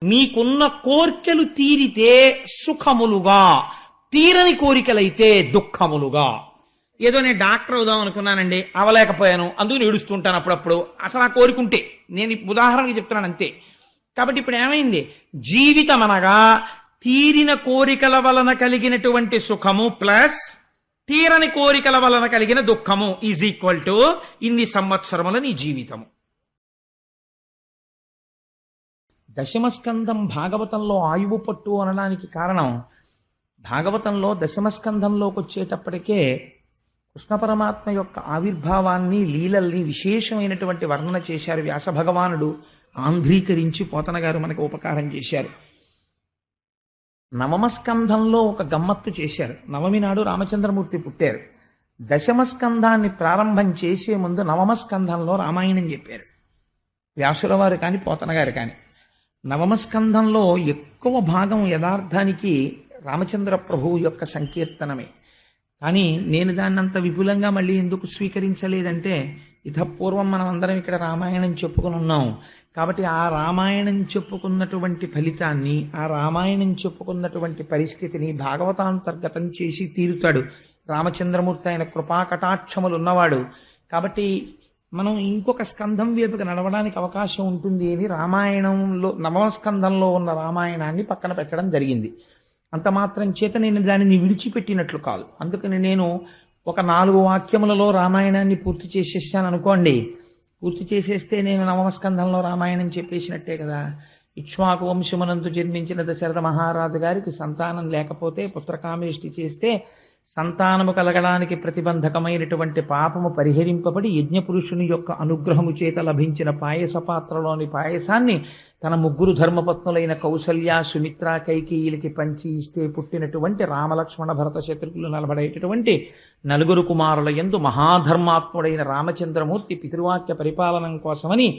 మీకున్న కోర్కెలు తీరితే సుఖములుగా, తీరని కోరికలైతే దుఃఖములుగా. ఏదో నేను డాక్టర్ అవుదాం అనుకున్నానండి, అవలేకపోయాను, అందుకు ఏడుస్తుంటాను అప్పుడప్పుడు. అసలు ఆ కోరికుంటే నేను ఉదాహరణకి చెప్తున్నాను అంతే. కాబట్టి ఇప్పుడు ఏమైంది, జీవితం అనగా తీరిన కోరికల వలన కలిగినటువంటి సుఖము ప్లస్ తీరని కోరికల వలన కలిగిన దుఃఖము ఈజ్ ఈక్వల్ టు ఇన్ని సంవత్సరముల నీ జీవితము. దశమస్కంధం భాగవతంలో ఆయువు పట్టు అనడానికి కారణం, భాగవతంలో దశమస్కంధంలోకి వచ్చేటప్పటికే కృష్ణ పరమాత్మ యొక్క ఆవిర్భావాన్ని, లీలల్ని విశేషమైనటువంటి వర్ణన చేశారు వ్యాస భగవానుడు. ఆంధ్రీకరించి పోతన గారు మనకు ఉపకారం చేశారు. నవమస్కంధంలో ఒక గమ్మత్తు చేశారు. నవమి నాడు రామచంద్రమూర్తి పుట్టారు. దశమస్కంధాన్ని ప్రారంభం చేసే ముందు నవమస్కంధంలో రామాయణం చెప్పారు వ్యాసుల వారు కానీ పోతన గారు కానీ. నవమస్కంధంలో ఎక్కువ భాగం యథార్థానికి రామచంద్ర ప్రభువు యొక్క సంకీర్తనమే. కానీ నేను దాన్ని అంత విపులంగా మళ్ళీ ఎందుకు స్వీకరించలేదంటే, ఇతపూర్వం మనం అందరం ఇక్కడ రామాయణం చెప్పుకుని ఉన్నాం కాబట్టి ఆ రామాయణం చెప్పుకున్నటువంటి ఫలితాన్ని, ఆ రామాయణం చెప్పుకున్నటువంటి పరిస్థితిని భాగవతాంతర్గతం చేసి తీరుతాడు రామచంద్రమూర్తి. ఆయన కృపా కటాక్షములు ఉన్నవాడు కాబట్టి మనం ఇంకొక స్కంధం వైపుకి నడవడానికి అవకాశం ఉంటుంది అని రామాయణంలో నవమస్కంధంలో ఉన్న రామాయణాన్ని పక్కన పెట్టడం జరిగింది. అంత మాత్రం చేత నేను దానిని విడిచిపెట్టినట్లు కాదు. అందుకని నేను ఒక 4 వాక్యములలో రామాయణాన్ని పూర్తి చేసేసాను అనుకోండి. పూర్తి చేసేస్తే నేను నవమస్కంధంలో రామాయణం చెప్పేసినట్టే కదా. ఇక్ష్వాకు వంశమునందు జన్మించిన దశరథ మహారాజు గారికి సంతానం లేకపోతే పుత్రకామేష్టి చేస్తే సంతానము కలగడానికి ప్రతిబంధకమైనటువంటి పాపము పరిహరింపబడి యజ్ఞపురుషుని యొక్క అనుగ్రహము చేత లభించిన పాయస పాత్రలోని పాయసాన్ని తన 3 ధర్మపత్నులైన కౌసల్య, సుమిత్ర, కైకేయిలకి పంచి ఇస్తే పుట్టినటువంటి రామలక్ష్మణ భరత శత్రుఘ్నులు నలబడేటటువంటి 4 కుమారుల యందు మహాధర్మాత్ముడైన రామచంద్రమూర్తి పితృవాక్య పరిపాలనం కోసమని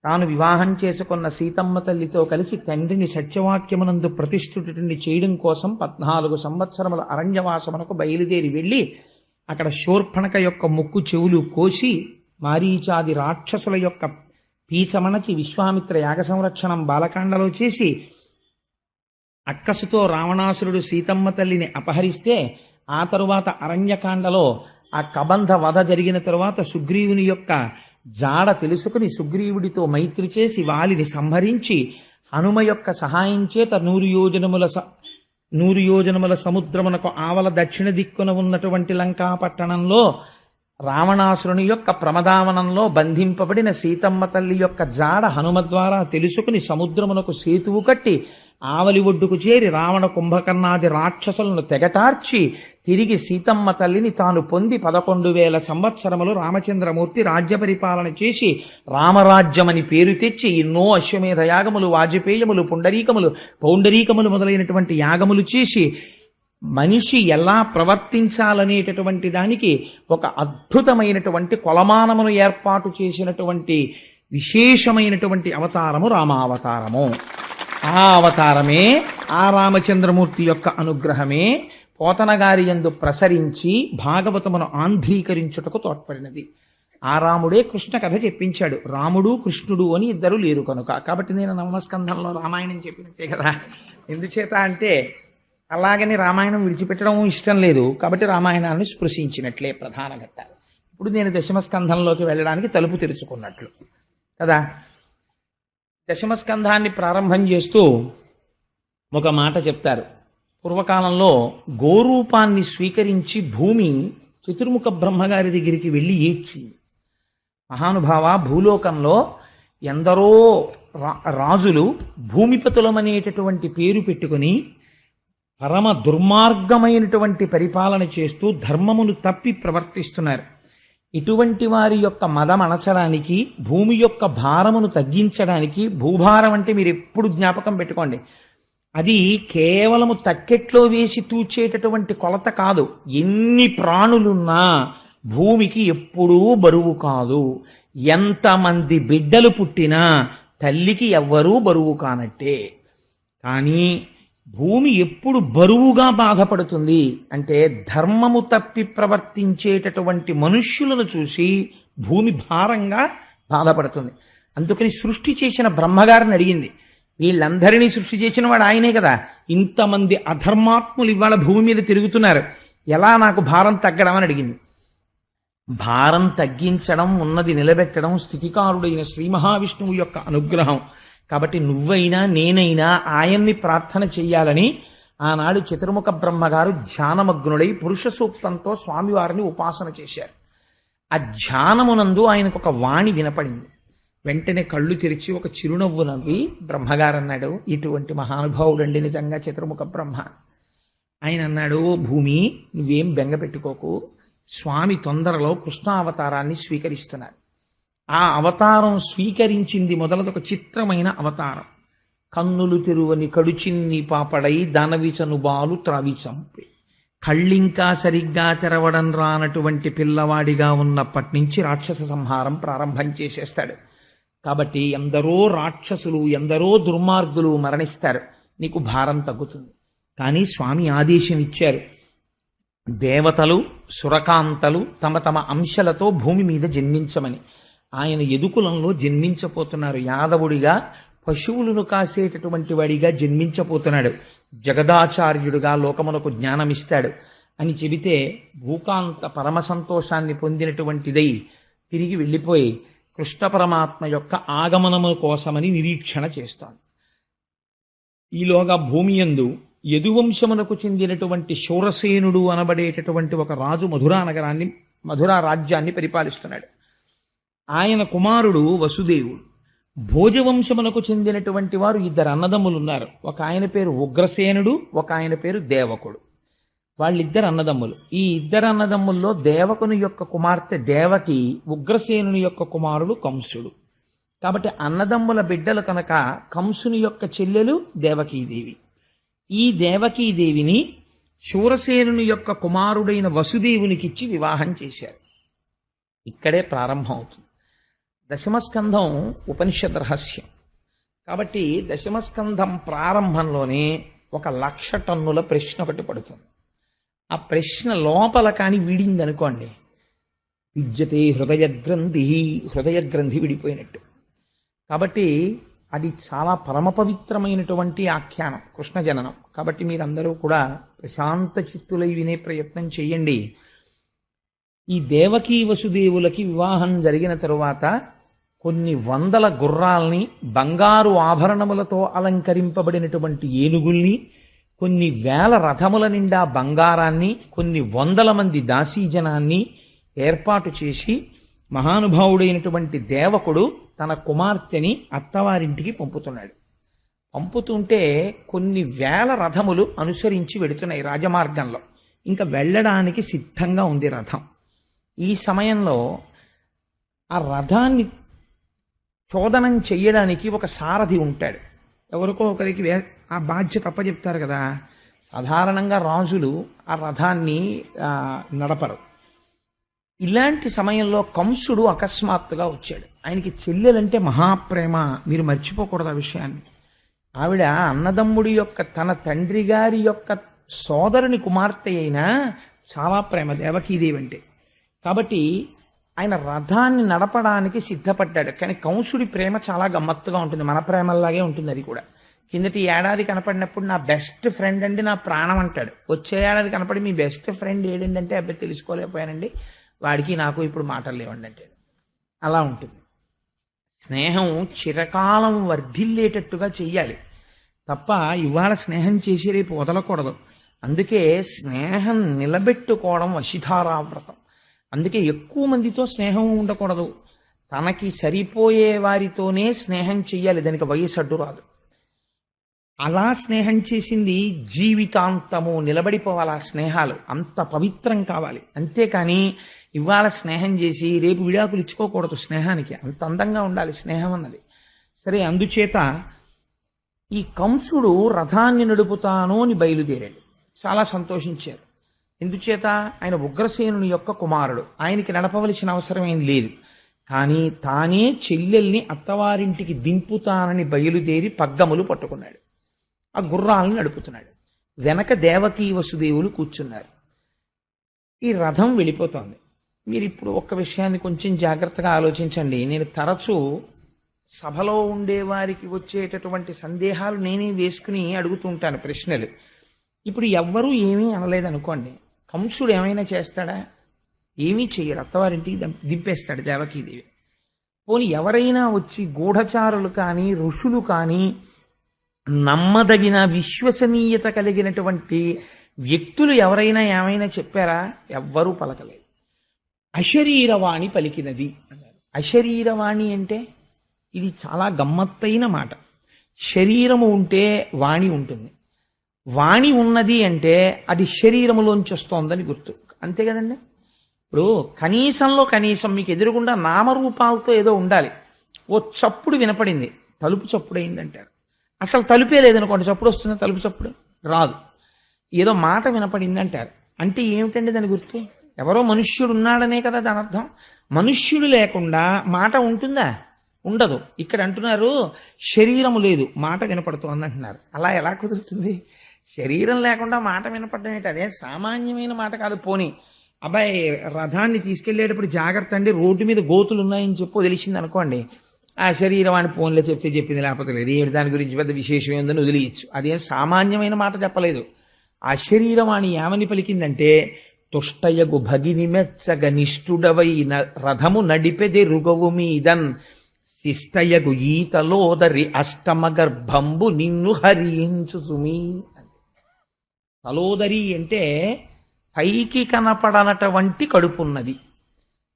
తాను వివాహం చేసుకున్న సీతమ్మ తల్లితో కలిసి తండ్రిని సత్యవాక్యమునందు ప్రతిష్ఠితుడిని చేయడం కోసం 14 సంవత్సరముల అరణ్యవాసమునకు బయలుదేరి వెళ్ళి అక్కడ శూర్పణఖ యొక్క ముక్కు చెవులు కోసి మారీచాది రాక్షసుల యొక్క పీచమణచి విశ్వామిత్ర యాగ సంరక్షణం బాలకాండలో చేసి అక్కసుతో రావణాసురుడు సీతమ్మ తల్లిని అపహరిస్తే ఆ తరువాత అరణ్యకాండలో ఆ కబంధ వధ జరిగిన తరువాత సుగ్రీవుని యొక్క జాడ తెలుసుకుని సుగ్రీవుడితో మైత్రి చేసి వాలిని సంహరించి హనుమ యొక్క సహాయం చేత 100 యోజనముల సముద్రమునకు ఆవల దక్షిణ దిక్కున ఉన్నటువంటి లంకా పట్టణంలో రావణాసురుని యొక్క ప్రమదావనంలో బంధింపబడిన సీతమ్మ తల్లి యొక్క జాడ హనుమ ద్వారా తెలుసుకుని సముద్రమునకు సేతువు కట్టి ఆవలి ఒడ్డుకు చేరి రావణ కుంభకర్ణాది రాక్షసులను తెగటార్చి తిరిగి సీతమ్మ తల్లిని తాను పొంది 11,000 సంవత్సరములు రామచంద్రమూర్తి రాజ్య పరిపాలన చేసి రామరాజ్యమని పేరు తెచ్చి ఎన్నో అశ్వమేధ యాగములు, వాజపేయములు, పౌండరీకములు మొదలైనటువంటి యాగములు చేసి మనిషి ఎలా ప్రవర్తించాలనేటటువంటి దానికి ఒక అద్భుతమైనటువంటి కొలమానమును ఏర్పాటు చేసినటువంటి విశేషమైనటువంటి అవతారము రామావతారము. ఆ అవతారమే, ఆ రామచంద్రమూర్తి యొక్క అనుగ్రహమే పోతన గారి యందు ప్రసరించి భాగవతమును ఆంధ్రీకరించుటకు తోడ్పడినది. ఆ రాముడే కృష్ణ కథ చెప్పించాడు. రాముడు కృష్ణుడు అని ఇద్దరు లేరు కనుక. కాబట్టి నేను నవమస్కంధంలో రామాయణం చెప్పినట్టే కదా. ఎందుచేత అంటే అలాగని రామాయణం విడిచిపెట్టడం ఇష్టం లేదు కాబట్టి రామాయణాన్ని స్పృశించినట్లే ప్రధాన ఘట్టాలు. ఇప్పుడు నేను దశమస్కంధంలోకి వెళ్ళడానికి తలుపు తెరుచుకున్నట్లు కదా. దశమస్కంధాన్ని ప్రారంభం చేస్తూ ఒక మాట చెప్తారు. పూర్వకాలంలో గోరూపాన్ని స్వీకరించి భూమి చతుర్ముఖ బ్రహ్మగారి దగ్గరికి వెళ్ళి ఏడ్చింది. మహానుభావ, భూలోకంలో ఎందరో రాజులు భూమిపతులమనేటటువంటి పేరు పెట్టుకుని పరమ దుర్మార్గమైనటువంటి పరిపాలన చేస్తూ ధర్మమును తప్పి ప్రవర్తిస్తున్నారు. ఇటువంటి వారి యొక్క మదం అణచడానికి, భూమి యొక్క భారమును తగ్గించడానికి, భూభారం అంటే మీరు ఎప్పుడు జ్ఞాపకం పెట్టుకోండి, అది కేవలము తక్కెట్లో వేసి తూచేటటువంటి కొలత కాదు. ఎన్ని ప్రాణులున్నా భూమికి ఎప్పుడూ బరువు కాదు. ఎంతమంది బిడ్డలు పుట్టినా తల్లికి ఎవ్వరూ బరువు కానట్టే. కానీ భూమి ఎప్పుడు బరువుగా బాధపడుతుంది అంటే ధర్మము తప్పి ప్రవర్తించేటటువంటి మనుష్యులను చూసి భూమి భారంగా బాధపడుతుంది. అందుకని సృష్టి చేసిన బ్రహ్మగారిని అడిగింది, వీళ్ళందరినీ సృష్టి చేసిన వాడు ఆయనే కదా. ఇంతమంది అధర్మాత్ములు ఇవాళ భూమి మీద తిరుగుతున్నారు, ఎలా నాకు భారం తగ్గడం అని అడిగింది. భారం తగ్గించడం, ఉన్నది నిలబెట్టడం స్థితికారుడైన శ్రీ మహావిష్ణువు యొక్క అనుగ్రహం. కాబట్టి నువ్వైనా నేనైనా ఆయన్ని ప్రార్థన చెయ్యాలని ఆనాడు చతుర్ముఖ బ్రహ్మగారు ధ్యానమగ్నుడై పురుష సూక్తంతో స్వామివారిని ఉపాసన చేశారు. ఆ ధ్యానమునందు ఆయనకు ఒక వాణి వినపడింది. వెంటనే కళ్ళు తెరిచి ఒక చిరునవ్వు నవ్వి బ్రహ్మగారు అన్నాడు, ఇటువంటి మహానుభావుడండి నిజంగా చతుర్ముఖ బ్రహ్మ. ఆయన అన్నాడు, ఓ భూమి, నువ్వేం బెంగ పెట్టుకోకు, స్వామి తొందరలో కృష్ణావతారాన్ని స్వీకరిస్తున్నారు. ఆ అవతారం స్వీకరించింది మొదలదొక చిత్రమైన అవతారం. కన్నులు తెరువని కడుచిన్ని పాపడై దానవిచను బాలు త్రావి చంపి, కళ్ళింకా సరిగ్గా తెరవడం రానటువంటి పిల్లవాడిగా ఉన్నప్పటి నుంచి రాక్షస సంహారం ప్రారంభం చేసేస్తాడు. కాబట్టి ఎందరో రాక్షసులు, ఎందరో దుర్మార్గులు మరణిస్తారు, నీకు భారం తగ్గుతుంది. కానీ స్వామి ఆదేశం ఇచ్చారు, దేవతలు సురకాంతలు తమ తమ అంశలతో భూమి మీద జన్మించమని. ఆయన యదుకులంలో జన్మించపోతున్నారు. యాదవుడిగా పశువులను కాసేటటువంటి వాడిగా జన్మించపోతున్నాడు. జగదాచార్యుడుగా లోకమునకు జ్ఞానమిస్తాడు అని చెబితే భూకాంత పరమ సంతోషాన్ని పొందినటువంటిదై తిరిగి వెళ్ళిపోయి కృష్ణ పరమాత్మ యొక్క ఆగమనము కోసమని నిరీక్షణ చేస్తాను. ఈలోగా భూమియందు యదువంశమునకు చెందినటువంటి శూరసేనుడు అనబడేటటువంటి ఒక రాజు మధురా రాజ్యాన్ని పరిపాలిస్తున్నాడు. ఆయన కుమారుడు వసుదేవుడు. భోజవంశమునకు చెందినటువంటి వారు ఇద్దరు అన్నదమ్ములు ఉన్నారు. ఒక ఆయన పేరు ఉగ్రసేనుడు, ఒక ఆయన పేరు దేవకుడు. వాళ్ళిద్దరు అన్నదమ్ములు. ఈ ఇద్దరు అన్నదమ్ముల్లో దేవకుని యొక్క కుమార్తె దేవకి, ఉగ్రసేనుని యొక్క కుమారుడు కంసుడు. కాబట్టి అన్నదమ్ముల బిడ్డలు కనుక కంసుని యొక్క చెల్లెలు దేవకీదేవి. ఈ దేవకీదేవిని శూరసేనుని యొక్క కుమారుడైన వసుదేవునికిచ్చి వివాహం చేశారు. ఇక్కడే ప్రారంభం అవుతుంది. దశమస్కంధం ఉపనిషద్ రహస్యం. కాబట్టి దశమస్కంధం ప్రారంభంలోనే 1,00,000 టన్నుల ప్రశ్న ఒకటి పడుతుంది. ఆ ప్రశ్న లోపల కానీ వీడిందనుకోండి, విద్యతే హృదయ గ్రంథి విడిపోయినట్టు. కాబట్టి అది చాలా పరమ పవిత్రమైనటువంటి ఆఖ్యానం, కృష్ణ జననం. కాబట్టి మీరందరూ కూడా ప్రశాంత చిత్తులై వినే ప్రయత్నం చెయ్యండి. ఈ దేవకీ వసుదేవులకి వివాహం జరిగిన తరువాత కొన్ని వందల గుర్రాల్ని, బంగారు ఆభరణములతో అలంకరింపబడినటువంటి ఏనుగుల్ని, కొన్ని వేల రథముల నిండా బంగారాన్ని, కొన్ని వందల మంది దాసీజనాన్ని ఏర్పాటు చేసి మహానుభావుడైనటువంటి దేవకుడు తన కుమార్తెని అత్తవారింటికి పంపుతున్నాడు. పంపుతుంటే కొన్ని వేల రథములు అనుసరించి వెడుతున్నాయి రాజమార్గంలో. ఇంకా వెళ్ళడానికి సిద్ధంగా ఉంది రథం. ఈ సమయంలో ఆ రథాన్ని చోదనం చెయ్యడానికి ఒక సారథి ఉంటాడు. ఎవరికో ఒకరికి ఆ బాధ్యత అప్పచెప్తారు కదా. సాధారణంగా రాజులు ఆ రథాన్ని నడపరు. ఇలాంటి సమయంలో కంసుడు అకస్మాత్తుగా వచ్చాడు. ఆయనకి చెల్లెలంటే మహాప్రేమ, మీరు మర్చిపోకూడదు ఆ విషయాన్ని. ఆవిడ అన్నదమ్ముడి యొక్క, తన తండ్రి గారి యొక్క సోదరుని కుమార్తె అయినా చాలా ప్రేమ దేవకీదేవి అంటే. కాబట్టి ఆయన రథాన్ని నడపడానికి సిద్ధపడ్డాడు. కానీ కంసుడి ప్రేమ చాలా గమ్మత్తుగా ఉంటుంది, మన ప్రేమలాగే ఉంటుంది. అది కూడా కిందటి ఏడాది కనపడినప్పుడు నా బెస్ట్ ఫ్రెండ్ అండి, నా ప్రాణం అంటాడు. వచ్చే ఏడాది కనపడి మీ బెస్ట్ ఫ్రెండ్ ఏడండి అంటే అబ్బాయి తెలుసుకోలేకపోయానండి, వాడికి నాకు ఇప్పుడు మాటలు లేవండి అంటే. అలా ఉంటుంది. స్నేహం చిరకాలం వర్ధిల్లేటట్టుగా చెయ్యాలి తప్ప ఇవాళ స్నేహం చేసి రేపు వదలకూడదు. అందుకే స్నేహం నిలబెట్టుకోవడం వశిధారావ్రతం. అందుకే ఎక్కువ మందితో స్నేహం ఉండకూడదు. తనకి సరిపోయే వారితోనే స్నేహం చెయ్యాలి, దానికి వయసు అడ్డు రాదు. అలా స్నేహం చేసింది జీవితాంతము నిలబడిపోవాలి. ఆ స్నేహాలు అంత పవిత్రం కావాలి. అంతేకాని ఇవాళ స్నేహం చేసి రేపు విడాకులు ఇచ్చుకోకూడదు. స్నేహానికి అంత అందంగా ఉండాలి స్నేహం అన్నది. సరే, అందుచేత ఈ కంసుడు రథాన్ని నడుపుతాను అని బయలుదేరాడు. చాలా సంతోషించారు. ఎందుచేత? ఆయన ఉగ్రసేనుని యొక్క కుమారుడు, ఆయనకి నడపవలసిన అవసరం ఏం లేదు. కానీ తానే చెల్లెల్ని అత్తవారింటికి దింపుతానని బయలుదేరి పగ్గములు పట్టుకున్నాడు. ఆ గుర్రాలను నడుపుతున్నాడు. వెనక దేవకీ వసుదేవులు కూర్చున్నారు. ఈ రథం వెళ్ళిపోతోంది. మీరు ఇప్పుడు ఒక్క విషయాన్ని కొంచెం జాగ్రత్తగా ఆలోచించండి. నేను తరచూ సభలో ఉండేవారికి వచ్చేటటువంటి సందేహాలు నేనే వేసుకుని అడుగుతూ ఉంటాను ప్రశ్నలు. ఇప్పుడు ఎవ్వరూ ఏమీ అనలేదనుకోండి, కంసుడు ఏమైనా చేస్తాడా? ఏమీ చెయ్యడు. అత్తవారింటికి దింపేస్తాడు దేవకీదేవి. పోనీ ఎవరైనా వచ్చి గూఢచారులు కానీ ఋషులు కానీ నమ్మదగిన విశ్వసనీయత కలిగినటువంటి వ్యక్తులు ఎవరైనా ఏమైనా చెప్పారా? ఎవ్వరూ పలకలేదు. అశరీరవాణి పలికినది అన్నారు. అశరీరవాణి అంటే ఇది చాలా గమ్మత్తైన మాట. శరీరము ఉంటే వాణి ఉంటుంది. వాణి ఉన్నది అంటే అది శరీరములోంచి వస్తోందని గుర్తు. అంతే కదండి. ఇప్పుడు కనీసంలో కనీసం మీకు ఎదురుగుండా నామరూపాలతో ఏదో ఉండాలి. ఓ చప్పుడు వినపడింది, తలుపు చప్పుడు అయిందంటారు. అసలు తలుపే లేదనుకోండి, చప్పుడు వస్తుందా? తలుపు చప్పుడు రాదు. ఏదో మాట వినపడింది అంటారు. అంటే ఏమిటండి దాని గుర్తు? ఎవరో మనుష్యుడు ఉన్నాడనే కదా దాని అర్థం. మనుష్యుడు లేకుండా మాట ఉంటుందా? ఉండదు. ఇక్కడ అంటున్నారు శరీరము లేదు, మాట వినపడుతోంది అంటున్నారు. అలా ఎలా కుదురుతుంది? శరీరం లేకుండా మాట వినపడడం ఏంటి? అదే సామాన్యమైన మాట కాదు. పోనీ అబ్బాయి రథాన్ని తీసుకెళ్లేటప్పుడు జాగ్రత్త అండి, రోడ్డు మీద గోతులు ఉన్నాయని చెప్పు తెలిసింది అనుకోండి, ఆ శరీరం అని ఫోన్లో చెప్తే చెప్పింది, లేకపోతే లేదు, ఏడు దాని గురించి పెద్ద విశేషం ఏందని వదిలేయచ్చు. అదేం సామాన్యమైన మాట చెప్పలేదు. ఆ శరీరం అని ఏమని పలికిందంటే, తుష్టయగు భగిని మెచ్చగ నిష్ఠుడవైన రథము నడిపెది రుగవు మీదన్ శిష్టయగు ఈతలోదరి అష్టమ గర్భంబు నిన్ను హరించు సుమీ. తలోదరి అంటే పైకి కనపడనటువంటి కడుపు ఉన్నది.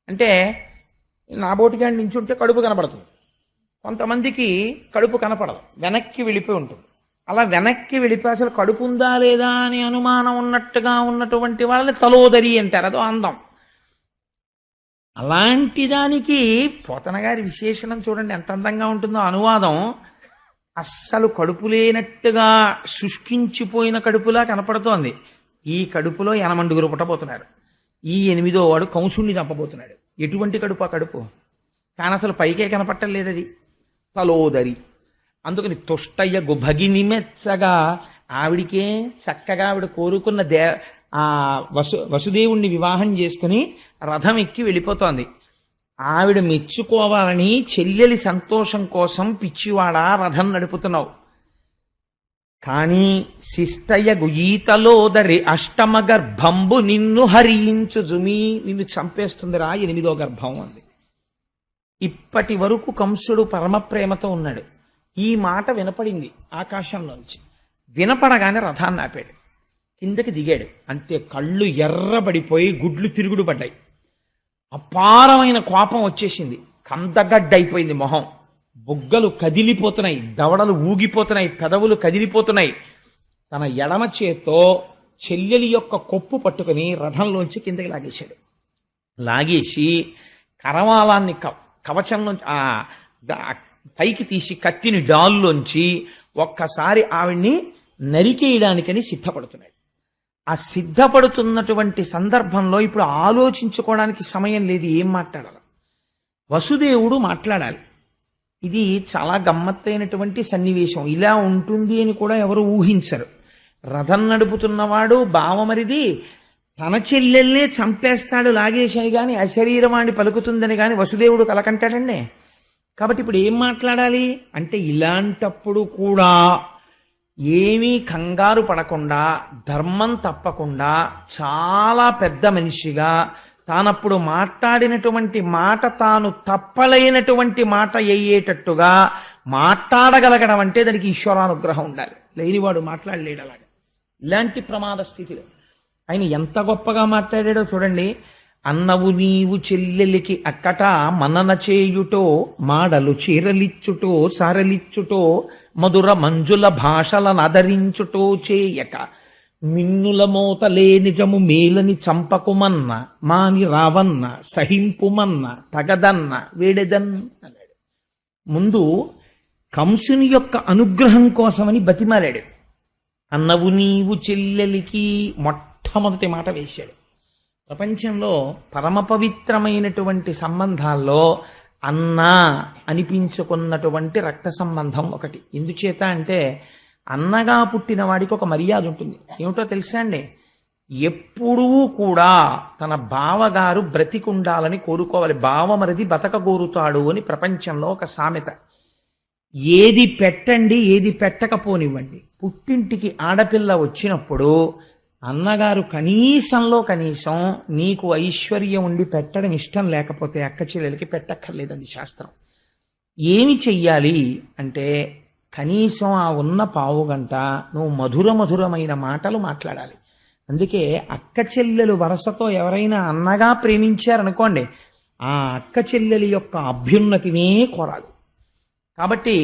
అంటే నాబోటిగా నించుంటే కడుపు కనపడుతుంది, కొంతమందికి కడుపు కనపడదు, వెనక్కి వెళ్ళిపోయి ఉంటుంది. అలా వెనక్కి వెళ్ళిపోయి అసలు కడుపు ఉందా లేదా అని అనుమానం ఉన్నట్టుగా ఉన్నటువంటి వాళ్ళని తలోదరి అంటారు. అదో అందం. అలాంటి దానికి పోతన గారి విశేషణం చూడండి ఎంత అందంగా ఉంటుందో. అనువాదం అస్సలు కడుపు లేనట్టుగా శుష్కించిపోయిన కడుపులా కనపడుతోంది. ఈ కడుపులో 8 పుట్టబోతున్నారు. ఈ 8వ వాడు కంసుణ్ణి చంపబోతున్నాడు. ఎటువంటి కడుపు ఆ కడుపు? కానీ అసలు పైకే కనపట్టలేదు అది. తలోదరి. అందుకని తుష్టయ్య గుభగిని మెచ్చగా ఆవిడికే చక్కగా ఆవిడ కోరుకున్న ఆ వసుదేవుణ్ణి వివాహం చేసుకుని రథం ఎక్కి వెళ్ళిపోతోంది. ఆవిడ మెచ్చుకోవాలని చెల్లెలి సంతోషం కోసం పిచ్చివాడా రథం నడుపుతున్నావు. కానీ శిష్టయ్యగు ఈతలోదరి అష్టమ గర్భంబు నిన్ను హరించు జుమి, నిన్ను చంపేస్తుందిరా 8వ గర్భం అంది. ఇప్పటి వరకు కంసుడు పరమ ప్రేమతో ఉన్నాడు. ఈ మాట వినపడింది ఆకాశంలోంచి. వినపడగానే రథాన్ని ఆపాడు, కిందకి దిగాడు. అంతే, కళ్ళు ఎర్రబడిపోయి గుడ్లు తిరుగుడు పడ్డాయి. అపారమైన కోపం వచ్చేసింది. కందగడ్డైపోయింది మొహం, బుగ్గలు కదిలిపోతున్నాయి, దవడలు ఊగిపోతున్నాయి, పెదవులు కదిలిపోతున్నాయి. తన ఎడమ చేత్తో చెల్లెలి యొక్క కొప్పు పట్టుకుని రథంలోంచి కిందకి లాగేశాడు. లాగేసి కరవాలాన్ని కవచంలోంచి పైకి తీసి కత్తిని డాల్లోంచి ఒక్కసారి ఆవిడ్ని నరికేయడానికని సిద్ధపడుతున్నాడు. ఆ సిద్ధపడుతున్నటువంటి సందర్భంలో ఇప్పుడు ఆలోచించుకోవడానికి సమయం లేదు, ఏం మాట్లాడాలి. వసుదేవుడు మాట్లాడాలి. ఇది చాలా గమ్మత్తైనటువంటి సన్నివేశం. ఇలా ఉంటుంది అని కూడా ఎవరు ఊహించరు. రథం నడుపుతున్నవాడు బావమరిది తన చెల్లెల్నే చంపేస్తాడు లాగేశని గాని అశరీరవాణి పలుకుతుందని గాని వసుదేవుడు కలకంటాడండి. కాబట్టి ఇప్పుడు ఏం మాట్లాడాలి అంటే, ఇలాంటప్పుడు కూడా ఏమీ కంగారు పడకుండా ధర్మం తప్పకుండా చాలా పెద్ద మనిషిగా తానప్పుడు మాట్లాడినటువంటి మాట తాను తప్పలేనటువంటి మాట అయ్యేటట్టుగా మాట్లాడగలగడం అంటే దానికి ఈశ్వరానుగ్రహం ఉండాలి. లేనివాడు మాట్లాడలేడు అలాగా. ఇలాంటి ప్రమాద స్థితిలో ఆయన ఎంత గొప్పగా మాట్లాడాడో చూడండి. అన్నవు నీవు చెల్లెలికి అక్కట మనన చేయుటో మాడలు చీరలిచ్చుటో సారలిచ్చుటో మధుర మంజుల భాషలను ఆదరించుటో చేయక మిన్నుల మోతలే నిజము మేలని చంపకుమన్న మాని రావన్న సహింపుమన్న తగదన్న వేడెదన్ అన్నాడు. ముందు కంసుని యొక్క అనుగ్రహం కోసమని బతిమాలాడు. అన్నవు నీవు చెల్లెలికి మొట్టమొదటి మాట వేశాడు. ప్రపంచంలో పరమ పవిత్రమైనటువంటి సంబంధాల్లో అన్న అనిపించుకున్నటువంటి రక్త సంబంధం ఒకటి. ఎందుచేత అంటే అన్నగా పుట్టిన వాడికి ఒక మర్యాద ఉంటుంది. ఏమిటో తెలుసా అండి? ఎప్పుడూ కూడా తన బావగారు బ్రతికుండాలని కోరుకోవాలి. బావమరిది బతకగోరుతాడు అని ప్రపంచంలో ఒక సామెత. ఏది పెట్టండి, ఏది పెట్టకపోనివ్వండి, పుట్టింటికి ఆడపిల్ల వచ్చినప్పుడు అన్నగారు కనీసంలో కనీసం నీకు ఐశ్వర్యం ఉండి పెట్టడం ఇష్టం లేకపోతే అక్క చెల్లెలకి పెట్టక్కర్లేదండి శాస్త్రం. ఏమి చెయ్యాలి అంటే కనీసం ఆ ఉన్న పావుగంట నువ్వు మధురమైన మాటలు మాట్లాడాలి. అందుకే అక్క చెల్లెలు వరసతో ఎవరైనా అన్నగా ప్రేమించారనుకోండి, ఆ అక్క చెల్లెలి యొక్క అభ్యున్నతినే కోరాలి. కాబట్టి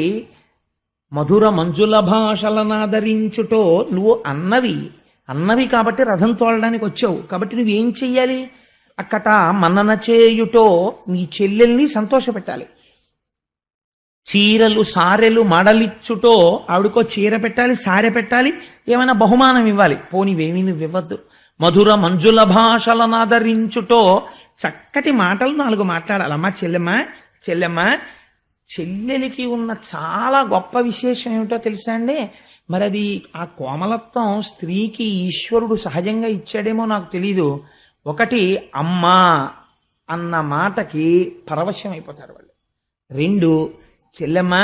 మధుర మంజుల భాషలనాదరించుటో, నువ్వు అన్నవి కాబట్టి రథం తోలడానికి వచ్చావు, కాబట్టి నువ్వేం చెయ్యాలి? అక్కట మన్నన చేయుటో, నీ చెల్లెల్ని సంతోషపెట్టాలి. చీరలు సారెలు మడలిచ్చుటో, ఆవిడకో చీర పెట్టాలి, సారె పెట్టాలి, ఏమైనా బహుమానం ఇవ్వాలి. పోనివేమీ నువ్వు ఇవ్వద్దు. మధుర మంజుల భాషలనాదరించుటో, చక్కటి మాటలు 4 మాట్లాడాలి. అమ్మా చెల్లెమ్మ చెల్లెలికి ఉన్న చాలా గొప్ప విశేషం ఏమిటో తెలుసా అండి? మరి అది ఆ కోమలత్వం స్త్రీకి ఈశ్వరుడు సహజంగా ఇచ్చాడేమో నాకు తెలీదు. ఒకటి, అమ్మా అన్న మాటకి పరవశం అయిపోతారు వాళ్ళు. 2, చెల్లెమ్మ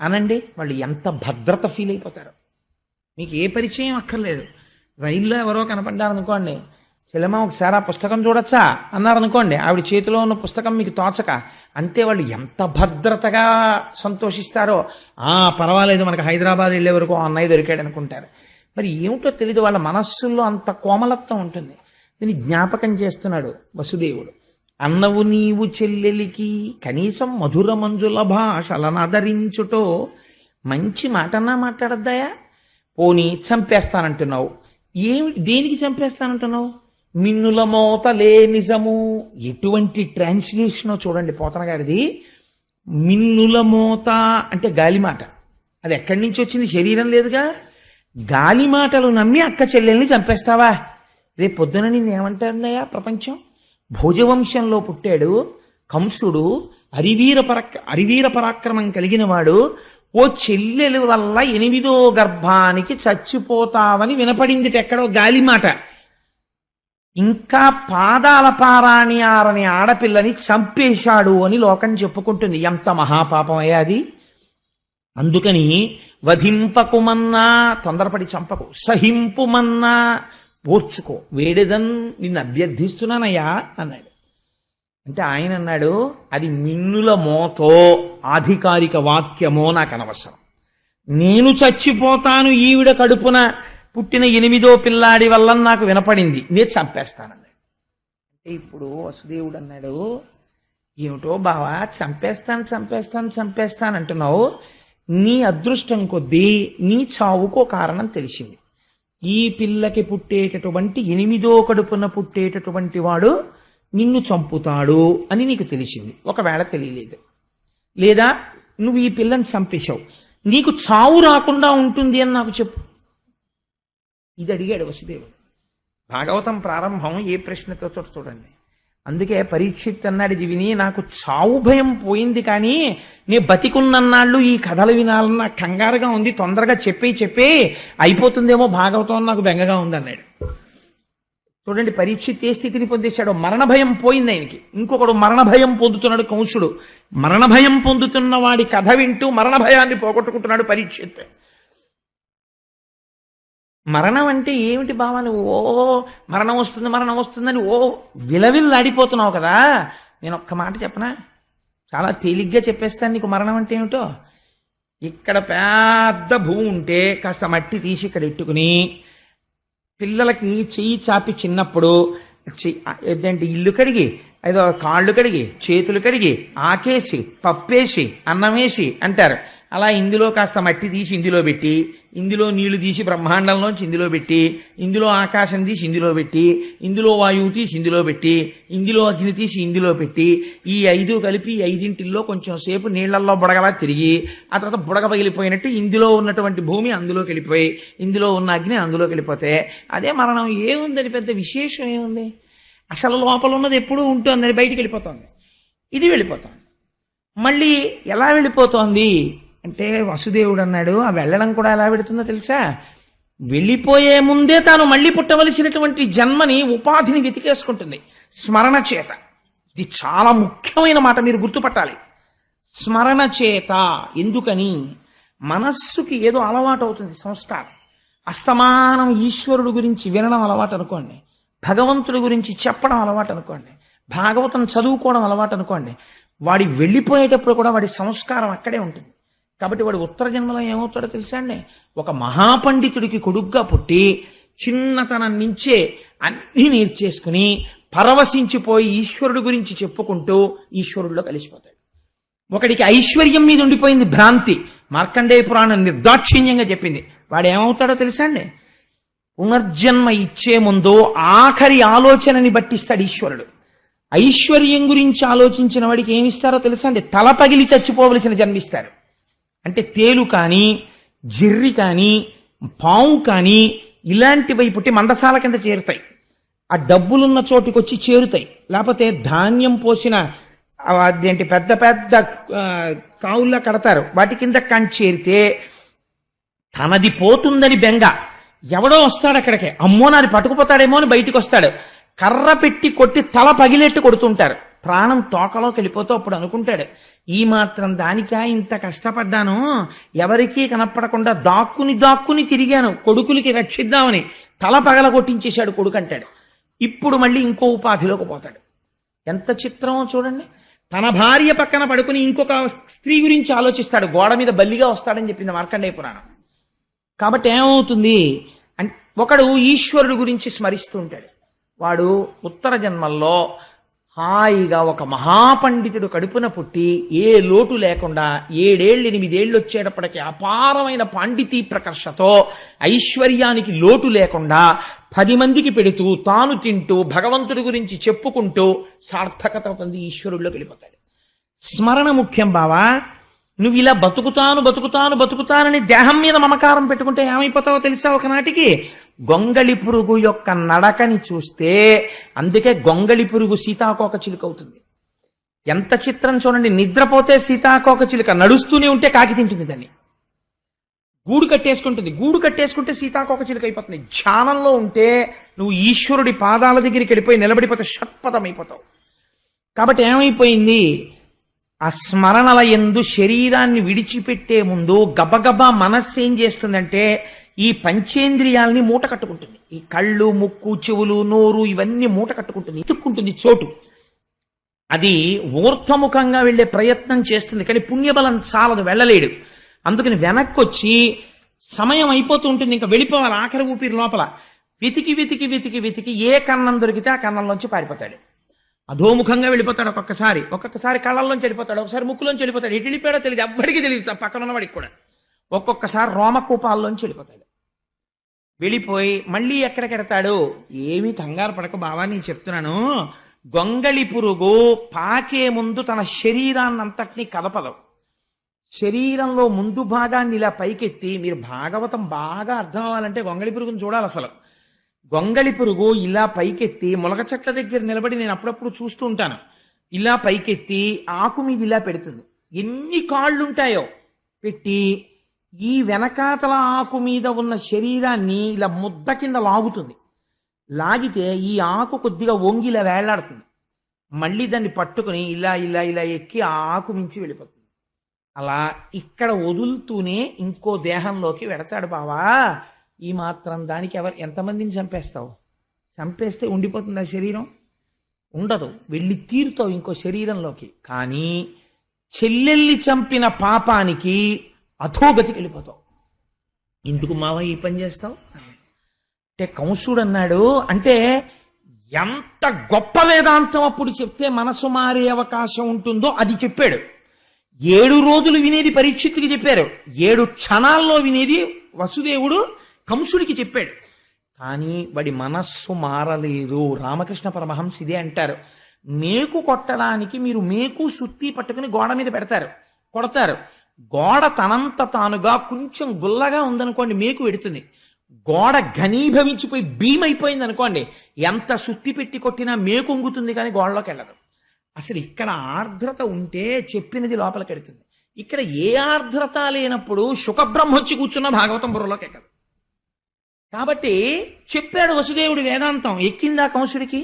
అనండి, వాళ్ళు ఎంత భద్రత ఫీల్ అయిపోతారు. మీకు ఏ పరిచయం అక్కర్లేదు. రైల్లో ఎవరో కనపడ్డారనుకోండి, చెల్లెమ్మ ఒకసారి ఆ పుస్తకం చూడొచ్చా అన్నారనుకోండి, ఆవిడ చేతిలో ఉన్న పుస్తకం మీకు తోచక, అంతే వాళ్ళు ఎంత భద్రతగా సంతోషిస్తారో. పర్వాలేదు, మనకు హైదరాబాద్ వెళ్ళే వరకు అన్నయ్య దొరికాడు అనుకుంటారు. మరి ఏమిటో తెలీదు, వాళ్ళ మనస్సుల్లో అంత కోమలత్వం ఉంటుంది. దీన్ని జ్ఞాపకం చేస్తున్నాడు వసుదేవుడు. అన్నవు నీవు చెల్లెలికి కనీసం మధుర మంజుల భాషలనాదరించుటో, మంచి మాటన్నా మాట్లాడద్దాయా? పోనీ చంపేస్తానంటున్నావు. దేనికి చంపేస్తానంటున్నావు? మిన్నుల మోతలే నిజము. ఎటువంటి ట్రాన్స్లేషనో చూడండి పోతన గారిది. మిన్నుల మోత అంటే గాలిమాట. అది ఎక్కడి నుంచి వచ్చింది? శరీరం లేదుగా. గాలి మాటలు నమ్మి అక్క చెల్లెల్ని చంపేస్తావా? రేపు పొద్దున నిన్నేమంటారన్నయ్యా ప్రపంచం? భోజవంశంలో పుట్టాడు కంసుడు, అరివీర పరాక్రమం కలిగిన వాడు. ఓ చెల్లెలు వల్ల 8వ గర్భానికి చచ్చిపోతావని వినపడింది ఎక్కడో గాలిమాట. ఇంకా పాదాల పారాణి ఆరని ఆడపిల్లని చంపేశాడు అని లోకం చెప్పుకుంటుంది. ఎంత మహాపాపమయ్యా అది. అందుకని వధింపకుమన్నా, తొందరపడి చంపకు. సహింపుమన్నా, ఓర్చుకో. వేడెదన్ నిన్ను అభ్యర్థిస్తున్నానయ్యా అన్నాడు. అంటే ఆయన అన్నాడు, అది మిన్నుల మోతో ఆధికారిక వాక్యమో నాకు అనవసరం. నేను చచ్చిపోతాను ఈవిడ కడుపున పుట్టిన 8వ పిల్లాడి వల్ల నాకు వినపడింది, నేను చంపేస్తానన్నాడు. అంటే ఇప్పుడు వసుదేవుడు అన్నాడు, ఏమిటో బావా చంపేస్తాను అంటున్నావు. నీ అదృష్టం కొద్దీ నీ చావుకో కారణం తెలిసింది. ఈ పిల్లకి పుట్టేటటువంటి 8వ కడుపున పుట్టేటటువంటి వాడు నిన్ను చంపుతాడు అని నీకు తెలిసింది. ఒకవేళ తెలియలేదు, లేదా నువ్వు ఈ పిల్లని చంపేశావు, నీకు చావు రాకుండా ఉంటుంది అని నాకు చెప్పు. ఇది అడిగాడు వసుదేవుడు. భాగవతం ప్రారంభం ఏ ప్రశ్నతో చూడండి. అందుకే పరీక్షిత్ అన్నాడు, ఇది విని నాకు చావు భయం పోయింది, కానీ నేను బతికున్నన్నాళ్ళు ఈ కథలు వినాలన్న కంగారుగా ఉంది, తొందరగా చెప్పి అయిపోతుందేమో భాగవతం, నాకు బెంగగా ఉంది అన్నాడు. చూడండి పరీక్షిత్ ఏ స్థితిని పొందేశాడో. మరణ భయం పోయింది ఆయనకి. ఇంకొకడు మరణ భయం పొందుతున్నాడు కంసుడు. మరణ భయం పొందుతున్న వాడి కథ వింటూ మరణ భయాన్ని పోగొట్టుకుంటున్నాడు పరీక్షిత్. మరణం అంటే ఏమిటి బావా, నువ్వు మరణం వస్తుందని విలవిల్లాడిపోతున్నావు కదా. నేను ఒక్క మాట చెప్పనా, చాలా తేలిగ్గా చెప్పేస్తాను నీకు మరణం అంటే ఏమిటో. ఇక్కడ పెద్ద భూమి ఉంటే కాస్త మట్టి తీసి ఇక్కడ ఎట్టుకుని, పిల్లలకి చెయ్యి చాపి చిన్నప్పుడు ఏంటంటే ఇల్లు కడిగి, ఏదో కాళ్ళు కడిగి, చేతులు కడిగి, ఆకేసి, పప్పేసి, అన్నమేసి అంటారు. అలా ఇందులో కాస్త మట్టి తీసి ఇందులో పెట్టి, ఇందులో నీళ్లు తీసి బ్రహ్మాండంలోంచి ఇందులో పెట్టి, ఇందులో ఆకాశం తీసి ఇందులో పెట్టి, ఇందులో వాయువు తీసి ఇందులో పెట్టి, ఇందులో అగ్ని తీసి ఇందులో పెట్టి, ఈ 5 కలిపి 5 కొంచెం సేపు నీళ్లలో బుడగలా తిరిగి, ఆ తర్వాత బుడగ పగిలిపోయినట్టు ఇందులో ఉన్నటువంటి భూమి అందులోకి వెళ్ళిపోయి, ఇందులో ఉన్న అగ్ని అందులోకి వెళ్ళిపోతే అదే మరణం. ఏముందని పెద్ద విశేషం ఏముంది? అసలు లోపల ఉన్నది ఎప్పుడూ ఉంటుంది, అది బయటికి వెళ్ళిపోతుంది. ఇది వెళ్ళిపోతుంది. మళ్ళీ ఎలా వెళ్ళిపోతోంది అంటే వసుదేవుడు అన్నాడు, ఆ వెళ్ళడం కూడా ఎలా పెడుతుందో తెలుసా? వెళ్ళిపోయే ముందే తాను మళ్ళీ పుట్టవలసినటువంటి జన్మని, ఉపాధిని వెతికేసుకుంటుంది స్మరణ చేత. ఇది చాలా ముఖ్యమైన మాట, మీరు గుర్తుపట్టాలి. స్మరణ చేత. ఎందుకని? మనస్సుకి ఏదో అలవాటు అవుతుంది, సంస్కారం. అస్తమానం ఈశ్వరుడు గురించి వినడం అలవాటు అనుకోండి, భగవంతుడి గురించి చెప్పడం అలవాటు అనుకోండి, భాగవతం చదువుకోవడం అలవాటు అనుకోండి, వాడి వెళ్ళిపోయేటప్పుడు కూడా వాడి సంస్కారం అక్కడే ఉంటుంది. కాబట్టి వాడు ఉత్తర జన్మలో ఏమవుతాడో తెలుసా అండి? ఒక మహాపండితుడికి కొడుగ్గా పుట్టి చిన్నతనం నుంచే అన్నీ నేర్చేసుకుని పరవశించిపోయి ఈశ్వరుడు గురించి చెప్పుకుంటూ ఈశ్వరుడిలో కలిసిపోతాడు. ఒకడికి ఐశ్వర్యం మీద ఉండిపోయింది భ్రాంతి, మార్కండేయ పురాణం నిర్దాక్షిణ్యంగా చెప్పింది. వాడు ఏమవుతాడో తెలుసా అండి? పునర్జన్మ ఇచ్చే ముందు ఆఖరి ఆలోచనని బట్టిస్తాడు ఈశ్వరుడు. ఐశ్వర్యం గురించి ఆలోచించిన వాడికి ఏమిస్తారో తెలుసా అండి? తల పగిలి చచ్చిపోవలసిన జన్మిస్తారు. అంటే తేలు కానీ, జిర్రి కానీ, పాము కానీ ఇలాంటివి పుట్టి మందసాల కింద చేరుతాయి. ఆ డబ్బులున్న చోటుకి వచ్చి చేరుతాయి. లేకపోతే ధాన్యం పోసిన అదేంటి పెద్ద పెద్ద కావుల్లా కడతారు, వాటి కింద కానీ చేరితే తనది పోతుందని బెంగ. ఎవడో వస్తాడు అక్కడికి, అమ్మో నాది పట్టుకుపోతాడేమో అని బయటికి వస్తాడు. కర్ర పెట్టి కొట్టి తల పగిలేట్టు కొడుతుంటారు. ప్రాణం తోకలోకి వెళ్ళిపోతూ అప్పుడు అనుకుంటాడు, ఈ మాత్రం దానికా ఇంత కష్టపడ్డాను, ఎవరికీ కనపడకుండా దాక్కుని తిరిగాను కొడుకులకి రక్షిద్దామని. తల పగల కొట్టించేశాడు కొడుకు అంటాడు. ఇప్పుడు మళ్ళీ ఇంకో ఉపాధిలోకి పోతాడు. ఎంత చిత్రమో చూడండి. తన భార్య పక్కన పడుకుని ఇంకొక స్త్రీ గురించి ఆలోచిస్తాడు, గోడ మీద బల్లిగా వస్తాడని చెప్పింది మార్కండేయ పురాణం. కాబట్టి ఏమవుతుంది? ఒకడు ఈశ్వరుడు గురించి స్మరిస్తూ ఉంటాడు. వాడు ఉత్తర జన్మల్లో హాయిగా ఒక మహాపండితుడు కడుపున పుట్టి ఏ లోటు లేకుండా 7 ఏళ్ళు 8 ఏళ్ళు వచ్చేటప్పటికి అపారమైన పాండితీ ప్రకర్షతో ఐశ్వర్యానికి లోటు లేకుండా 10 మందికి పెడుతూ తాను తింటూ భగవంతుడి గురించి చెప్పుకుంటూ సార్థకత పొంది ఈశ్వరుడిలోకి వెళ్ళిపోతాడు. స్మరణ ముఖ్యం బావా. నువ్వు ఇలా బతుకుతానని దేహం మీద మమకారం పెట్టుకుంటే ఏమైపోతావో తెలుసా? ఒకనాటికి గొంగళి పురుగు యొక్క నడకని చూస్తే, అందుకే గొంగళి పురుగు సీతాకోక చిలుక అవుతుంది. ఎంత చిత్రం చూడండి. నిద్రపోతే సీతాకోక చిలుక, నడుస్తూనే ఉంటే కాకి తింటుంది దాన్ని. గూడు కట్టేసుకుంటే సీతాకోక చిలుక అయిపోతుంది. ధ్యానంలో ఉంటే నువ్వు ఈశ్వరుడి పాదాల దగ్గరికి వెళ్ళిపోయి నిలబడిపోతే షట్పథం అయిపోతావు. కాబట్టి ఏమైపోయింది? ఆ స్మరణల యందు శరీరాన్ని విడిచిపెట్టే ముందు గబగబా మనస్సు ఏం చేస్తుందంటే ఈ పంచేంద్రియాల్ని మూట కట్టుకుంటుంది. ఈ కళ్ళు, ముక్కు, చెవులు, నోరు ఇవన్నీ మూట కట్టుకుంటుంది, ఇతుక్కుంటుంది చోటు. అది ఊర్ధ్వముఖంగా వెళ్లే ప్రయత్నం చేస్తుంది, కానీ పుణ్యబలం చాలదు, వెళ్ళలేడు. అందుకని వెనక్కి వచ్చి సమయం అయిపోతూ ఉంటుంది, ఇంకా వెళ్ళిపోవాలి. ఆఖరి ఊపిరి లోపల వెతికి ఏ కన్నం దొరికితే ఆ కన్నంలోంచి పారిపోతాడు. అధోముఖంగా వెళ్ళిపోతాడు. ఒక్కొక్కసారి కళ్ళల్లోంచి వెళ్ళిపోతాడు, ఒకసారి ముక్కులోంచి వెళ్ళిపోతాడు. ఎటు వెళ్ళిపోయాడో తెలియదు, ఎవ్వడికి తెలియదు, పక్కన ఉన్నవాడికి కూడా. ఒక్కొక్కసారి రోమకూపాల్లోంచి వెళ్ళిపోయి మళ్ళీ ఎక్కడికెడతాడు? ఏమీ కంగారు పడక బావా, నేను చెప్తున్నాను. గొంగళి పురుగు పాకే ముందు తన శరీరాన్నంతటినీ కదపదు. శరీరంలో ముందు భాగాన్ని ఇలా పైకెత్తి, మీరు భాగవతం బాగా అర్థం అవ్వాలంటే గొంగళి పురుగుని చూడాలి. అసలు గొంగళి పురుగు ఇలా పైకెత్తి ములగ చెట్ల దగ్గర నిలబడి, నేను అప్పుడప్పుడు చూస్తూ ఉంటాను, ఇలా పైకెత్తి ఆకు మీద ఇలా పెడుతుంది. ఎన్ని కాళ్ళుంటాయో పెట్టి ఈ వెనకాతల ఆకు మీద ఉన్న శరీరాన్ని ఇలా ముద్ద కింద లాగుతుంది. లాగితే ఈ ఆకు కొద్దిగా వంగిలా వేళ్లాడుతుంది. మళ్ళీ దాన్ని పట్టుకుని ఇలా ఎక్కి ఆ ఆకు మించి వెళ్ళిపోతుంది. అలా ఇక్కడ వదులుతూనే ఇంకో దేహంలోకి వెడతాడు బావా. ఈ మాత్రం దానికి ఎంతమందిని చంపేస్తావు? చంపేస్తే ఉండిపోతుంది ఆ శరీరం? ఉండదు, వెళ్ళి తీరుతావు ఇంకో శరీరంలోకి. కానీ చెల్లెల్ని చంపిన పాపానికి అధోగతికి వెళ్ళిపోతావు. ఎందుకు మావ ఈ పని చేస్తావు అంటే కంసుడు అన్నాడు. అంటే ఎంత గొప్ప వేదాంతం అప్పుడు చెప్తే మనసు మారే అవకాశం ఉంటుందో అది చెప్పాడు. 7 రోజులు వినేది పరీక్షిత్తుకి చెప్పారు, 7 క్షణాల్లో వినేది వసుదేవుడు కంసుడికి చెప్పాడు. కానీ వాడి మనస్సు మారలేదు. రామకృష్ణ పరమహంస ఇదే అంటారు. మేకు కొట్టడానికి మీరు మేకు సుత్తి పట్టుకుని గోడ మీద పెడతారు, కొడతారు. గోడ తనంత తానుగా కొంచెం గుల్లగా ఉందనుకోండి, మేకు పెడుతుంది. గోడ ఘనీభవించిపోయి భీమైపోయింది అనుకోండి, ఎంత సుత్తి పెట్టి కొట్టినా మేకు ఉంగుతుంది, కానీ గోడలోకి వెళ్ళదు. అసలు ఇక్కడ ఆర్ద్రత ఉంటే చెప్పినది లోపలికి వెడుతుంది. ఇక్కడ ఏ ఆర్ద్రత లేనప్పుడు శుకబ్రహ్మ వచ్చి కూర్చున్న భాగవతం బుర్రలోకి ఎక్కదు. కాబట్టి చెప్పాడు వసుదేవుడు వేదాంతం. ఎక్కిందా కంసుడికి?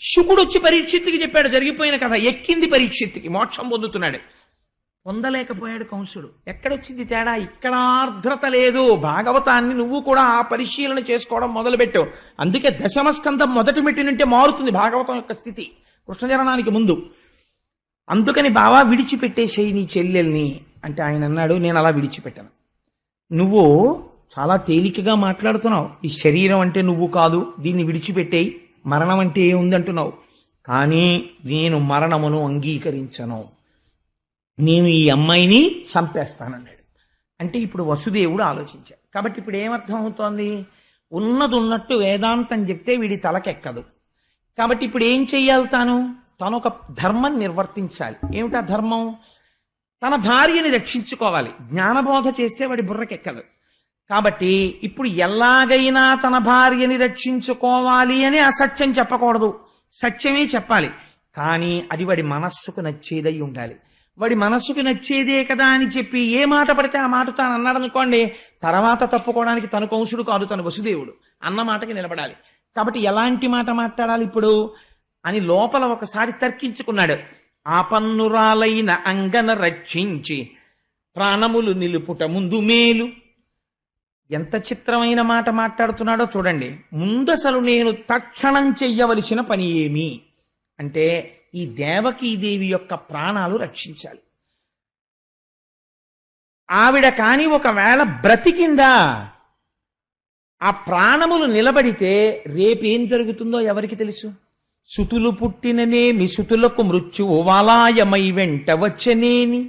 శుకుడు వచ్చి పరీక్షిత్తుకి చెప్పాడు జరిగిపోయిన కథ. ఎక్కింది పరీక్షిత్తుకి, మోక్షం పొందుతున్నాడు. పొందలేకపోయాడు కంసుడు. ఎక్కడొచ్చింది తేడా? ఇక్కడ ఆర్ద్రత లేదు. భాగవతాన్ని నువ్వు కూడా ఆ పరిశీలన చేసుకోవడం మొదలుపెట్టు. అందుకే దశమస్కంధం మొదటి మెట్టినంటే మారుతుంది భాగవతం యొక్క స్థితి కృష్ణజననానికి ముందు. అందుకని బావా విడిచిపెట్టేసేయి నీ చెల్లెల్ని అంటే ఆయన అన్నాడు, నేను అలా విడిచిపెట్టాను. నువ్వు చాలా తేలికగా మాట్లాడుతున్నావు. ఈ శరీరం అంటే నువ్వు కాదు, దీన్ని విడిచిపెట్టేయి, మరణం అంటే ఏముంది అంటున్నావు. కానీ నేను మరణమును అంగీకరించను, నేను ఈ అమ్మాయిని చంపేస్తానన్నాడు. అంటే ఇప్పుడు వసుదేవుడు ఆలోచించాడు. కాబట్టి ఇప్పుడు ఏమర్థం అవుతోంది? ఉన్నది ఉన్నట్టు వేదాంతం చెప్తే వీడి తలకెక్కదు. కాబట్టి ఇప్పుడు ఏం చెయ్యాలి? తను ఒక ధర్మం నిర్వర్తించాలి. ఏమిటా ధర్మం? తన భార్యని రక్షించుకోవాలి. జ్ఞానబోధ చేస్తే వాడి బుర్రకెక్కదు. కాబట్టి ఇప్పుడు ఎలాగైనా తన భార్యని రక్షించుకోవాలి అని అసత్యం చెప్పకూడదు, సత్యమే చెప్పాలి. కానీ అది వాడి మనస్సుకు నచ్చేదై ఉండాలి. వాడి మనస్సుకు నచ్చేదే కదా అని చెప్పి ఏ మాట పడితే ఆ మాట తాను అన్నాడు అనుకోండి, తర్వాత తప్పుకోవడానికి తను కంసుడు కాదు, తను వసుదేవుడు అన్న మాటకి నిలబడాలి. కాబట్టి ఎలాంటి మాట మాట్లాడాలి ఇప్పుడు అని లోపల ఒకసారి తర్కించుకున్నాడు. ఆపన్నురాలైన అంగన రక్షించి ప్రాణములు నిలుపుట ముందు మేలు. ఎంత చిత్రమైన మాట మాట్లాడుతున్నాడో చూడండి. ముందసలు నేను తక్షణం చెయ్యవలసిన పని ఏమి అంటే ఈ దేవకీదేవి యొక్క ప్రాణాలు రక్షించాలి. ఆవిడ కాని ఒకవేళ బ్రతికిందా, ఆ ప్రాణములు నిలబడితే రేపేం జరుగుతుందో ఎవరికి తెలుసు? సుతులు పుట్టిననేమి సుతులకు మృత్యువు వాలాయమై వెంట వచ్చనేని,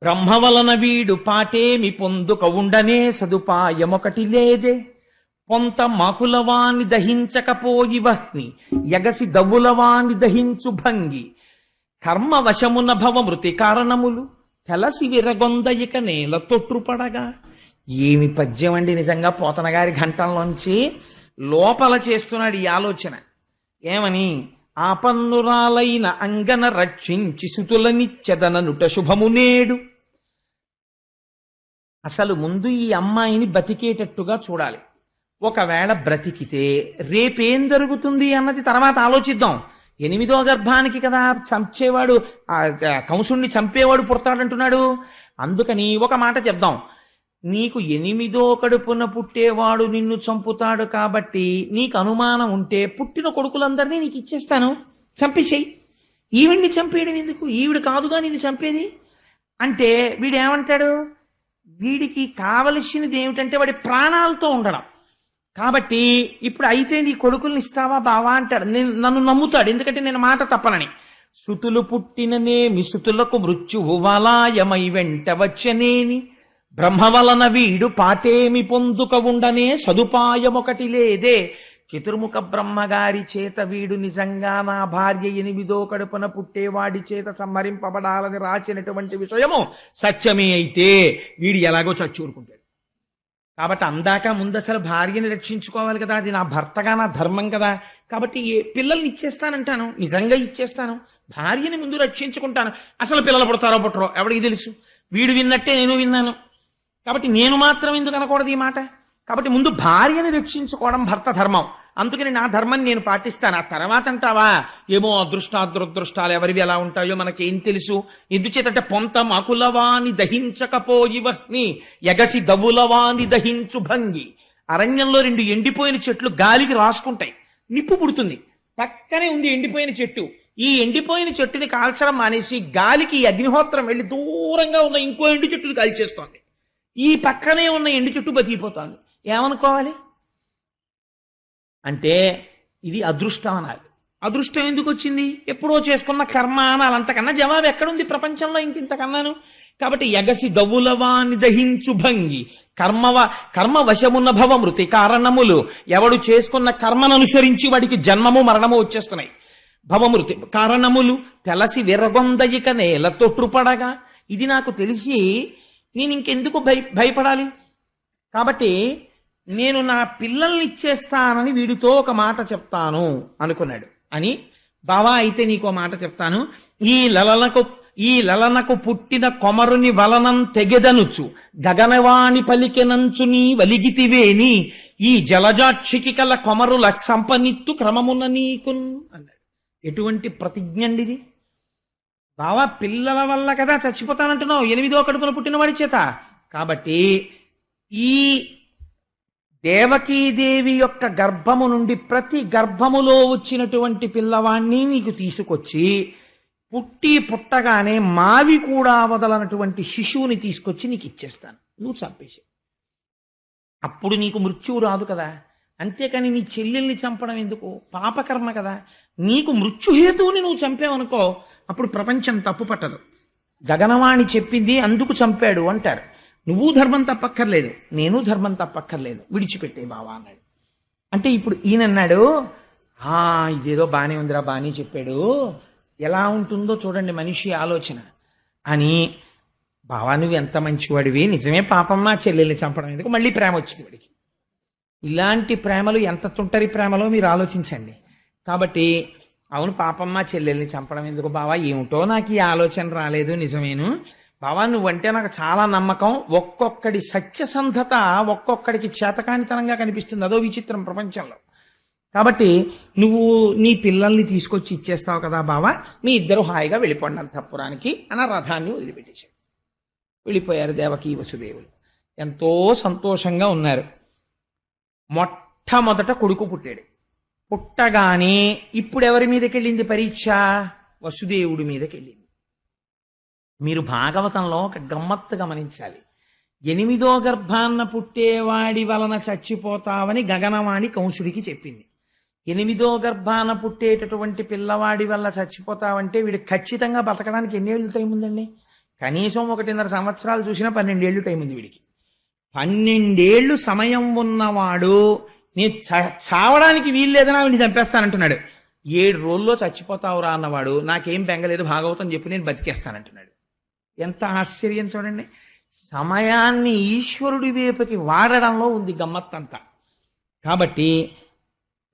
బ్రహ్మ వలన వీడు పాటేమి పొందుక ఉండనే సదుపాయమొకటి లేదే, పొంత మాకులవాని దహించకపోయి వహ్ని ఎగసి దవ్వులవాని దహించు భంగి, కర్మ వశమున భవ మృతి కారణములు తెలసి విరగొందయిక నేల తొట్టుపడగా. ఏమి పద్యం అండి నిజంగా! పోతన గారి ఘంటంలోంచి లోపల చేస్తున్నాడు ఈ ఆలోచన. ఏమని? ఆపన్నురాలైన అంగన రక్షించి సుతులనిచ్చెదననుట శుభము నేడు. అసలు ముందు ఈ అమ్మాయిని బతికేటట్టుగా చూడాలి. ఒకవేళ బ్రతికితే రేపేం జరుగుతుంది అన్నది తర్వాత ఆలోచిద్దాం. 8వ గర్భానికి కదా చంపేవాడు, కంసుణ్ణి చంపేవాడు పుడతాడంటున్నాడు. అందుకని ఒక మాట చెప్దాం. నీకు 8వ కడుపున పుట్టేవాడు నిన్ను చంపుతాడు కాబట్టి నీకు అనుమానం ఉంటే పుట్టిన కొడుకులందరినీ నీకు ఇచ్చేస్తాను, చంపేసేయి. ఈవిడ్ని చంపేయడం ఎందుకు? ఈవిడ కాదుగా నిన్ను చంపేది అంటే వీడేమంటాడు? వీడికి కావలసినది ఏమిటంటే వాడి ప్రాణాలతో ఉండడం. కాబట్టి ఇప్పుడు అయితే నీ కొడుకుల్ని ఇస్తావా బావా అంటాడు. నన్ను నమ్ముతాడు, ఎందుకంటే నేను మాట తప్పనని. సుతులు పుట్టిననేమి సుతులకు మృత్యువు వాలాయమై వెంట వచ్చనేని, బ్రహ్మ వలన వీడు పాటేమి పొందుక ఉండనే సదుపాయమొకటి లేదే. చతుర్ముఖ బ్రహ్మగారి చేత వీడు నిజంగా నా భార్య 8వ కడుపున పుట్టేవాడి చేత సంహరింపబడాలని రాసినటువంటి విషయము సత్యమే అయితే వీడు ఎలాగో చచ్చూరుకుంటాడు. కాబట్టి అందాక ముందు అసలు భార్యని రక్షించుకోవాలి కదా, అది నా భర్తగా నా ధర్మం కదా. కాబట్టి పిల్లల్ని ఇచ్చేస్తానంటాను, నిజంగా ఇచ్చేస్తాను, భార్యని ముందు రక్షించుకుంటాను. అసలు పిల్లలు పుడతారో పుట్టరో ఎవరికి తెలుసు? వీడు విన్నట్టే నేను విన్నాను, కాబట్టి నేను మాత్రం ఎందుకు అనకూడదు ఈ మాట? కాబట్టి ముందు భార్యని రక్షించుకోవడం భర్త ధర్మం. అందుకని నా ధర్మం నేను పాటిస్తాను. ఆ తర్వాత అంటావా ఏమో అదృష్టాదురదృష్టాలు ఎవరివి ఎలా ఉంటాయో మనకేం తెలుసు. ఎందుచేతంటే పొంత మాకులవాని దహించకపోయి వహ్ని ఎగసి దవులవాని దహించు భంగి. అరణ్యంలో 2 ఎండిపోయిన చెట్లు గాలికి రాసుకుంటాయి, నిప్పు పుడుతుంది. పక్కనే ఉంది ఎండిపోయిన చెట్టు. ఈ ఎండిపోయిన చెట్టుని కాల్చడం మానేసి గాలికి అగ్నిహోత్రం వెళ్ళి దూరంగా ఉన్న ఇంకో ఎండు చెట్టుని కాల్చేస్తోంది. ఈ పక్కనే ఉన్న ఎండు చెట్టు బతికిపోతోంది. ఏమనుకోవాలి? అంటే ఇది అదృష్టం అనాలి. అదృష్టం ఎందుకు వచ్చింది? ఎప్పుడో చేసుకున్న కర్మ అనాలి. అంతకన్నా జవాబు ఎక్కడుంది ప్రపంచంలో ఇంతకన్నాను? కాబట్టి ఎగసి దవులవాని దహించు భంగి, కర్మ వశమున్న భవ మృతి కారణములు. ఎవడు చేసుకున్న కర్మను అనుసరించి వాడికి జన్మము మరణము వచ్చేస్తున్నాయి. భవమృతి కారణములు తెలసి విరగొందయిక నేల తొట్టుపడగా. ఇది నాకు తెలిసి నేను ఇంకెందుకు భయపడాలి? కాబట్టి నేను నా పిల్లల్ని ఇచ్చేస్తానని వీడితో ఒక మాట చెప్తాను అనుకున్నాడు. అని బావా అయితే నీకో మాట చెప్తాను. ఈ లలనకు పుట్టిన కొమరుని వలనం తెగెదనుచు గగనవాణి పలికెనంచు నీ వలిగితివేని, ఈ జలజాక్షికి కల కొమరుల సంపనిత్తు క్రమమున నీకున్ అన్నాడు. ఎటువంటి ప్రతిజ్ఞ అండి ఇది! బావా పిల్లల వల్ల కదా చచ్చిపోతానంటున్నావు, 8వ కడుపున పుట్టినవాడి చేత. కాబట్టి ఈ దేవకీదేవి యొక్క గర్భము నుండి ప్రతి గర్భములో వచ్చినటువంటి పిల్లవాణ్ణి నీకు తీసుకొచ్చి పుట్టగానే మావి కూడా వదలనటువంటి శిశువుని తీసుకొచ్చి నీకు ఇచ్చేస్తాను, నువ్వు చంపేసి. అప్పుడు నీకు మృత్యువు రాదు కదా. అంతేకాని నీ చెల్లెల్ని చంపడం ఎందుకు? పాపకర్మ కదా. నీకు మృత్యుహేతువుని నువ్వు చంపావనుకో, అప్పుడు ప్రపంచం తప్పు పట్టదు. గగనవాణి చెప్పింది అందుకు చంపాడు అంటారు. నువ్వు ధర్మం తప్పక్కర్లేదు, నేను ధర్మం తప్పక్కర్లేదు, విడిచిపెట్టే బావా అన్నాడు. అంటే ఇప్పుడు ఈయనన్నాడు, ఇదేదో బానే ఉందిరా, బానే చెప్పాడు, ఎలా ఉంటుందో చూడండి మనిషి ఆలోచన అని. బావా నువ్వు ఎంత మంచివాడివి, నిజమే పాపం నా చెల్లెల్ని చంపడం ఎందుకు? మళ్ళీ ప్రేమ వచ్చింది వాడికి. ఇలాంటి ప్రేమలు ఎంత తుంటరి ప్రేమలో మీరు ఆలోచించండి. కాబట్టి అవును పాపం మా చెల్లెల్ని చంపడం ఎందుకు బావా, ఏమిటో నాకు ఈ ఆలోచన రాలేదు, నిజమేను బావా, నువ్వంటే నాకు చాలా నమ్మకం. ఒక్కొక్కడి సత్యసంధత ఒక్కొక్కడికి చేతకానితనంగా కనిపిస్తుంది, అదో విచిత్రం ప్రపంచంలో. కాబట్టి నువ్వు నీ పిల్లల్ని తీసుకొచ్చి ఇచ్చేస్తావు కదా బావా, మీ ఇద్దరు హాయిగా వెళ్ళిపోండి అంతఃపురానికి అని రథాన్ని వదిలిపెట్టేశాడు. వెళ్ళిపోయారు దేవకీ వసుదేవులు. ఎంతో సంతోషంగా ఉన్నారు. మొట్టమొదట కొడుకు పుట్టాడు. పుట్టగానే ఇప్పుడు ఎవరి మీదకి వెళ్ళింది పరీక్ష? వసుదేవుడి మీదకి వెళ్ళింది. మీరు భాగవతంలో ఒక గమ్మత్తు గమనించాలి. 8వ గర్భాన్న పుట్టేవాడి వలన చచ్చిపోతావని గగనవాణి కంసుడికి చెప్పింది. 8వ గర్భాన పుట్టేటటువంటి పిల్లవాడి వల్ల చచ్చిపోతావంటే వీడు ఖచ్చితంగా బతకడానికి ఎన్ని ఏళ్ళు టైం ఉందండి? కనీసం 1.5 సంవత్సరాలు చూసినా 12 ఏళ్ళు టైం ఉంది వీడికి. 12 ఏళ్ళు సమయం ఉన్నవాడు నేను చావడానికి వీలు లేదని వీడిని చంపేస్తానంటున్నాడు. 7 రోజుల్లో చచ్చిపోతావురా అన్నవాడు నాకేం బెంగలేదు, భాగవతం చెప్పి నేను బతికేస్తానంటున్నాడు. ఎంత ఆశ్చర్యం చూడండి. సమయాన్ని ఈశ్వరుడి వైపుకి వాడడంలో ఉంది గమ్మత్తంతా. కాబట్టి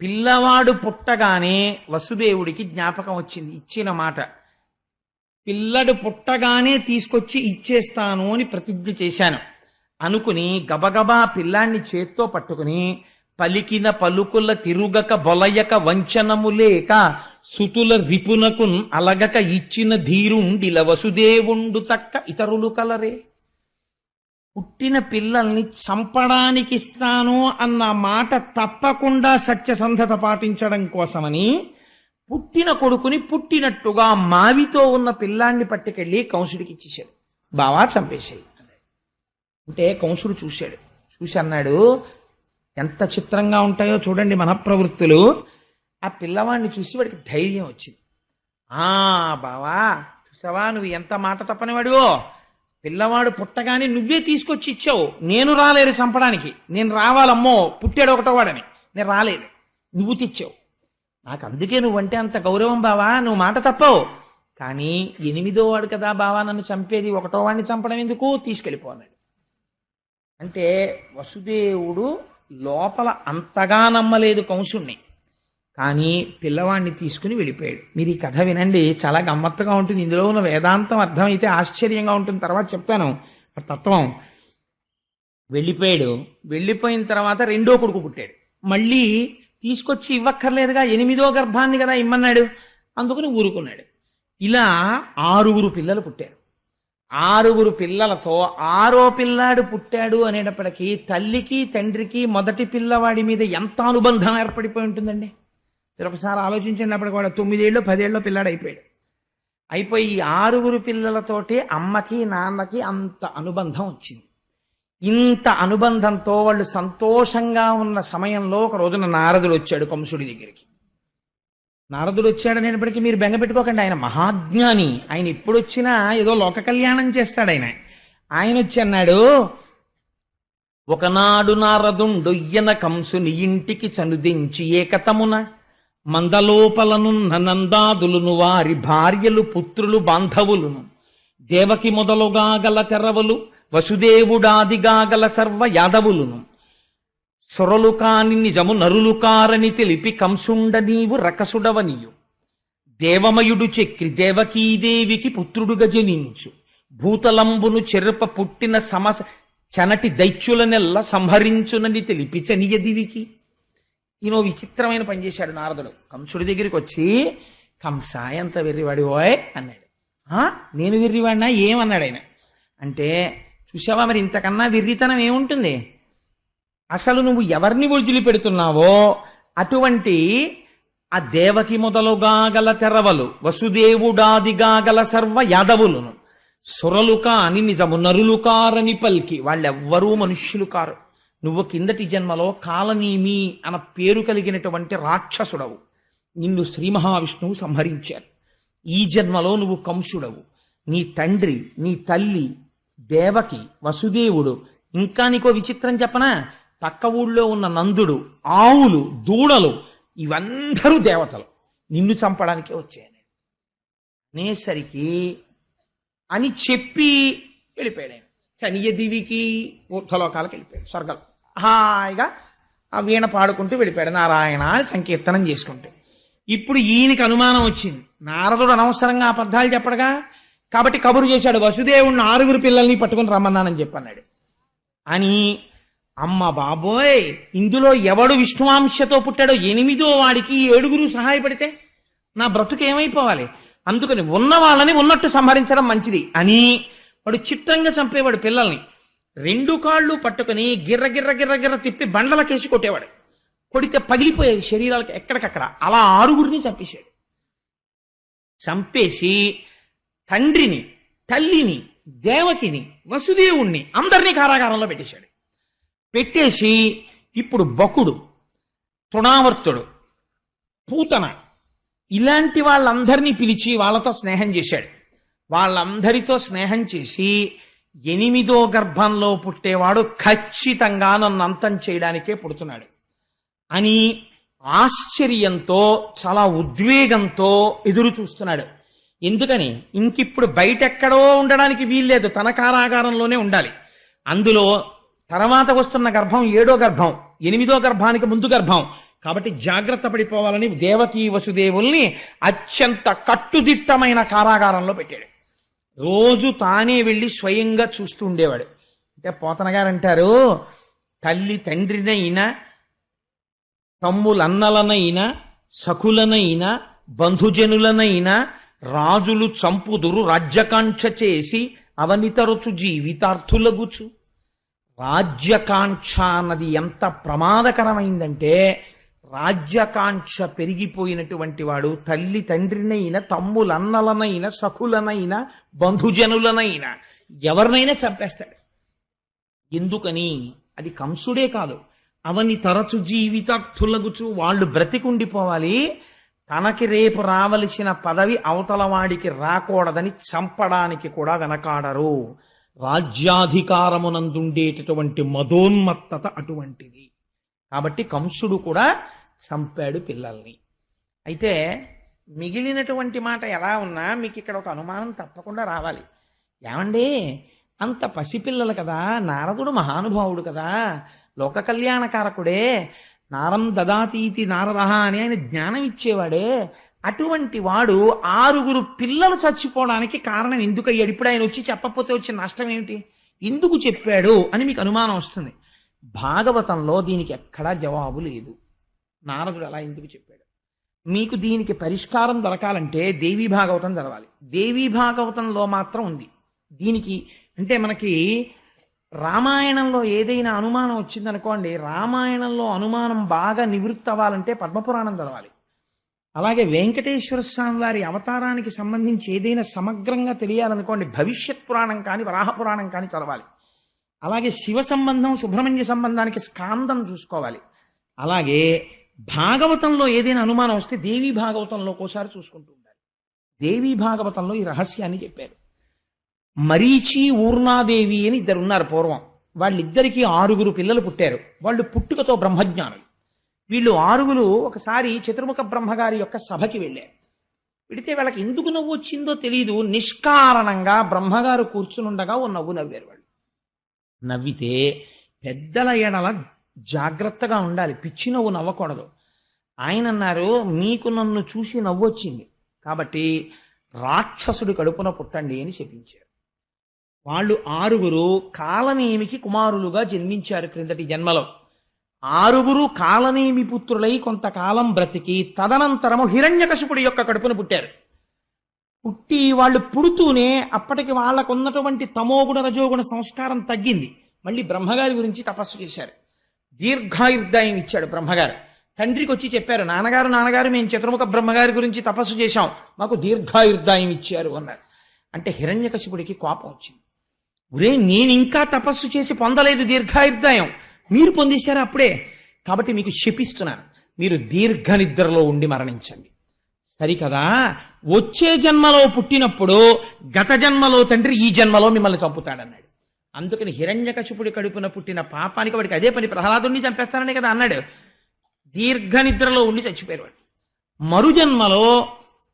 పిల్లవాడు పుట్టగానే వసుదేవుడికి జ్ఞాపకం వచ్చింది, ఇచ్చిన మాట. పిల్లడు పుట్టగానే తీసుకొచ్చి ఇచ్చేస్తాను అని ప్రతిజ్ఞ చేశాను అనుకుని గబగబా పిల్లాన్ని చేత్తో పట్టుకుని పలికిన పలుకుల తిరుగక బొలయక వంచనము లేక సుతుల రిపునకు అలగక ఇచ్చిన ధీరుండిల వసుదేవుండు తక్క ఇతరులు కలరే. పుట్టిన పిల్లల్ని చంపడానికి ఇస్తాను అన్న మాట తప్పకుండా సత్యసంధత పాటించడం కోసమని పుట్టిన కొడుకుని పుట్టినట్టుగా మావితో ఉన్న పిల్లాన్ని పట్టుకెళ్ళి కంసుడికి ఇచ్చేశాడు. బావా చంపేశాయి అంటే కంసుడు చూశాడు. చూసి అన్నాడు, ఎంత చిత్రంగా ఉంటాయో చూడండి మన ప్రవృత్తులు. ఆ పిల్లవాడిని చూసి వాడికి ధైర్యం వచ్చింది. బావా చూసావా, నువ్వు ఎంత మాట తప్పనివాడివో. పిల్లవాడు పుట్టగానే నువ్వే తీసుకొచ్చి ఇచ్చావు, నేను రాలేదు చంపడానికి. నేను రావాలమ్మో, పుట్టాడు 1వ వాడని, నేను రాలేదు, నువ్వు తెచ్చావు. నాకు అందుకే నువ్వంటే అంత గౌరవం బావా, నువ్వు మాట తప్పవు. కానీ 8వ వాడు కదా బావా నన్ను చంపేది, 1వ వాడిని చంపడం ఎందుకు, తీసుకెళ్ళిపోన్నాడు. అంటే వసుదేవుడు లోపల అంతగా నమ్మలేదు కంసుణ్ణి, కానీ పిల్లవాడిని తీసుకుని వెళ్ళిపోయాడు. మీరు ఈ కథ వినండి, చాలా గమ్మత్తుగా ఉంటుంది. ఇందులో ఉన్న వేదాంతం అర్థమైతే ఆశ్చర్యంగా ఉంటుంది. తర్వాత చెప్తాను ఆ తత్వం. వెళ్ళిపోయాడు. వెళ్ళిపోయిన తర్వాత 2వ కొడుకు పుట్టాడు. మళ్ళీ తీసుకొచ్చి ఇవ్వక్కర్లేదుగా, 8వ గర్భాన్ని కదా ఇమ్మన్నాడు, అందుకని ఊరుకున్నాడు. ఇలా 6 పిల్లలు పుట్టారు. 6 పిల్లలతో 6వ పిల్లాడు పుట్టాడు అనేటప్పటికీ తల్లికి తండ్రికి మొదటి పిల్లవాడి మీద ఎంత అనుబంధం ఏర్పడిపోయి ఉంటుందండి. మీరు ఒకసారి ఆలోచించండి. అప్పటికి వాడు 9 ఏళ్ళు 10 ఏళ్ళు పిల్లాడు అయిపోయాడు. అయిపోయి ఈ 6 పిల్లలతోటి అమ్మకి నాన్నకి అంత అనుబంధం వచ్చింది. ఇంత అనుబంధంతో వాళ్ళు సంతోషంగా ఉన్న సమయంలో ఒక రోజున నారదుడు వచ్చాడు కంసుడి దగ్గరికి. నారదుడు వచ్చాడనేటప్పటికీ మీరు బెంగ పెట్టుకోకండి, ఆయన మహాజ్ఞాని. ఆయన ఎప్పుడు వచ్చినా ఏదో లోక కళ్యాణం చేస్తాడు ఆయన. ఆయన వచ్చి అన్నాడు, ఒకనాడు నారదుండొయ్యన కంసుని ఇంటికి చనుదించి ఏకతమున మందలోపలనున్న నందాదులును వారి భార్యలు పుత్రులు బాంధవులును దేవకి మొదలుగా గల తెరవలు వసుదేవుడాదిగా గల సర్వ యాదవులును సొరలు కాని నిజము నరులు కారని తెలిపి కంసుండ నీవు రకసుడవనియు దేవమయుడు చక్రి దేవకీదేవికి పుత్రుడుగా జనించు భూతలంబును చెరుప పుట్టిన చనటి దైత్యులనెల్ల సంహరించునని తెలిపి చనియదివికి. ఈయనో విచిత్రమైన పని చేశాడు నారదుడు. కంసుడి దగ్గరికి వచ్చి, కంస ఎంత వెర్రివాడి ఓయ్ అన్నాడు. "ఆ, నేను వెర్రివాడినా?" ఏమన్నాడు ఆయన. అంటే చూసావా, మరి ఇంతకన్నా వెర్రితనం ఏముంటుంది? అసలు నువ్వు ఎవరిని వదిలిపెడుతున్నావో అటువంటి ఆ దేవకి మొదలుగా గల తెరవలు, వసుదేవుడాదిగా గల సర్వ యాదవులను, సురలు కాని నిజము నరులు కారని పల్కి, వాళ్ళెవ్వరూ మనుష్యులు కారు. నువ్వు కిందటి జన్మలో కాలనీమి అన్న పేరు కలిగినటువంటి రాక్షసుడవు. నిన్ను శ్రీ మహావిష్ణువు సంహరించారు. ఈ జన్మలో నువ్వు కంసుడవు. నీ తండ్రి, నీ తల్లి దేవకి, వసుదేవుడు, ఇంకా నీకో విచిత్రం చెప్పనా, పక్క ఊళ్ళో ఉన్న నందుడు, ఆవులు, దూడలు, ఇవందరూ దేవతలు నిన్ను చంపడానికే వచ్చాయని అనేసరికి అని చెప్పి వెళ్ళిపోయాడు ఆయన. చనియ దివికి ఊర్ధలోకాలకు వెళ్ళిపోయాడు, స్వర్గం హాయిగా ఆ వీణ పాడుకుంటూ వెళ్ళిపోయాడు, నారాయణ అని సంకీర్తనం చేసుకుంటూ. ఇప్పుడు ఈయనకి అనుమానం వచ్చింది, నారదుడు అనవసరంగా అబద్ధాలు చెప్పడుగా, కాబట్టి కబురు చేశాడు, వసుదేవుడిని 6 పిల్లల్ని పట్టుకుని రమ్మన్నానని చెప్పన్నాడు అని. అమ్మ బాబోయ్, ఇందులో ఎవడు విష్ణువాంశతో పుట్టాడో 8వ వాడికి 7 సహాయపడితే నా బ్రతుకు ఏమైపోవాలి? అందుకని ఉన్న వాళ్ళని ఉన్నట్టు సంహరించడం మంచిది అని వాడు చిత్రంగా చంపేవాడు పిల్లల్ని. 2 కాళ్ళు పట్టుకుని గిర్ర గిర్ర గిర్ర గిర్ర తిప్పి బండలకేసి కొట్టేవాడు. కొడితే పగిలిపోయేవి శరీరాలకి ఎక్కడికక్కడ. అలా 6 చంపేశాడు. చంపేసి తండ్రిని, తల్లిని, దేవకిని, వసుదేవుణ్ణి అందరినీ కారాగారంలో పెట్టేశాడు. పెట్టేసి ఇప్పుడు బకుడు, తృణావర్తుడు, పూతన ఇలాంటి వాళ్ళందరినీ పిలిచి వాళ్ళతో స్నేహం చేశాడు. వాళ్ళందరితో స్నేహం చేసి 8వ గర్భంలో పుట్టేవాడు ఖచ్చితంగా నన్ను అంతం చేయడానికే పుడుతున్నాడు అని ఆశ్చర్యంతో, చాలా ఉద్వేగంతో ఎదురు చూస్తున్నాడు. ఎందుకని? ఇంకిప్పుడు బయటెక్కడో ఉండడానికి వీల్లేదు, తన కారాగారంలోనే ఉండాలి. అందులో తర్వాత వస్తున్న గర్భం 7వ గర్భం, 8వ గర్భానికి ముందు గర్భం కాబట్టి జాగ్రత్త పడిపోవాలని దేవకీ వసుదేవుల్ని అత్యంత కట్టుదిట్టమైన కారాగారంలో పెట్టాడు. రోజు తానే వెళ్ళి స్వయంగా చూస్తూ ఉండేవాడు. అంటే పోతన గారు అంటారు, తల్లి తండ్రినైనా, తమ్ములన్నలనైనా, సఖులనైనా, బంధుజనులనైనా రాజులు చంపుదురు రాజ్యకాంక్ష చేసి అవనితరచు జీవితార్థులగుచు. రాజ్యకాంక్ష అన్నది ఎంత ప్రమాదకరమైందంటే, రాజ్యకాంక్ష పెరిగిపోయినటువంటి వాడు తల్లి తండ్రినైనా, తమ్ములన్నలనైనా, సఖులనైనా, బంధుజనులనైనా ఎవరినైనా చంపేస్తాడు. ఎందుకని? అది కంసుడే కాదు, అవని తరచు జీవితార్థులగుచు, వాళ్ళు బ్రతికుండిపోవాలి, తనకి రేపు రావలసిన పదవి అవతల వాడికి రాకూడదని చంపడానికి కూడా వెనకాడరు. రాజ్యాధికారమునందుండేటటువంటి మదోన్మత్తత అటువంటిది. కాబట్టి కంసుడు కూడా చంపాడు పిల్లల్ని. అయితే మిగిలినటువంటి మాట ఎలా ఉన్నా మీకు ఇక్కడ ఒక అనుమానం తప్పకుండా రావాలి. ఏమండి, అంత పసిపిల్లలు కదా, నారదుడు మహానుభావుడు కదా, లోక కళ్యాణకారకుడే, నారం దదాతీతి నారదహ అని ఆయన జ్ఞానం ఇచ్చేవాడే, అటువంటి వాడు 6 పిల్లలు చచ్చిపోవడానికి కారణం ఎందుకయ్యాడు? ఇప్పుడు ఆయన వచ్చి చెప్పకపోతే వచ్చిన నష్టం ఏమిటి? ఎందుకు చెప్పాడు అని మీకు అనుమానం వస్తుంది. భాగవతంలో దీనికి ఎక్కడా జవాబు లేదు. నారదుడు అలా ఎందుకు చెప్పాడు? మీకు దీనికి పరిష్కారం దొరకాలంటే దేవీ భాగవతం చదవాలి. దేవీ భాగవతంలో మాత్రం ఉంది దీనికి. అంటే మనకి రామాయణంలో ఏదైనా అనుమానం వచ్చిందనుకోండి, రామాయణంలో అనుమానం బాగా నివృత్తి అవ్వాలంటే పద్మపురాణం చదవాలి. అలాగే వెంకటేశ్వర స్వామి వారి అవతారానికి సంబంధించి ఏదైనా సమగ్రంగా తెలియాలనుకోండి, భవిష్యత్ పురాణం కానీ వరాహ పురాణం కానీ చదవాలి. అలాగే శివ సంబంధం, సుబ్రహ్మణ్య సంబంధానికి స్కాందం చూసుకోవాలి. అలాగే భాగవతంలో ఏదైనా అనుమానం వస్తే దేవీ భాగవతంలో ఒకసారి చూసుకుంటూ ఉండాలి. దేవీ భాగవతంలో ఈ రహస్యాన్ని చెప్పారు. మరీచి, ఊర్ణాదేవి అని 2 ఉన్నారు పూర్వం. వాళ్ళిద్దరికీ 6 పిల్లలు పుట్టారు. వాళ్ళు పుట్టుకతో బ్రహ్మజ్ఞానులు. వీళ్ళు 6 ఒకసారి చతుర్ముఖ బ్రహ్మగారి యొక్క సభకి వెళ్ళారు. పెడితే వాళ్ళకి ఎందుకు నవ్వు వచ్చిందో తెలియదు, నిష్కారణంగా బ్రహ్మగారు కూర్చునుండగా ఓ నవ్వు నవ్వారు. వాళ్ళు నవ్వితే పెద్దల ఎడల జాగ్రత్తగా ఉండాలి, పిచ్చి నవ్వు నవ్వకూడదు. ఆయన అన్నారు, మీకు నన్ను చూసి నవ్వొచ్చింది కాబట్టి రాక్షసుడి కడుపున పుట్టండి అని చెప్పించారు. వాళ్ళు 6 కాలనేమికి కుమారులుగా జన్మించారు క్రిందటి జన్మలో. 6 కాలనేమి పుత్రులై కొంతకాలం బ్రతికి తదనంతరము హిరణ్యకశిపుడి యొక్క కడుపున పుట్టారు. పుట్టి వాళ్ళు పుడుతూనే అప్పటికి వాళ్ళకు ఉన్నటువంటి తమోగుణ రజోగుణ సంస్కారం తగ్గింది. మళ్ళీ బ్రహ్మగారి గురించి తపస్సు చేశారు. దీర్ఘాయుర్దాయం ఇచ్చాడు బ్రహ్మగారు. తండ్రికి వచ్చి చెప్పారు, నాన్నగారు మేము చతుర్ముఖ బ్రహ్మగారి గురించి తపస్సు చేశాం, మాకు దీర్ఘాయుర్దాయం ఇచ్చారు అన్నారు. అంటే హిరణ్యకశిపుడికి కోపం వచ్చింది. ఒరే, నేను ఇంకా తపస్సు చేసి పొందలేదు దీర్ఘాయుర్దాయం, మీరు పొందేశారా అప్పుడే? కాబట్టి మీకు శపిస్తున్నాను, మీరు దీర్ఘ నిద్రలో ఉండి మరణించండి. సరికదా, వచ్చే జన్మలో పుట్టినప్పుడు గత జన్మలో తండ్రి ఈ జన్మలో మిమ్మల్ని చంపుతాడన్నాడు. అందుకని హిరణ్యకశిపుడి కడుపున పుట్టిన పాపానికి వాడికి అదే పని, ప్రహ్లాదుడిని చంపేస్తాననే కదా అన్నాడు. దీర్ఘ నిద్రలో ఉండి చచ్చిపోయారు వాడు. మరుజన్మలో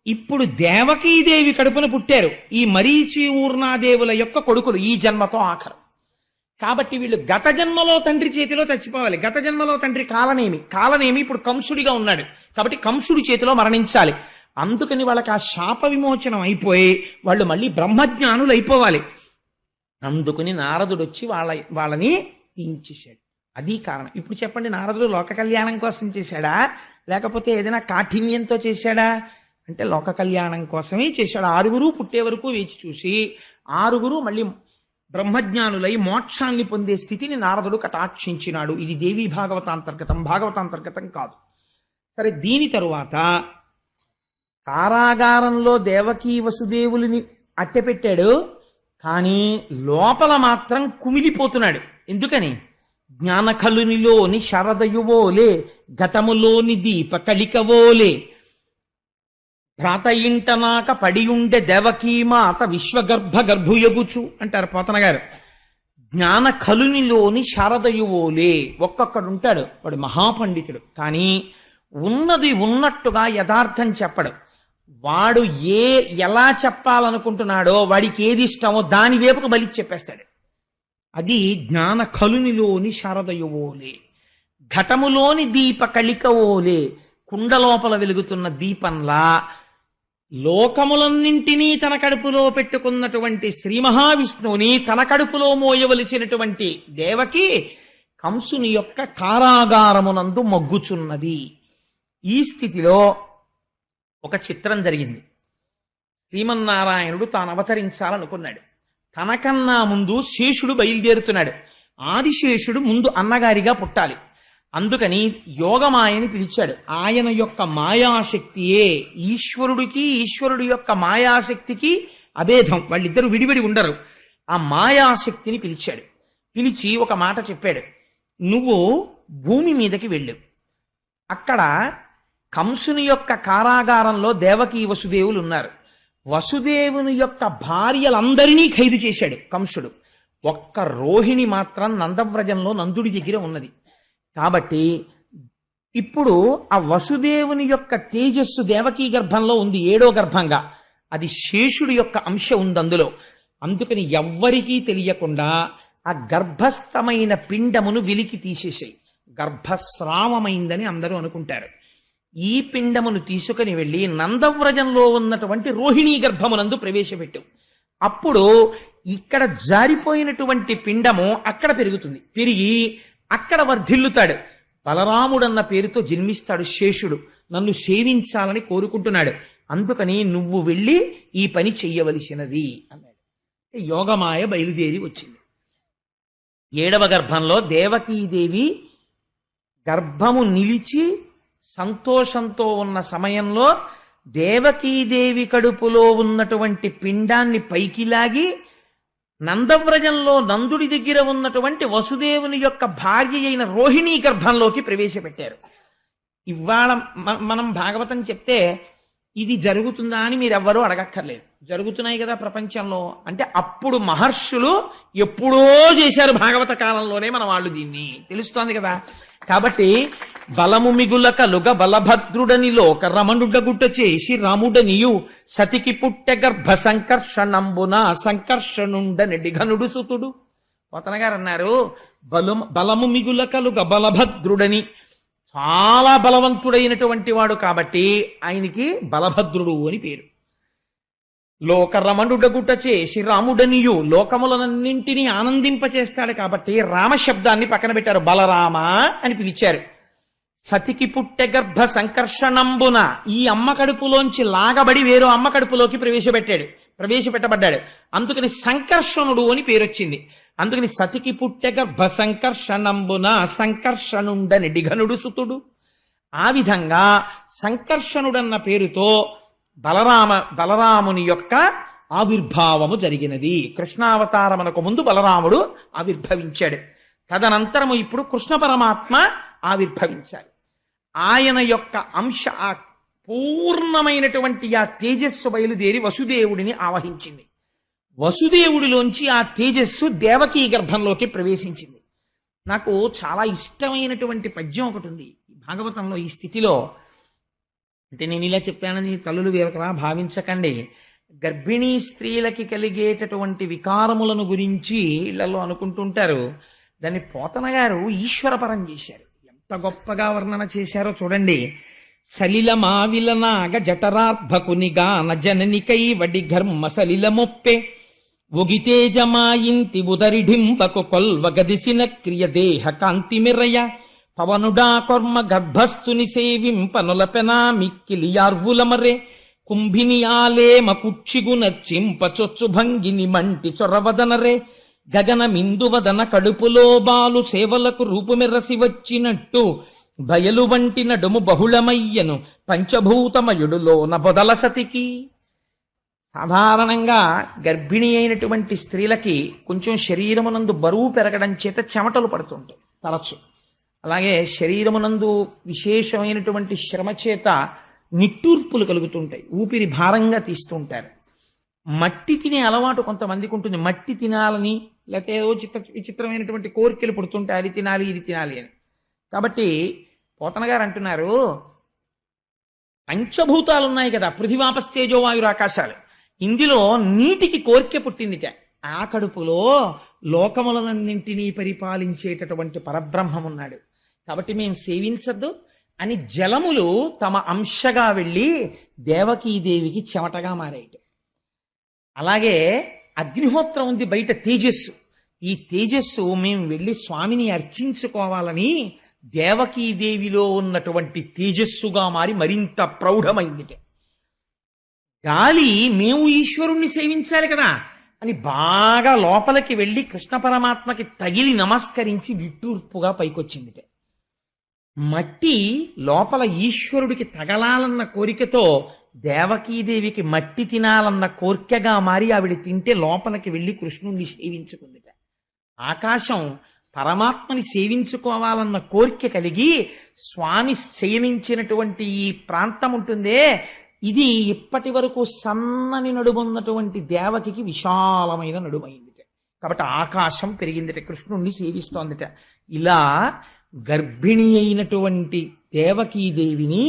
ఇప్పుడు దేవకీదేవి కడుపున పుట్టారు ఈ మరీచి ఊర్ణాదేవుల యొక్క కొడుకులు, ఈ జన్మతో ఆఖరు. కాబట్టి వీళ్ళు గత జన్మలో తండ్రి చేతిలో చచ్చిపోవాలి. గత జన్మలో తండ్రి కాలనేమి ఇప్పుడు కంసుడిగా ఉన్నాడు, కాబట్టి కంసుడి చేతిలో మరణించాలి. అందుకని వాళ్ళకి ఆ శాప విమోచనం అయిపోయి వాళ్ళు మళ్ళీ బ్రహ్మజ్ఞానులు అయిపోవాలి. అందుకని నారదుడు వచ్చి వాళ్ళని తీయించేశాడు. అది కారణం. ఇప్పుడు చెప్పండి, నారదుడు లోక కళ్యాణం కోసం చేశాడా, లేకపోతే ఏదైనా కాఠిన్యంతో చేశాడా అంటే లోక కళ్యాణం కోసమే చేశాడు. 6 పుట్టే వరకు వేచి చూసి 6 మళ్ళీ బ్రహ్మజ్ఞానులై మోక్షాన్ని పొందే స్థితిని నారదుడు కటాక్షించినాడు. ఇది దేవీ భాగవతాంతర్గతం, భాగవతాంతర్గతం కాదు. సరే, దీని తరువాత కారాగారంలో దేవకీ వసుదేవులని అట్టెపెట్టాడు, కానీ లోపల మాత్రం కుమిలిపోతున్నాడు. ఎందుకని? జ్ఞానకలునిలోని శరదయువోలే, ఘటములోని దీప కలికవోలే, భ్రాత ఇంటనాక పడియుండె దేవకీమాత విశ్వగర్భ గర్భుయగుచు అంటారు పోతన గారు. జ్ఞాన కలునిలోని శారదయువోలే, ఒక్కొక్కడు ఉంటాడు, వాడు మహాపండితుడు, కానీ ఉన్నది ఉన్నట్టుగా యథార్థం చెప్పడు. వాడు ఎలా చెప్పాలనుకుంటున్నాడో, వాడికి ఏది ఇష్టమో దాని వైపుకు బలి చెప్పేస్తాడు. అది జ్ఞాన కలునిలోని శారదయువోలే, ఘటములోని దీప కలికవోలే, కుండలోపల వెలుగుతున్న దీపంలా లోకములన్నింటినీ తన కడుపులో పెట్టుకున్నటువంటి శ్రీ మహావిష్ణువుని తన కడుపులో మోయవలసినటువంటి దేవకి కంసుని యొక్క కారాగారమునందు మగ్గుచున్నది. ఈ స్థితిలో ఒక చిత్రం జరిగింది. శ్రీమన్నారాయణుడు తాను అవతరించాలనుకున్నాడు. తనకన్నా ముందు శేషుడు బయలుదేరుతున్నాడు. ఆదిశేషుడు ముందు అన్నగారిగా పుట్టాలి. అందుకని యోగమాయని పిలిచాడు. ఆయన యొక్క మాయాశక్తియే ఈశ్వరుడికి, ఈశ్వరుడి యొక్క మాయాశక్తికి అభేదం, వాళ్ళిద్దరూ విడివిడి ఉండరు. ఆ మాయాశక్తిని పిలిచాడు. పిలిచి ఒక మాట చెప్పాడు, నువ్వు భూమి మీదకి వెళ్ళు, అక్కడ కంసుని యొక్క కారాగారంలో దేవకీ వసుదేవులు ఉన్నారు. వసుదేవుని యొక్క భార్యలందరినీ ఖైదు చేశాడు కంసుడు. ఒక్క రోహిణి మాత్రం నందవ్రజంలో నందుడి దగ్గర ఉన్నది. కాబట్టి ఇప్పుడు ఆ వసుదేవుని యొక్క తేజస్సు దేవకీ గర్భంలో ఉంది, 7వ గర్భంగా. అది శేషుడి యొక్క అంశ ఉంది అందులో. అందుకని ఎవ్వరికీ తెలియకుండా ఆ గర్భస్థమైన పిండమును వెలికి తీసేసాయి. గర్భస్రావమైందని అందరూ అనుకుంటారు. ఈ పిండమును తీసుకుని వెళ్ళి నందవ్రజంలో ఉన్నటువంటి రోహిణీ గర్భమునందు ప్రవేశపెట్టు. అప్పుడు ఇక్కడ జారిపోయినటువంటి పిండము అక్కడ పెరుగుతుంది, పెరిగి అక్కడ వర్ధిల్లుతాడు. బలరాముడన్న పేరుతో జన్మిస్తాడు శేషుడు. నన్ను సేవించాలని కోరుకుంటున్నాడు, అందుకని నువ్వు వెళ్ళి ఈ పని చెయ్యవలసినది అన్నాడు. యోగమాయ బయలుదేరి వచ్చింది. 7వ గర్భంలో దేవకీదేవి గర్భము నిలిచి సంతోషంతో ఉన్న సమయంలో దేవకీదేవి కడుపులో ఉన్నటువంటి పిండాన్ని పైకి లాగి నందవ్రజంలో నందుడి దగ్గర ఉన్నటువంటి వసుదేవుని యొక్క భార్య అయిన రోహిణీ గర్భంలోకి ప్రవేశపెట్టారు. ఇవాళ మనం భాగవతం చెప్తే ఇది జరుగుతుందా అని మీరెవ్వరూ అడగక్కర్లేదు. జరుగుతున్నాయి కదా ప్రపంచంలో. అంటే అప్పుడు మహర్షులు ఎప్పుడో చేశారు, భాగవత కాలంలోనే మన వాళ్ళు దీన్ని, తెలుస్తోంది కదా. కాబట్టి బలము మిగుల కలుగ బలభద్రుడని లోక రమణుడగుట చేసి రాముడనియు సతికి పుట్టె గర్భ సంకర్షణంబున సంకర్షణుండనెడి ఘనుడు సుతుడు. పోతన గారు అన్నారు, బలము మిగుల కలుగ బలభద్రుడని, చాలా బలవంతుడైనటువంటి వాడు కాబట్టి ఆయనకి బలభద్రుడు అని పేరు. లోక రమణుడగుట చేసి రాముడనియు, లోకములన్నింటినీ ఆనందింపచేస్తాడు కాబట్టి రామశబ్దాన్ని పక్కన పెట్టారు, బలరామ అని పిలిచారు. సతికి పుట్టె గర్భ సంకర్షణంబున, ఈ అమ్మ కడుపులోంచి లాగబడి వేరో అమ్మ కడుపులోకి ప్రవేశపెట్టబడ్డాడు. అందుకని సంకర్షణుడు అని పేరొచ్చింది. అందుకని సతికి పుట్టె గర్భ సంకర్షణంబున సంకర్షణుండని డిఘనుడు సుతుడు. ఆ విధంగా సంకర్షణుడన్న పేరుతో బలరాముని యొక్క ఆవిర్భావము జరిగినది. కృష్ణావతారమునకు ముందు బలరాముడు ఆవిర్భవించాడు. తదనంతరము ఇప్పుడు కృష్ణ పరమాత్మ ఆవిర్భవించాలి. ఆయన యొక్క అంశ ఆ పూర్ణమైనటువంటి ఆ తేజస్సు బయలుదేరి వసుదేవుడిని ఆవహించింది. వసుదేవుడిలోంచి ఆ తేజస్సు దేవకీ గర్భంలోకి ప్రవేశించింది. నాకు చాలా ఇష్టమైనటువంటి పద్యం ఒకటి ఉంది భాగవతంలో. ఈ స్థితిలో అంటే నేను ఇలా చెప్పానని తల్లులు వేరొకలా భావించకండి. గర్భిణీ స్త్రీలకి కలిగేటటువంటి వికారములను గురించి ఇళ్లలో అనుకుంటుంటారు. దాన్ని పోతన గారు ఈశ్వరపరం చేశారు. ఎంత గొప్పగా వర్ణన చేశారో చూడండి. సలిల మావిల నాగ జఠరార్భకునిగా నజననికై వడి ఘర్మ సలిల మొప్పే ఒగితేజమాయింతి ఉదరిఢింపకు కొల్వగదిసిన క్రియ దేహ కాంతి మిరయ పవనుడా కొర్మ గర్భస్థుని సేవింపనులపెనా మిక్కిలియార్వులమరే కుంభిని ఆలేమ కుక్షిగునర్చింపచొచ్చు భంగిని మంటి చొరవదనరే గగన మిందువదన కడుపులో బాలు సేవలకు రూపుమెరసి వచ్చినట్టు బయలు వంటి నడుము బహుళమయ్యను పంచభూతమయుడులోన బొదల సతికి. సాధారణంగా గర్భిణి అయినటువంటి స్త్రీలకి కొంచెం శరీరమునందు బరువు పెరగడం చేత చెమటలు పడుతుంటాయి తరచు. అలాగే శరీరమునందు విశేషమైనటువంటి శ్రమ చేత నిట్టూర్పులు కలుగుతుంటాయి, ఊపిరి భారంగా తీస్తుంటారు. మట్టి తినే అలవాటు కొంతమందికి ఉంటుంది. మట్టి తినాలని లేకపోతే ఏదో విచిత్రమైనటువంటి కోరికలు పుడుతుంటాయి, అది తినాలి ఇది తినాలి అని. కాబట్టి పోతన గారు అంటున్నారు, పంచభూతాలు ఉన్నాయి కదా, పృథివాపస్తేజో వాయురు ఆకాశాలు. ఇందులో నీటికి కోరిక పుట్టిందిట. ఆ కడుపులో లోకములన్నింటినీ పరిపాలించేటటువంటి పరబ్రహ్మం ఉన్నాడు. కాబట్టి మేము సేవించద్దు అని జలములు తమ అంశగా వెళ్ళి దేవకీదేవికి చెమటగా మారాయి. అలాగే అగ్నిహోత్రం ఉంది బయట, తేజస్సు. ఈ తేజస్సు మేము వెళ్ళి స్వామిని అర్చించుకోవాలని దేవకీదేవిలో ఉన్నటువంటి తేజస్సుగా మారి మరింత ప్రౌఢమైంది. గాలి మేము ఈశ్వరుణ్ణి సేవించాలి కదా అని బాగా లోపలికి వెళ్ళి కృష్ణ పరమాత్మకి తగిలి నమస్కరించి విట్టూర్పుగా పైకొచ్చిందిట. మట్టి లోపల ఈశ్వరుడికి తగలాలన్న కోరికతో దేవకీదేవికి మట్టి తినాలన్న కోరికగా మారి ఆవిడ తింటే లోపలికి వెళ్ళి కృష్ణుణ్ణి సేవించుకుందిట. ఆకాశం పరమాత్మని సేవించుకోవాలన్న కోరిక కలిగి స్వామి శయనించినటువంటి ఈ ప్రాంతం ఉంటుందే, ఇది ఇప్పటి వరకు సన్నని నడుమున్నటువంటి దేవకికి విశాలమైన నడుమైందిట. కాబట్టి ఆకాశం పెరిగిందిట, కృష్ణుణ్ణి సేవిస్తోందిట. ఇలా గర్భిణి అయినటువంటి దేవకీదేవిని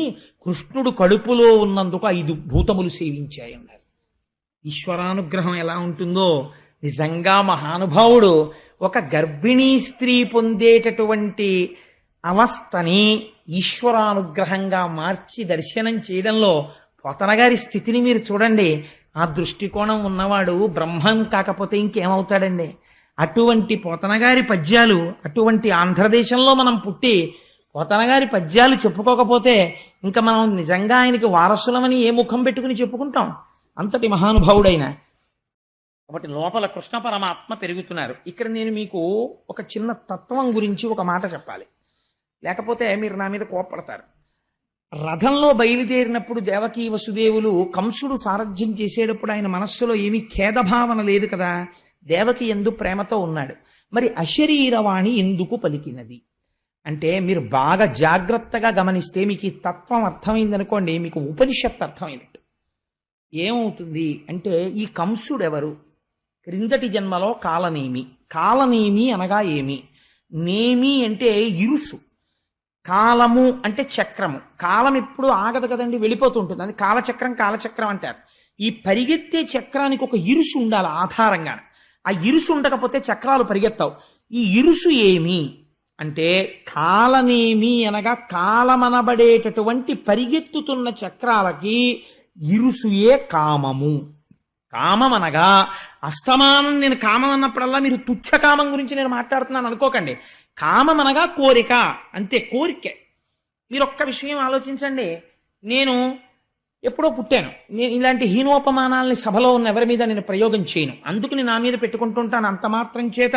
కృష్ణుడు కడుపులో ఉన్నందుకు 5 భూతములు సేవించాయి అన్నారు. ఈశ్వరానుగ్రహం ఎలా ఉంటుందో నిజంగా మహానుభావుడు ఒక గర్భిణీ స్త్రీ పొందేటటువంటి అవస్థని ఈశ్వరానుగ్రహంగా మార్చి దర్శనం చేయడంలో పోతన గారి స్థితిని మీరు చూడండి. ఆ దృష్టికోణం ఉన్నవాడు బ్రహ్మం కాకపోతే ఇంకేమవుతాడండి? అటువంటి పోతన గారి పద్యాలు, అటువంటి ఆంధ్రదేశంలో మనం పుట్టి పోతన గారి పద్యాలు చెప్పుకోకపోతే ఇంకా మనం నిజంగా ఆయనకి వారసులమని ఏ ముఖం పెట్టుకుని చెప్పుకుంటాం? అంతటి మహానుభావుడైన. కాబట్టి లోపల కృష్ణ పరమాత్మ పెరుగుతున్నారు. ఇక్కడ నేను మీకు ఒక చిన్న తత్వం గురించి ఒక మాట చెప్పాలి, లేకపోతే మీరు నా మీద కోపడతారు. రథంలో బయలుదేరినప్పుడు దేవకీ వసుదేవులు కంసుడు సారథ్యం చేసేటప్పుడు ఆయన మనస్సులో ఏమీ ఖేదభావన లేదు కదా, దేవకి ఎందు ప్రేమతో ఉన్నాడు. మరి అశరీరవాణి ఎందుకు పలికినది అంటే మీరు బాగా జాగ్రత్తగా గమనిస్తే మీకు ఈ తత్వం అర్థమైందనుకోండి, మీకు ఉపనిషత్తు అర్థమైనట్టు. ఏమవుతుంది అంటే ఈ కంసుడు ఎవరు? క్రిందటి జన్మలో కాలనేమి. కాలనేమి అనగా ఏమి? నేమి అంటే ఇరుసు, కాలము అంటే చక్రము. కాలం ఎప్పుడు ఆగదు కదండి, వెళ్ళిపోతుంటుంది. అది కాలచక్రం కాలచక్రం అంటారు. ఈ పరిగెత్తే చక్రానికి ఒక ఇరుసు ఉండాలి ఆధారంగా. ఆ ఇరుసు ఉండకపోతే చక్రాలు పరిగెత్తావు. ఈ ఇరుసు ఏమి అంటే కాలనేమి అనగా కాలమనబడేటటువంటి పరిగెత్తుతున్న చక్రాలకి ఇరుసుయే కామము. కామం అనగా అస్తమానం నేను కామం అన్నప్పుడల్లా మీరు తుచ్చ కామం గురించి నేను మాట్లాడుతున్నాను అనుకోకండి. కామం అనగా కోరిక, అంతే, కోరిక. మీరు ఒక్క విషయం ఆలోచించండి. నేను ఎప్పుడో పుట్టాను. నేను ఇలాంటి హీనోపమానాల్ని సభలో ఉన్న ఎవరి మీద నేను ప్రయోగం చేయను. అందుకని నా మీద పెట్టుకుంటుంటాను. అంత మాత్రం చేత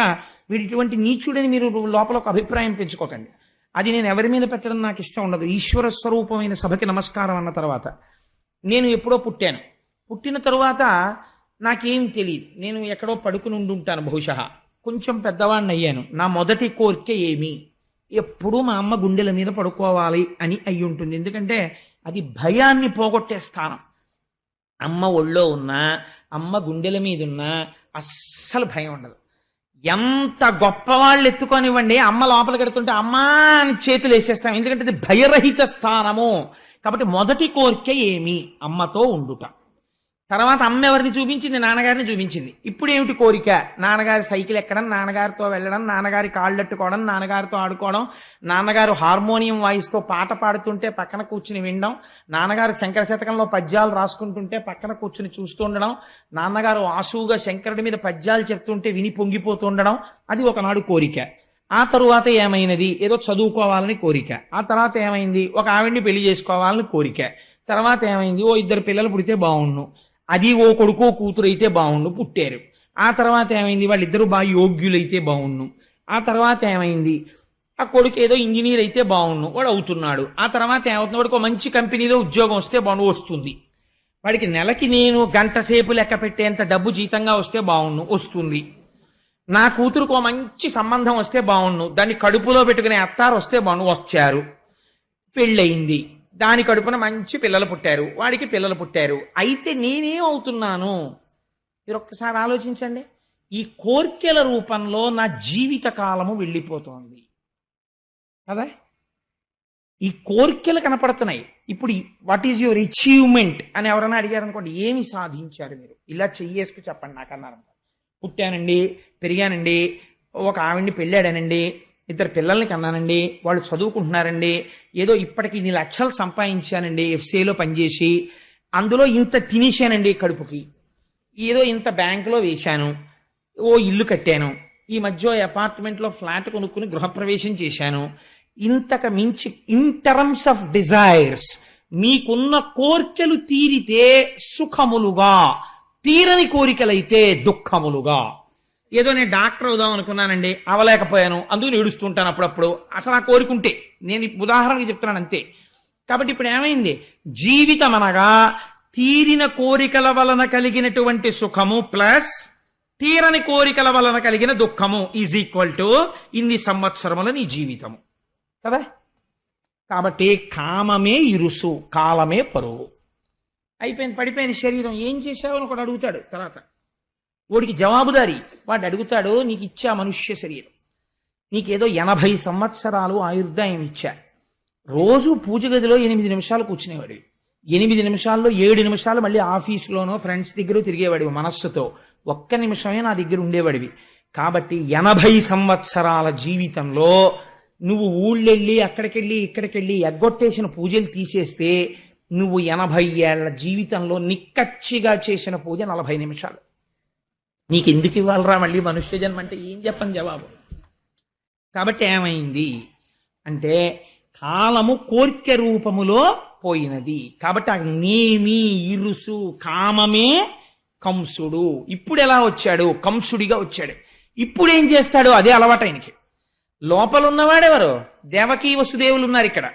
వీడిటువంటి నీచుడని మీరు లోపల ఒక అభిప్రాయం పెంచుకోకండి. అది నేను ఎవరి మీద పెట్టడం నాకు ఇష్టం ఉండదు. ఈశ్వర స్వరూపమైన సభకి నమస్కారం అన్న తర్వాత నేను ఎప్పుడో పుట్టాను. పుట్టిన తరువాత నాకేం తెలియదు. నేను ఎక్కడో పడుకుని ఉండుంటాను బహుశా. కొంచెం పెద్దవాడిని అయ్యాను. నా మొదటి కోరిక ఏమి? ఎప్పుడూ మా అమ్మ గుండెల మీద పడుకోవాలి అని అయి ఉంటుంది. ఎందుకంటే అది భయాన్ని పోగొట్టే స్థానం. అమ్మ ఒళ్ళో ఉన్నా, అమ్మ గుండెల మీద ఉన్నా అస్సలు భయం ఉండదు. ఎంత గొప్పవాళ్ళు ఎత్తుకొనివ్వండి, అమ్మ లోపలికి ఎడుతుంటే అమ్మా అని చేతులు వేసేస్తాం. ఎందుకంటే అది భయరహిత స్థానము. కాబట్టి మొదటి కోరిక ఏమి? అమ్మతో ఉండుట. తర్వాత అమ్మ ఎవరిని చూపించింది? నాన్నగారిని చూపించింది. ఇప్పుడు ఏమిటి కోరిక? నాన్నగారి సైకిల్ ఎక్కడం, నాన్నగారితో వెళ్ళడం, నాన్నగారి కాళ్ళెట్టుకోవడం, నాన్నగారితో ఆడుకోవడం, నాన్నగారు హార్మోనియం వాయిస్తూ పాట పాడుతుంటే పక్కన కూర్చుని వినడం, నాన్నగారు శంకర శతకంలో పద్యాలు రాసుకుంటుంటే పక్కన కూర్చుని చూస్తూ ఉండడం, నాన్నగారు ఆసువుగా శంకరుడి మీద పద్యాలు చెప్తుంటే విని పొంగిపోతుండడం. అది ఒకనాడు కోరిక. ఆ తరువాత ఏమైనది? ఏదో చదువుకోవాలని కోరిక. ఆ తర్వాత ఏమైంది? ఒక ఆవిడ్ని పెళ్లి చేసుకోవాలని కోరిక. తర్వాత ఏమైంది? ఓ 2 పిల్లలు పుడితే బాగుండు. అది ఓ కొడుకో కూతురు అయితే బాగుండు, పుట్టారు. ఆ తర్వాత ఏమైంది? వాళ్ళిద్దరూ బాగా యోగ్యులైతే బాగుండు. ఆ తర్వాత ఏమైంది? ఆ కొడుకు ఏదో ఇంజనీర్ అయితే బాగుండు, వాడు అవుతున్నాడు. ఆ తర్వాత ఏమవుతుంది? వాడికి మంచి కంపెనీలో ఉద్యోగం వస్తే బాగుండు, వస్తుంది. వాడికి నెలకి నేను గంట సేపు లెక్క పెట్టేంత డబ్బు జీతంగా వస్తే బాగుండు, వస్తుంది. నా కూతురుకు మంచి సంబంధం వస్తే బాగుండు, దాన్ని కడుపులో పెట్టుకునే అత్తారు వస్తే బాగుండు, వచ్చారు. పెళ్ళయింది. దాని కడుపున మంచి పిల్లలు పుట్టారు, వాడికి పిల్లలు పుట్టారు. అయితే నేనేం అవుతున్నాను? మీరు ఒక్కసారి ఆలోచించండి. ఈ కోర్కెల రూపంలో నా జీవిత కాలము వెళ్ళిపోతోంది కదా. ఈ కోర్కెలు కనపడుతున్నాయి. ఇప్పుడు వాట్ ఈజ్ యువర్ అచీవ్మెంట్ అని ఎవరైనా అడిగారు అనుకోండి, ఏమి సాధించారు మీరు? ఇలా చెయ్యేసుకు చెప్పండి నాకన్నారు. పుట్టానండి, పెరిగానండి, ఒక ఆవిడ్ని పెళ్ళాడానండి, 2 పిల్లల్ని కన్నానండి, వాళ్ళు చదువుకుంటున్నారండి, ఏదో ఇప్పటికి ఇన్ని లక్షలు సంపాదించానండి ఎఫ్సీలో పనిచేసి, అందులో ఇంత తినేశానండి కడుపుకి, ఏదో ఇంత బ్యాంకులో వేశాను, ఓ ఇల్లు కట్టాను, ఈ మధ్య అపార్ట్మెంట్లో ఫ్లాట్ కొనుక్కుని గృహప్రవేశం చేశాను. ఇంతకు మించి ఇన్ టర్మ్స్ ఆఫ్ డిజైర్స్ మీకున్న కోరికలు తీరితే సుఖములుగా, తీరని కోరికలైతే దుఃఖములుగా. ఏదో నేను డాక్టర్ అవుదాం అనుకున్నానండి, అవలేకపోయాను, అందుకు ఏడుస్తుంటాను అప్పుడప్పుడు. అసలు ఆ కోరికుంటే నేను ఉదాహరణకి చెప్తున్నాను అంతే. కాబట్టి ఇప్పుడు ఏమైంది? జీవితం అనగా తీరిన కోరికల వలన కలిగినటువంటి సుఖము ప్లస్ తీరని కోరికల వలన కలిగిన దుఃఖము ఈజ్ ఈక్వల్ టు ఇన్ని సంవత్సరముల నీ జీవితము కదా. కాబట్టి కామమే ఇరుసు, కాలమే పరువు. అయిపోయింది, పడిపోయింది శరీరం. ఏం చేశావు అని ఒకడు అడుగుతాడు. తర్వాత వాడికి జవాబుదారి. వాడు అడుగుతాడు, నీకు ఇచ్చా మనుష్య శరీరం, నీకేదో 80 సంవత్సరాలు ఆయుర్దాయం ఇచ్చా, రోజు పూజ గదిలో 8 నిమిషాలు కూర్చునేవాడివి, 8 నిమిషాల్లో 7 నిమిషాలు మళ్ళీ ఆఫీసులోనో ఫ్రెండ్స్ దగ్గర తిరిగేవాడివి మనస్సుతో, 1 నిమిషమే నా దగ్గర ఉండేవాడివి. కాబట్టి 80 సంవత్సరాల జీవితంలో నువ్వు ఊళ్ళెళ్ళి అక్కడికెళ్ళి ఇక్కడికెళ్ళి ఎగ్గొట్టేసిన పూజలు తీసేస్తే నువ్వు 80 ఏళ్ల జీవితంలో నిక్కచ్చిగా చేసిన పూజ 40 నిమిషాలు. నీకెందుకు ఇవ్వాలరా మళ్ళీ మనుష్య జన్మ అంటే? ఏం చెప్పని జవాబు. కాబట్టి ఏమైంది అంటే కాలము కోర్కె రూపములో పోయినది. కాబట్టి ఆ నేమి ఇరుసు కామమే కంసుడు. ఇప్పుడు ఎలా వచ్చాడు? కంసుడిగా వచ్చాడు. ఇప్పుడు ఏం చేస్తాడు? అదే అలవాటు ఆయనకి. లోపల ఉన్నవాడెవరు? దేవకీ వసుదేవులు ఉన్నారు ఇక్కడ.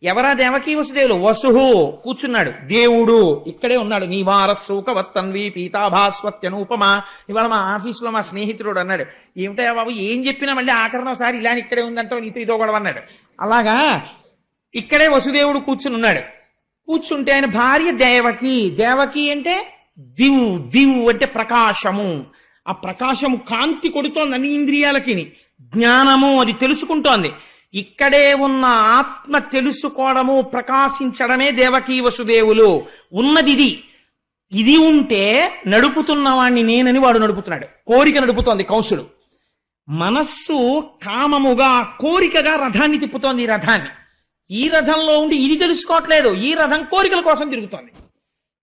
ఎవరా దేవకీ వసుదేవులు? వసుహు కూర్చున్నాడు, దేవుడు ఇక్కడే ఉన్నాడు. నీవారస్సూకవత్తన్వి పీతాభాస్వత్యనూపమా. ఇవాళ మా ఆఫీసులో మా స్నేహితుడు అన్నాడు, ఏమిటా బాబు ఏం చెప్పినా మళ్ళీ ఆఖరణ ఒకసారి ఇలా ఇక్కడే ఉందంటావు, నీతో ఇదో గొడవ అన్నాడు. అలాగా ఇక్కడే వసుదేవుడు కూర్చుని ఉన్నాడు. కూర్చుంటే ఆయన భార్య దేవకి. దేవకి అంటే దివు, దివు అంటే ప్రకాశము. ఆ ప్రకాశము కాంతి కొడుతోంది అన్ని ఇంద్రియాలకి, జ్ఞానము అది తెలుసుకుంటోంది. ఇక్కడే ఉన్న ఆత్మ తెలుసుకోవడము ప్రకాశించడమే దేవకీ వసుదేవులు ఉన్నది. ఇది ఇది ఉంటే నడుపుతున్నవాణ్ణి నేనని వాడు నడుపుతున్నాడు. కోరిక నడుపుతోంది కంసుడు. మనస్సు కామముగా కోరికగా రథాన్ని తిప్పుతోంది. ఈ రథాన్ని, ఈ రథంలో ఉండి ఇది తెలుసుకోవట్లేదు. ఈ రథం కోరికల కోసం తిరుగుతోంది.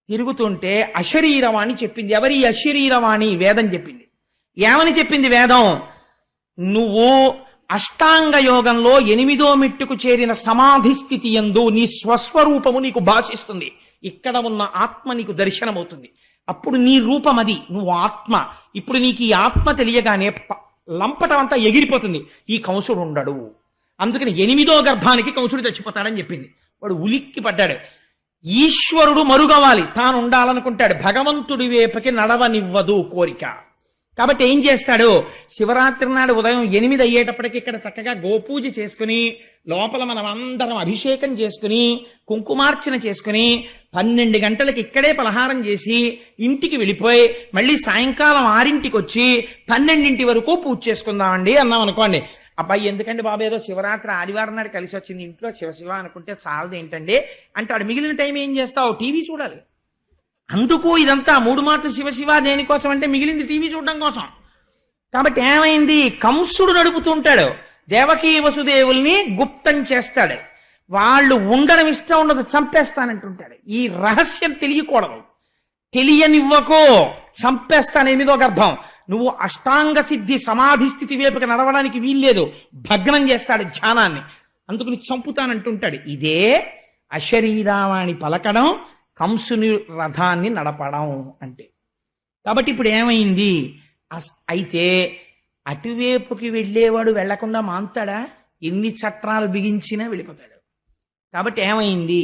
తిరుగుతుంటే అశరీరవాణి చెప్పింది. ఎవరి అశరీరవాణి? వేదం చెప్పింది. ఏమని చెప్పింది వేదం? నువ్వు అష్టాంగ యోగంలో 8వ మెట్టుకు చేరిన సమాధి స్థితి యందు నీ స్వస్వరూపము నీకు భాషిస్తుంది. ఇక్కడ ఉన్న ఆత్మ నీకు దర్శనమవుతుంది. అప్పుడు నీ రూపం అది, నువ్వు ఆత్మ. ఇప్పుడు నీకు ఈ ఆత్మ తెలియగానే లంపటం అంతా ఎగిరిపోతుంది. ఈ కంసుడు ఉండడు. అందుకని 8వ గర్భానికి కంసుడు చచ్చిపోతాడని చెప్పింది. వాడు ఉలిక్కి పడ్డాడు. ఈశ్వరుడు మరుగవాలి, తాను ఉండాలనుకుంటాడు. భగవంతుడి వైపుకి నడవనివ్వదు కోరిక. కాబట్టి ఏం చేస్తాడు, శివరాత్రి నాడు ఉదయం 8 అయ్యేటప్పటికి ఇక్కడ చక్కగా గోపూజ చేసుకుని, లోపల మనం అందరం అభిషేకం చేసుకుని, కుంకుమార్చన చేసుకుని, 12 గంటలకు ఇక్కడే పలహారం చేసి ఇంటికి వెళ్ళిపోయి మళ్ళీ సాయంకాలం 6ంటికి వచ్చి 12 వరకు పూజ చేసుకుందామండి అన్నాం అనుకోండి. అబ్బాయి ఎందుకండి బాబు, ఏదో శివరాత్రి ఆదివారం నాడు కలిసి వచ్చింది, ఇంట్లో శివ అనుకుంటే చాలదు ఏంటండి అంటాడు. మిగిలిన టైం ఏం చేస్తావు, టీవీ చూడాలి. అందుకు ఇదంతా 3 మాటలు శివ దేనికోసం అంటే మిగిలింది టీవీ చూడడం కోసం. కాబట్టి ఏమైంది, కంసుడు నడుపుతూ ఉంటాడు. దేవకీ వసుదేవుల్ని గుప్తం చేస్తాడు. వాళ్ళు ఉండడం ఇష్టం ఉండదు, చంపేస్తానంటుంటాడు. ఈ రహస్యం తెలియకూడదు, తెలియనివ్వకో, చంపేస్తాను 8వ గర్భం. నువ్వు అష్టాంగ సిద్ధి సమాధి స్థితి వైపుకి నడవడానికి వీల్లేదు, భగ్నం చేస్తాడు ధ్యానాన్ని. అందుకని చంపుతానంటుంటాడు. ఇదే అశరీరావాణి పలకడం, కంసుని రథాన్ని నడపడం అంటే. కాబట్టి ఇప్పుడు ఏమైంది, అయితే అటువైపుకి వెళ్ళేవాడు వెళ్లకుండా మాంతాడా, ఎన్ని చట్టాలు బిగించినా వెళ్ళిపోతాడు. కాబట్టి ఏమైంది,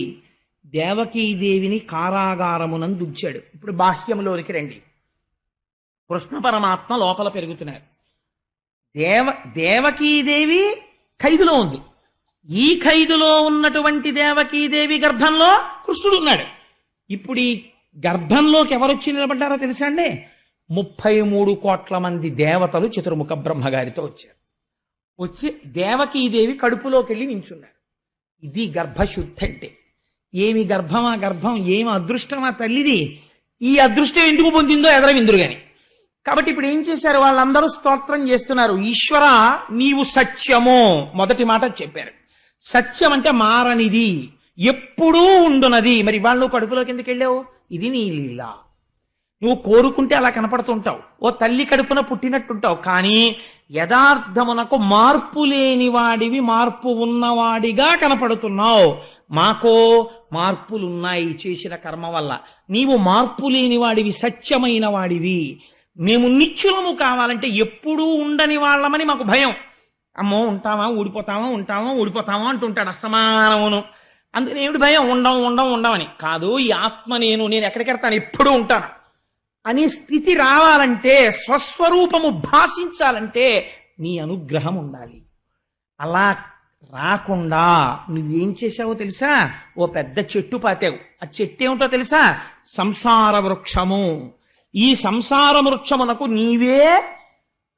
దేవకీదేవిని కారాగారమునందు ఉంచాడు. ఇప్పుడు బాహ్యంలోనికి రండి. కృష్ణ పరమాత్మ లోపల పెరుగుతున్నారు. దేవకీదేవి ఖైదులో ఉంది. ఈ ఖైదులో ఉన్నటువంటి దేవకీదేవి గర్భంలో కృష్ణుడు ఉన్నాడు. ఇప్పుడు ఈ గర్భంలోకి ఎవరొచ్చి నిలబడ్డారో తెలుసా అండి, 33 కోట్ల మంది దేవతలు చతుర్ముఖ బ్రహ్మగారితో వచ్చారు. వచ్చి దేవకీదేవి కడుపులోకి వెళ్ళి నించున్నారు. ఇది గర్భశుద్ధి అంటే. ఏమి గర్భమా గర్భం, ఏమి అదృష్టమా తల్లిది. ఈ అదృష్టం ఎందుకు పొందిందో ఎదరవిందురు గాని. కాబట్టి ఇప్పుడు ఏం చేశారు, వాళ్ళందరూ స్తోత్రం చేస్తున్నారు. ఈశ్వర నీవు సత్యము, మొదటి మాట చెప్పారు. సత్యం అంటే మారనిది, ఎప్పుడూ ఉండునది. మరి వాళ్ళు నువ్వు కడుపులోకి ఎందుకు వెళ్ళావు, ఇది నీ లీల. నువ్వు కోరుకుంటే అలా కనపడుతుంటావు, ఓ తల్లి కడుపున పుట్టినట్టుంటావు. కానీ యథార్థమునకు మార్పు లేని వాడివి, మార్పు ఉన్నవాడిగా కనపడుతున్నావు. మాకో మార్పులున్నాయి చేసిన కర్మ వల్ల. నీవు మార్పు లేని వాడివి, సత్యమైన వాడివి. మేము నిత్యులము కావాలంటే ఎప్పుడూ ఉండని వాళ్ళమని మాకు భయం. అమ్మో ఉంటామా ఊడిపోతామా, ఉంటామా ఊడిపోతామా అంటుంటాడు అస్తమానమును. అందుకని ఏమిటి భయం, ఉండమని కాదు. ఈ ఆత్మ నేను ఎక్కడికి వెళ్తాను, ఎప్పుడూ ఉంటాను అనే స్థితి రావాలంటే, స్వస్వరూపము భాషించాలంటే నీ అనుగ్రహం ఉండాలి. అలా రాకుండా నువ్వేం చేశావో తెలుసా, ఓ పెద్ద చెట్టు పాతావు. ఆ చెట్టు ఏమిటో తెలుసా, సంసార వృక్షము. ఈ సంసార వృక్షమునకు నీవే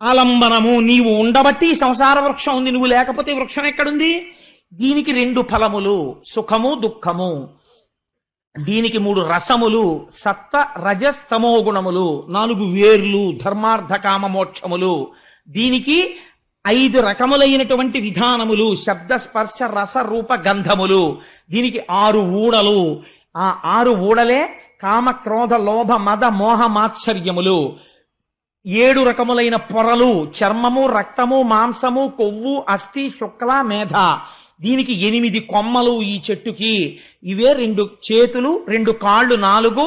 ఆలంబనము. నీవు ఉండబట్టి సంసార వృక్షం ఉంది, నువ్వు లేకపోతే వృక్షం ఎక్కడుంది. దీనికి 2 ఫలములు, సుఖము దుఃఖము. దీనికి 3 రసములు, సత్వ రజస్తమో గుణములు. 4 వేర్లు, ధర్మార్థ కామ మోక్షములు. దీనికి 5 రకములైనటువంటి విధానములు, శబ్ద స్పర్శ రస రూప గంధములు. దీనికి 6 ఊడలు. ఆ 6 ఊడలే కామ క్రోధ లోభ మద మోహ మాత్సర్యములు. 7 రకములైన పొరలు, చర్మము రక్తము మాంసము కొవ్వు అస్థి శుక్ల మేధ. దీనికి 8 కొమ్మలు ఈ చెట్టుకి. ఇవే 2 చేతులు, 2 కాళ్ళు, 4,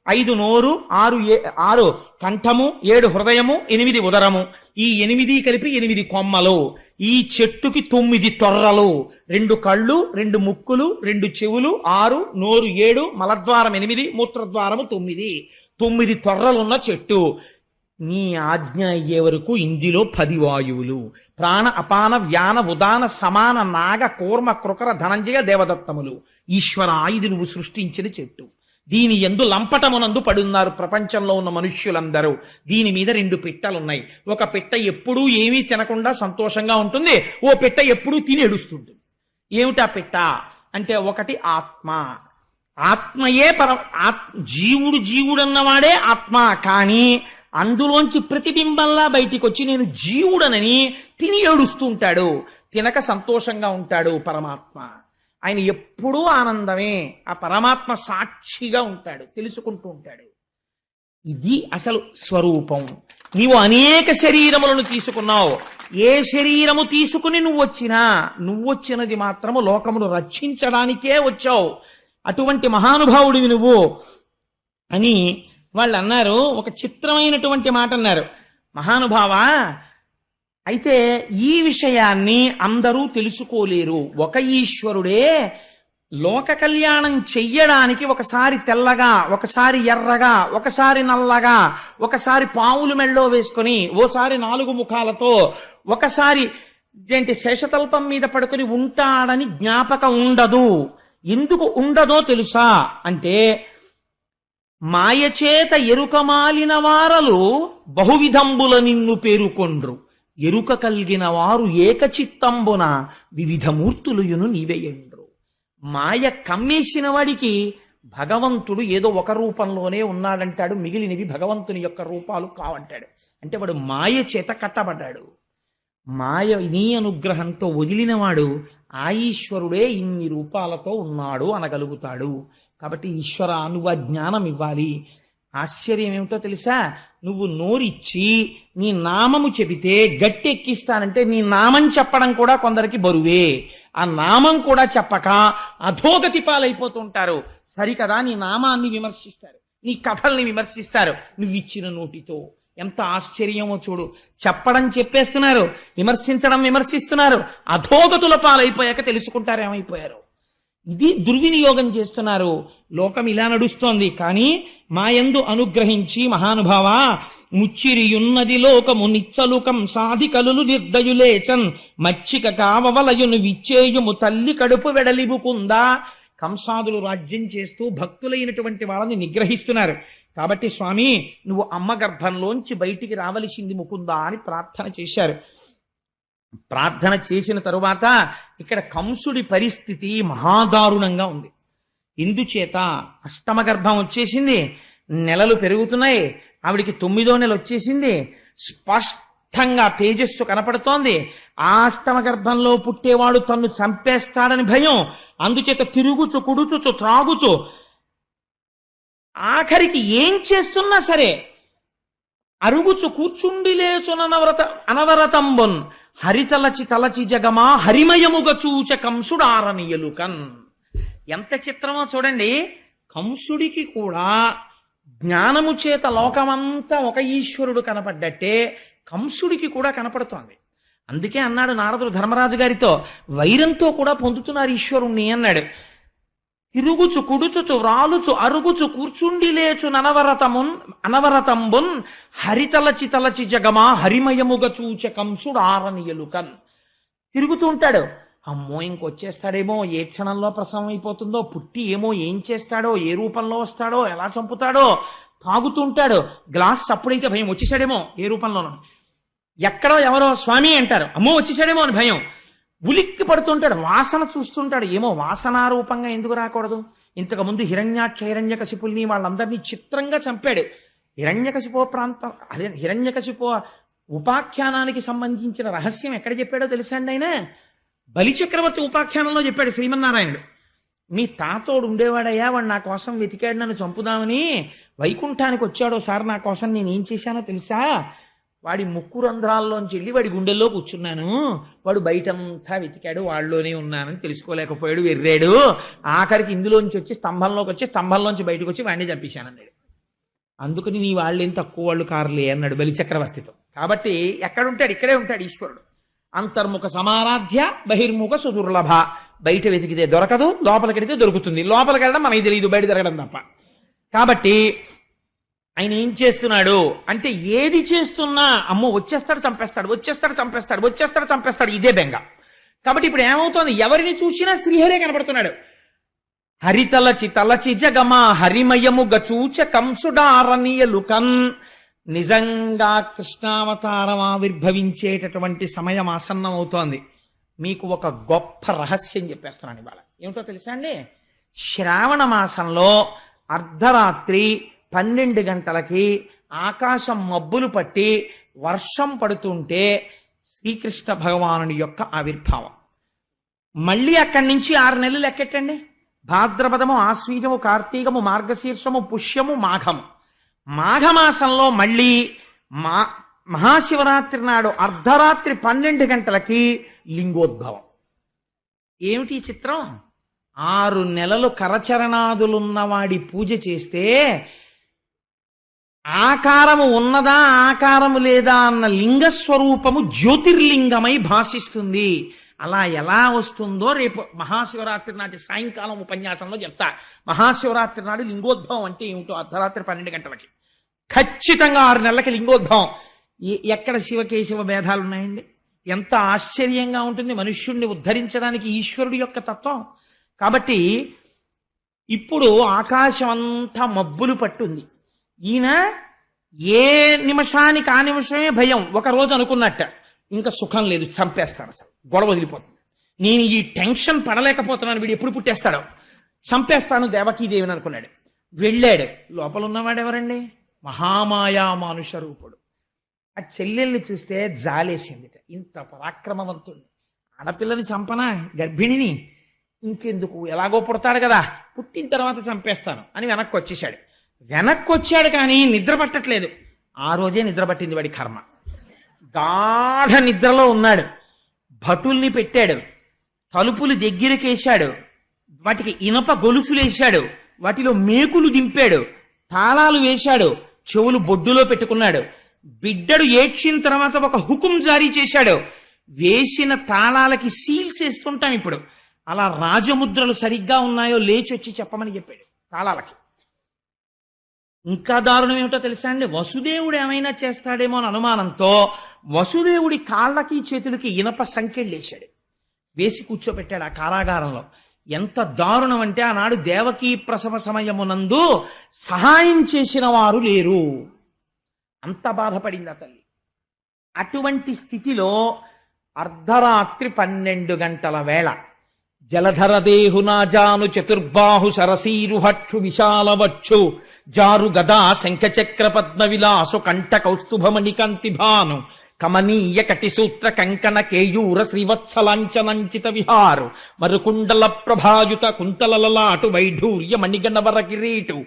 5 నోరు, 6 కంఠము, 7 హృదయము, 8 ఉదరము. ఈ 8 కలిపి 8 కొమ్మలు. ఈ చెట్టుకి 9 తొర్రలు, 2 కళ్ళు, 2 ముక్కులు, 2 చెవులు, 6 నోరు, 7 మలద్వారం, 8 మూత్రద్వారము, 9 తొర్రలున్న చెట్టు. నీ ఆజ్ఞ అయ్యే వరకు ఇందులో 10 వాయువులు, ప్రాణ అపాన వ్యాన ఉదాన సమాన నాగ కూర్మ కృకర ధనంజయ దేవదత్తములు. ఈశ్వర, ఇది నువ్వు సృష్టించిన చెట్టు. దీని యందు లంపటమునందు పడున్నారు ప్రపంచంలో ఉన్న మనుష్యులందరూ. దీని మీద 2 పిట్టలున్నాయి. ఒక పిట్ట ఎప్పుడూ ఏమీ తినకుండా సంతోషంగా ఉంటుంది, ఓ పిట్ట ఎప్పుడూ తిని ఏడుస్తుంటుంది. ఏమిటా పిట్ట అంటే, ఒకటి ఆత్మ. ఆత్మయే జీవుడన్నవాడే ఆత్మ. కానీ అందులోంచి ప్రతిబింబంలా బయటికి వచ్చి నేను జీవుడనని తిని ఏడుస్తూ ఉంటాడు, తినక సంతోషంగా ఉంటాడు పరమాత్మ. ఆయన ఎప్పుడూ ఆనందమే. ఆ పరమాత్మ సాక్షిగా ఉంటాడు, తెలుసుకుంటూ ఉంటాడు. ఇది అసలు స్వరూపం. నీవు అనేక శరీరములను తీసుకున్నావు. ఏ శరీరము తీసుకుని నువ్వొచ్చినది మాత్రము లోకమును రక్షించడానికే వచ్చావు, అటువంటి మహానుభావుడివి నువ్వు అని వాళ్ళు అన్నారు. ఒక చిత్రమైనటువంటి మాట అన్నారు. మహానుభావా, అయితే ఈ విషయాన్ని అందరూ తెలుసుకోలేరు. ఒక ఈశ్వరుడే లోక కళ్యాణం చెయ్యడానికి ఒకసారి తెల్లగా, ఒకసారి ఎర్రగా, ఒకసారి నల్లగా, ఒకసారి పావులు మెళ్ళో వేసుకొని, ఓసారి 4 ముఖాలతో, ఒకసారి శేషతల్పం మీద పడుకొని ఉంటాడని జ్ఞాపకం ఉండదు. ఎందుకు ఉండదో తెలుసా అంటే, మాయచేత ఎరుకమాలిన వారలు బహువిధంబుల నిన్ను పేరుకొండ్రు, ఎరుక కలిగిన వారు ఏకచిత్తంబున వివిధ మూర్తులుయును నీవేయండ్రు. మాయ కమ్మేసిన వాడికి భగవంతుడు ఏదో ఒక రూపంలోనే ఉన్నాడంటాడు, మిగిలినవి భగవంతుని యొక్క రూపాలు కావంటాడు. అంటే వాడు మాయ చేత కట్టబడ్డాడు. మాయ నీ అనుగ్రహంతో వదిలినవాడు ఆ ఈశ్వరుడే ఇన్ని రూపాలతో ఉన్నాడు అనగలుగుతాడు. కాబట్టి ఈశ్వర, నువ్వు ఆ జ్ఞానం ఇవ్వాలి. ఆశ్చర్యం ఏమిటో తెలుసా? నువ్వు నోరిచ్చి నీ నామము చెబితే గట్టి ఎక్కిస్తానంటే నీ నామం చెప్పడం కూడా కొందరికి బరువే. ఆ నామం కూడా చెప్పక అధోగతి పాలైపోతుంటారు. సరికదా, నీ నామాన్ని విమర్శిస్తారు, నీ కథల్ని విమర్శిస్తారు నువ్వు ఇచ్చిన నోటితో. ఎంత ఆశ్చర్యమో చూడు. చెప్పడం చెప్పేస్తున్నారు, విమర్శించడం విమర్శిస్తున్నారు. అధోగతుల పాలైపోయాక తెలుసుకుంటారు ఏమైపోయారు. ఇది దుర్వినియోగం చేస్తున్నారు. లోకం ఇలా నడుస్తోంది. కానీ మాయందు అనుగ్రహించి మహానుభావ, ముచ్చిరియున్నది లోకము నిచ్చలు కంసాది కలులు నిర్దయులేచన్ మచ్చిక కావవలయును విచ్చేయుము తల్లి కడుపు వెడలిబుకుందా. కంసాదులు రాజ్యం చేస్తూ భక్తులైనటువంటి వాళ్ళని నిగ్రహిస్తున్నారు. కాబట్టి స్వామి, నువ్వు అమ్మ గర్భంలోంచి బయటికి రావలసింది ముకుందా అని ప్రార్థన చేశారు. ప్రార్థన చేసిన తరువాత ఇక్కడ కంసుడి పరిస్థితి మహాదారుణంగా ఉంది. ఇందుచేత అష్టమ గర్భం వచ్చేసింది, నెలలు పెరుగుతున్నాయి. ఆవిడికి 9వ నెల వచ్చేసింది. స్పష్టంగా తేజస్సు కనపడుతోంది. ఆ అష్టమ గర్భంలో పుట్టేవాడు తన్ను చంపేస్తాడని భయం. అందుచేత తిరుగుచు, కుడుచుచు, త్రాగుచు, ఆఖరికి ఏం చేస్తున్నా సరే అరుగుచు కూర్చుండి లేచునవరత అనవరతంబున్ హరితలచి తలచి జగమా హరిమయముగ చూచ కంసుడారనియలుకన్. ఎంత చిత్రమో చూడండి. కంసుడికి కూడా జ్ఞానము చేత లోకమంతా ఒక ఈశ్వరుడు కనపడ్డట్టే కంసుడికి కూడా కనపడుతోంది. అందుకే అన్నాడు నారదుడు ధర్మరాజు గారితో, వైరంతో కూడా పొందుతున్నారు ఈశ్వరుణ్ణి అన్నాడు. తిరుగుచు, కుడుచుచు, వ్రాలుచు, అరుగుచు, కూర్చుండి లేచు అనవరతంబున్ హరితలచి తలచి జగమా హరిమయముగ చూచ కంసుడారనియలుకన్. తిరుగుతూ ఉంటాడు. అమ్మో ఇంకొచ్చేస్తాడేమో, ఏ క్షణంలో ప్రసవం అయిపోతుందో, పుట్టి ఏమో ఏం చేస్తాడో, ఏ రూపంలో వస్తాడో, ఎలా చంపుతాడో. తాగుతూ ఉంటాడు. గ్లాస్ అప్పుడైతే భయం, వచ్చేసాడేమో ఏ రూపంలోనో. ఎక్కడో ఎవరో స్వామి అంటారు, అమ్మో వచ్చేసాడేమో అని భయం. ఉలిక్కి పడుతుంటాడు. వాసన చూస్తుంటాడు, ఏమో వాసనారూపంగా ఎందుకు రాకూడదు. ఇంతకుముందు హిరణ్యకశిపుల్ని వాళ్ళందరినీ చిత్రంగా చంపాడు. హిరణ్యకశిపు ఉపాఖ్యానానికి సంబంధించిన రహస్యం ఎక్కడ చెప్పాడో తెలుసా అండి? ఆయన బలిచక్రవర్తి ఉపాఖ్యానంలో చెప్పాడు శ్రీమన్నారాయణుడు. మీ తాతోడు ఉండేవాడయ్యా, వాడు నా కోసం వెతికాడు నన్ను చంపుదామని, వైకుంఠానికి వచ్చాడో సార్ నా కోసం, నేనేం చేశానో తెలుసా? వాడి ముక్కు రంధ్రాల్లోంచి వెళ్ళి వాడి గుండెల్లో కూర్చున్నాను, వాడు బయటంతా వెతికాడు, వాళ్ళలోనే ఉన్నానని తెలుసుకోలేకపోయాడు, వెర్రాడు. ఆఖరికి ఇందులోంచి వచ్చి స్తంభంలోకి వచ్చి స్తంభంలోంచి బయటకు వచ్చి వాడిని చంపేశానన్నాడు. అందుకని నీ వాళ్ళేం తక్కువ వాళ్ళు కారులే అన్నాడు బలిచక్రవర్తితో. కాబట్టి ఎక్కడుంటాడు? ఇక్కడే ఉంటాడు ఈశ్వరుడు. అంతర్ముఖ సమారాధ్య బహిర్ముఖ సుదుర్లభ. బయట వెతికితే దొరకదు, లోపలికెడితే దొరుకుతుంది. లోపలికి వెళ్ళడం మనకి తెలియదు, బయట తిరగడం తప్ప. కాబట్టి ఆయన ఏం చేస్తున్నాడు అంటే, ఏది చేస్తున్నా అమ్మో వచ్చేస్తాడు చంపేస్తాడు, వచ్చేస్తాడు చంపేస్తాడు, వచ్చేస్తాడు చంపేస్తాడు, ఇదే బెంగ. కాబట్టి ఇప్పుడు ఏమవుతోంది? ఎవరిని చూసినా శ్రీహరే కనపడుతున్నాడు. హరితలచి తలచి జగమా హరిమయము గచూచ కంసుడారనియలుకన్. నిజంగా కృష్ణావతారం ఆవిర్భవించేటటువంటి సమయం ఆసన్నం అవుతోంది. మీకు ఒక గొప్ప రహస్యం చెప్పేస్తున్నాను ఇవాళ. ఏమిటో తెలుసా అండి? శ్రావణ మాసంలో అర్ధరాత్రి 12 గంటలకి ఆకాశం మబ్బులు పట్టి వర్షం పడుతుంటే శ్రీకృష్ణ భగవానుని యొక్క ఆవిర్భావం. మళ్ళీ అక్కడి నుంచి 6 నెలలు లెక్కెట్టండి. భాద్రపదము, ఆశ్వీజము, కార్తీకము, మార్గశీర్షము, పుష్యము, మాఘము. మాఘమాసంలో మళ్ళీ మహాశివరాత్రి నాడు అర్ధరాత్రి 12 గంటలకి లింగోద్భవం. ఏమిటి చిత్రం? 6 నెలలు కరచరణాదులున్నవాడి పూజ చేస్తే ఆకారము ఉన్నదా ఆకారము లేదా అన్న లింగస్వరూపము జ్యోతిర్లింగమై భాషిస్తుంది. అలా ఎలా వస్తుందో రేపు మహాశివరాత్రి నాటి సాయంకాలం ఉపన్యాసంలో చెప్తా. మహాశివరాత్రి నాడు లింగోద్భవం అంటే ఏమిటో అర్ధరాత్రి 12 గంటలకి ఖచ్చితంగా 6 నెలలకి లింగోద్భవం. ఎక్కడ శివకేశవ భేదాలు ఉన్నాయండి? ఎంత ఆశ్చర్యంగా ఉంటుంది మనుష్యుణ్ణి ఉద్ధరించడానికి ఈశ్వరుడి యొక్క తత్వం. కాబట్టి ఇప్పుడు ఆకాశం అంతా మబ్బులు పట్టుంది. ఈయన ఏ నిమిషానికి ఆ నిమిషమే భయం. ఒక రోజు అనుకున్నట్ట ఇంకా సుఖం లేదు, చంపేస్తాను, అసలు గొడవ వదిలిపోతుంది, నేను ఈ టెన్షన్ పడలేకపోతున్నాను, వీడు ఎప్పుడు పుట్టేస్తాడో, చంపేస్తాను దేవకీదేవిని అనుకున్నాడు. వెళ్ళాడు. లోపల ఉన్నవాడు ఎవరండి? మహామాయా మానుష రూపుడు. ఆ చెల్లెల్ని చూస్తే జాలేసిందిట. ఇంత పరాక్రమవంతుడిని, ఆడపిల్లని చంపనా, గర్భిణిని, ఇంకెందుకు, ఎలాగో పుడతాడు కదా, పుట్టిన తర్వాత చంపేస్తాను అని వెనక్కి వచ్చేసాడు. వెనక్కి వచ్చాడు కానీ నిద్ర పట్టట్లేదు. ఆ రోజే నిద్ర పట్టింది వాడి కర్మ. గాఢ నిద్రలో ఉన్నాడు. భటుల్ని పెట్టాడు, తలుపులు దగ్గరకేశాడు, వాటికి ఇనప గొలుసులేశాడు, వాటిలో మేకులు దింపాడు, తాళాలు వేశాడు, చెవులు బొడ్డులో పెట్టుకున్నాడు. బిడ్డడు ఏడ్చిన తర్వాత ఒక హుకుం జారీ చేశాడు. వేసిన తాళాలకి సీల్స్ వేస్తుంటాం ఇప్పుడు, అలా రాజముద్రలు సరిగ్గా ఉన్నాయో లేచొచ్చి చెప్పమని చెప్పాడు తాళాలకి. ఇంకా దారుణం ఏమిటో తెలుసా అండి? వసుదేవుడు ఏమైనా చేస్తాడేమో అని అనుమానంతో వసుదేవుడి కాళ్ళకి చేతులకి ఇనప సంకెళ్ళేశాడు, వేసి కూర్చోబెట్టాడు ఆ కారాగారంలో. ఎంత దారుణం అంటే ఆనాడు దేవకీ ప్రసవ సమయమునందు సహాయం చేసిన వారు లేరు, అంత బాధపడింది ఆ తల్లి. అటువంటి స్థితిలో అర్ధరాత్రి 12 గంటల వేళ జలధరదేహునాజాను చతుర్బాహు సరసీరుహక్షు విశాలవక్షు జారు గదా శంఖచక్ర పద్మ విలాసు కంఠ కౌస్తుభమణి కంతిభాను కమనీయ కటిసూత్ర కంకణ కేయూర శ్రీవత్సలాంచనంచిత విహారు మరుకుండల ప్రభాయుత కుంతలలలాటు వైఢూర్య మణిగణవర కిరీటు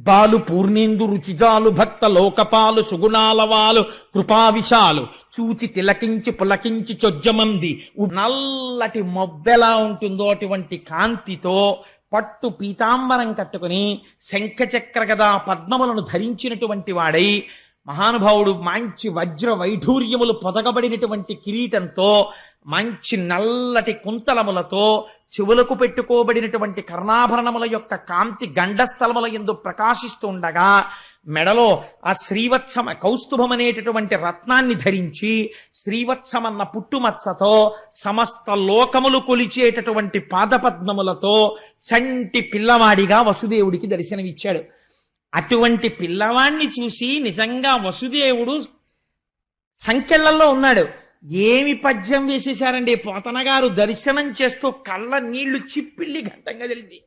బాలు పూర్ణేందు రుచిజాలు భక్త లోకపాలు సుగుణాలవాలు కృపావిశాలు చూచి తిలకించి పులకించి చొజ్జమంది. నల్లటి మొబ్బెలా ఉంటుందో అటువంటి కాంతితో పట్టు పీతాంబరం కట్టుకుని శంఖచక్ర గదా పద్మములను ధరించినటువంటి వాడై మహానుభావుడు మంచి వజ్ర వైఢూర్యములు పొదగబడినటువంటి కిరీటంతో మంచి నల్లటి కుంతలములతో చెవులకు పెట్టుకోబడినటువంటి కర్ణాభరణముల యొక్క కాంతి గండస్థలముల యందు ప్రకాశిస్తూ ఉండగా మెడలో ఆ శ్రీవత్సమ కౌస్తుభం అనేటటువంటి రత్నాన్ని ధరించి శ్రీవత్సమన్న పుట్టుమచ్చతో సమస్త లోకములు కొలిచేటటువంటి పాదపద్మములతో చంటి పిల్లవాడిగా వసుదేవుడికి దర్శనమిచ్చాడు. అటువంటి పిల్లవాణ్ణి చూసి నిజంగా వసుదేవుడు సంకెళ్లలో ఉన్నాడు. ఏమి పద్యం వేసేశారండి! పోతన గారు దర్శనం చేస్తూ కళ్ళ నీళ్లు చిప్పిల్లి ఘంటంగా జరిగింది.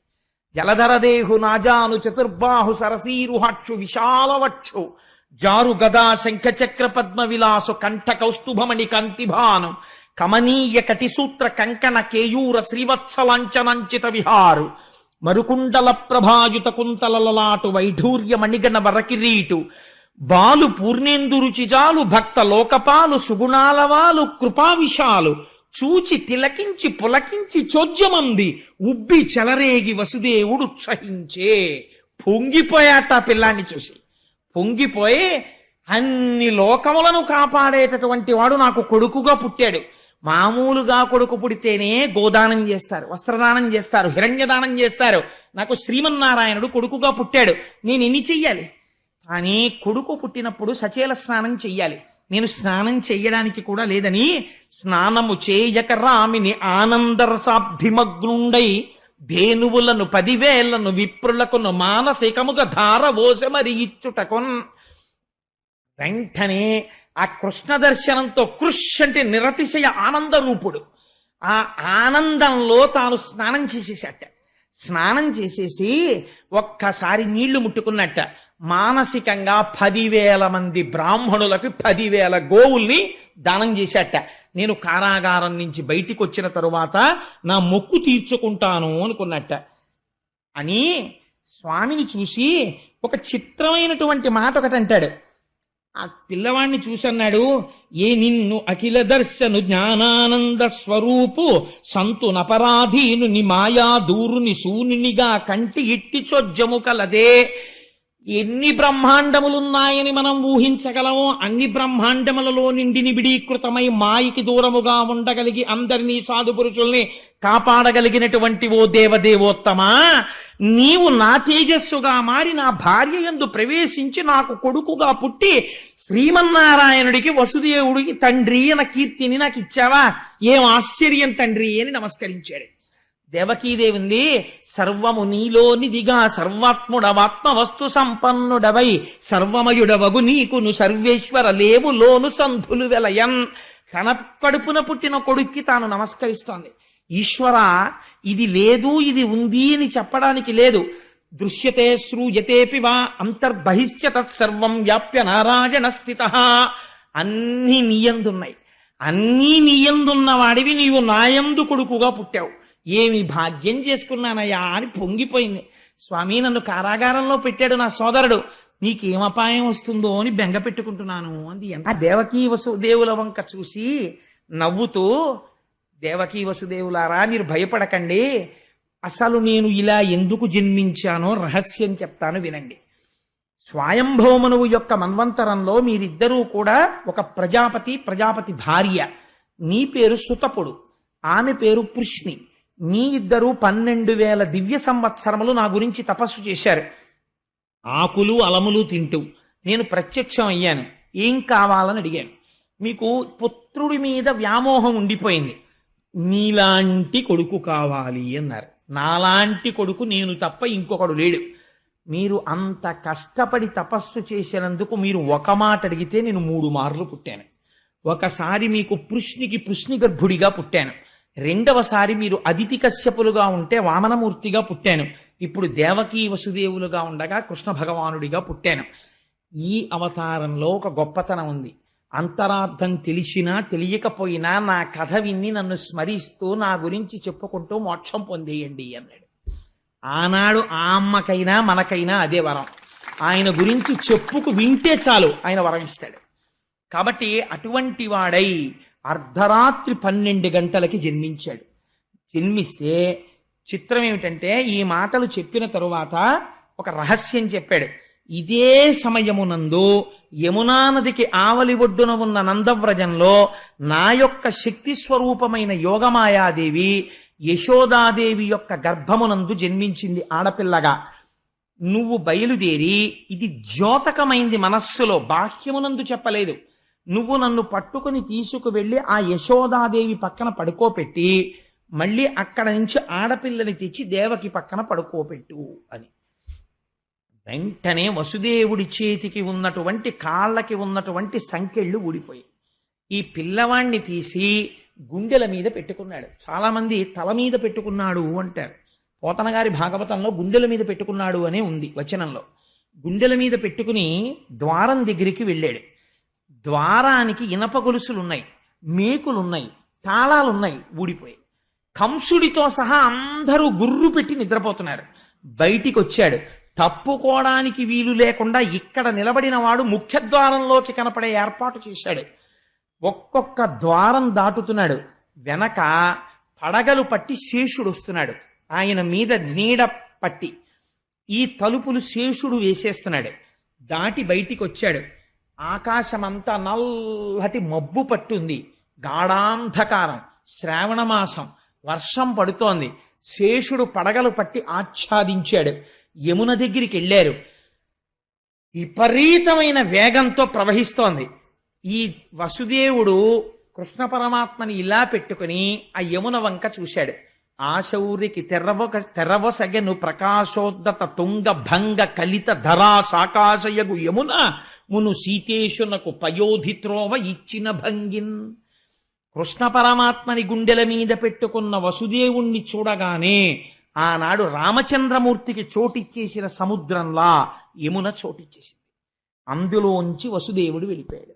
జలధరదేహు నాజాను చతుర్బాహు సరసీరుహక్షు విశాలవక్షు జారు గదా శంఖచక్ర పద్మ విలాసు కంఠ కౌస్తుభమణి కంతిభాను కమనీయ కటిసూత్ర కంకణ కేయూర శ్రీవత్సలాంచనంచిత విహారు మరుకుండల ప్రభాయుత కుంతలలలాటు వైఢూర్య మణిగణ వరకిరీటు బాలు పూర్ణేందు రుచిజాలు భక్త లోకపాలు సుగుణాలవాలు కృపావిశాలు చూచి తిలకించి పులకించి చోద్యమంది ఉబ్బి చెలరేగి వసుదేవుడు ఉత్సహించే. పొంగిపోయాట పిల్లాన్ని చూసి, పొంగిపోయి అన్ని లోకములను కాపాడేటటువంటి వాడు నాకు కొడుకుగా పుట్టాడు. మామూలుగా కొడుకు పుడితేనే గోదానం చేస్తారు, వస్త్రదానం చేస్తారు, హిరణ్యదానం చేస్తారు. నాకు శ్రీమన్నారాయణుడు కొడుకుగా పుట్టాడు, నేను ఎన్ని చెయ్యాలి? కానీ కొడుకు పుట్టినప్పుడు సచేల స్నానం చెయ్యాలి. నేను స్నానం చెయ్యడానికి కూడా లేదని స్నానము చేయక రామిని ఆనందరసాబ్ధిమగ్నుండై ధేనువులను 10,000 విప్రులకును మానసికముగా ధారవోసమరి ఇచ్చుటకొన్. వెంటనే ఆ కృష్ణ దర్శనంతో కృష్ అంటే నిరతిశయ ఆనంద రూపుడు. ఆ ఆనందంలో తాను స్నానం చేసేసట. స్నానం చేసేసి ఒక్కసారి నీళ్లు ముట్టుకున్నట్ట. మానసికంగా 10,000 మంది బ్రాహ్మణులకు 10,000 గోవుల్ని దానం చేశాట. నేను కారాగారం నుంచి బయటికి వచ్చిన తరువాత నా మొక్కు తీర్చుకుంటాను అనుకున్నట్ట. అని స్వామిని చూసి ఒక చిత్రమైనటువంటి మాట ఒకటి అంటాడు. ఆ పిల్లవాణ్ణి చూసన్నాడు, ఏ నిన్ను అఖిల దర్శను జ్ఞానానంద స్వరూపు సంతు నపరాధీను ని మాయా దూరుని శూనినిగా కంటి ఇట్టి చొజ్జము కలదే. ఎన్ని బ్రహ్మాండములున్నాయని మనం ఊహించగలమో అన్ని బ్రహ్మాండములలో నిండి నిబిడీకృతమై మాయకి దూరముగా ఉండగలిగి అందరినీ సాధు పురుషుల్ని కాపాడగలిగినటువంటి ఓ దేవదేవోత్తమా, నీవు నా తేజస్సుగా మారి నా భార్య యందు ప్రవేశించి నాకు కొడుకుగా పుట్టి శ్రీమన్నారాయణుడికి వసుదేవుడికి తండ్రి అన్న కీర్తిని నాకు ఇచ్చావా? ఏం ఆశ్చర్యం తండ్రి అని నమస్కరించాడు. దేవకీదేవింది, సర్వము నీలోనిదిగా సర్వాత్ముడవాత్మ వస్తు సంపన్నుడవై సర్వమయుడవగు నీకును సర్వేశ్వర లేవులోను సంధులు వెలయన్. కడుపున పుట్టిన కొడుక్కి తాను నమస్కరిస్తోంది. ఈశ్వర, ఇది లేదు ఇది ఉంది అని చెప్పడానికి లేదు. దృశ్యతే శ్రూయతేపి వా అంతర్బహిశ్చ తత్సర్వం వ్యాప్య నారాయణ స్థిత. అన్నీ నీయందున్నాయి. అన్నీ నీయందున్న వాడివి నీవు నాయందు కొడుకుగా పుట్టావు. ఏమి భాగ్యం చేసుకున్నానయ్యా అని పొంగిపోయింది. స్వామి, నన్ను కారాగారంలో పెట్టాడు నా సోదరుడు, నీకేం అపాయం వస్తుందో అని బెంగ పెట్టుకుంటున్నాను అంది. ఆ దేవకీ వసుదేవుల వంక చూసి నవ్వుతూ, దేవకీ వసుదేవులారా, మీరు భయపడకండి, అసలు నేను ఇలా ఎందుకు జన్మించానో రహస్యం చెప్తాను వినండి. స్వయంభౌమనువు యొక్క మన్వంతరంలో మీరిద్దరూ కూడా ఒక ప్రజాపతి భార్య. నీ పేరు సుతపుడు, ఆమె పేరు పృష్ణి. మీ ఇద్దరు 12,000 దివ్య సంవత్సరములు నా గురించి తపస్సు చేశారు. ఆకులు అలములు తింటూ నేను ప్రత్యక్షం అయ్యాను. ఏం కావాలని అడిగాను. మీకు పుత్రుడి మీద వ్యామోహం ఉండిపోయింది. నీలాంటి కొడుకు కావాలి అన్నారు. నాలాంటి కొడుకు నేను తప్ప ఇంకొకడు లేడు. మీరు అంత కష్టపడి తపస్సు చేసినందుకు మీరు ఒక మాట అడిగితే నేను 3 మార్లు పుట్టాను. ఒకసారి మీకు పృష్ణి గర్భుడిగా పుట్టాను. రెండవసారి మీరు అదితి కశ్యపులుగా ఉంటే వామనమూర్తిగా పుట్టాను. ఇప్పుడు దేవకీ వసుదేవులుగా ఉండగా కృష్ణ భగవానుడిగా పుట్టాను. ఈ అవతారంలో ఒక గొప్పతనం ఉంది. అంతరార్థం తెలిసినా తెలియకపోయినా నా కథ విన్ని నన్ను స్మరిస్తూ నా గురించి చెప్పుకుంటూ మోక్షం పొందేయండి అన్నాడు. ఆనాడు ఆ అమ్మకైనా మనకైనా అదే వరం. ఆయన గురించి చెప్పుకు వింటే చాలు ఆయన వరం ఇస్తాడు. కాబట్టి అటువంటి వాడై అర్ధరాత్రి 12 గంటలకి జన్మించాడు. జన్మిస్తే చిత్రం ఏమిటంటే, ఈ మాటలు చెప్పిన తరువాత ఒక రహస్యం చెప్పాడు. ఇదే సమయమునందు యమునా నదికి ఆవలి ఒడ్డున ఉన్న నందవ్రజంలో నా యొక్క శక్తి స్వరూపమైన యోగమాయాదేవి యశోదాదేవి యొక్క గర్భమునందు జన్మించింది ఆడపిల్లగా. నువ్వు బయలుదేరి, ఇది ద్యోతకమైంది మనస్సులో, బాహ్యమునందు చెప్పలేదు, నువ్వు నన్ను పట్టుకుని తీసుకువెళ్ళి ఆ యశోదాదేవి పక్కన పడుకోపెట్టి మళ్ళీ అక్కడ నుంచి ఆడపిల్లని తెచ్చి దేవకి పక్కన పడుకోపెట్టు అని. వెంటనే వసుదేవుడి చేతికి ఉన్నటువంటి కాళ్ళకి ఉన్నటువంటి సంకెళ్ళు ఊడిపోయి ఈ పిల్లవాణ్ణి తీసి గుండెల మీద పెట్టుకున్నాడు. చాలా మంది తల మీద పెట్టుకున్నాడు అంటారు. పోతన గారి భాగవతంలో గుండెల మీద పెట్టుకున్నాడు అనే ఉంది వచనంలో. గుండెల మీద పెట్టుకుని ద్వారం దగ్గరికి వెళ్ళాడు. ద్వారానికి ఇనప గొలుసులున్నాయి, మేకులున్నాయి, తాళాలున్నాయి, ఊడిపోయాయి. కంసుడితో సహా అందరూ గుర్రు పెట్టి నిద్రపోతున్నారు. బయటికి వచ్చాడు. తప్పుకోవడానికి వీలు లేకుండా ఇక్కడ నిలబడిన వాడు ముఖ్యద్వారంలోకి కనపడే ఏర్పాటు చేశాడు. ఒక్కొక్క ద్వారం దాటుతున్నాడు. వెనక పడగలు పట్టి శేషుడు వస్తున్నాడు. ఆయన మీద నీడ పట్టి ఈ తలుపులు శేషుడు వేసేస్తున్నాడు. దాటి బయటికి వచ్చాడు. ఆకాశమంతా నల్లటి మబ్బు పట్టుంది, గాఢాంధకారం, శ్రావణమాసం, వర్షం పడుతోంది. శేషుడు పడగలు పట్టి ఆచ్ఛాదించాడు. యమున దగ్గరికి వెళ్ళారు. విపరీతమైన వేగంతో ప్రవహిస్తోంది. ఈ వసుదేవుడు కృష్ణ పరమాత్మని ఇలా పెట్టుకుని ఆ యమున వంక చూశాడు. ఆశౌరికి తెరవసగెను ప్రకాశోద్దత తుంగ భంగ కలిత ధరా సాకాశయగు యమున మును సీతేశునకు పయోధిత్రోవ ఇచ్చిన భంగిన్. కృష్ణ పరమాత్మని గుండెల మీద పెట్టుకున్న వసుదేవుణ్ణి చూడగానే ఆనాడు రామచంద్రమూర్తికి చోటిచ్చేసిన సముద్రంలా యమున చోటిచ్చేసింది. అందులోంచి వసుదేవుడు వెళ్ళిపోయాడు.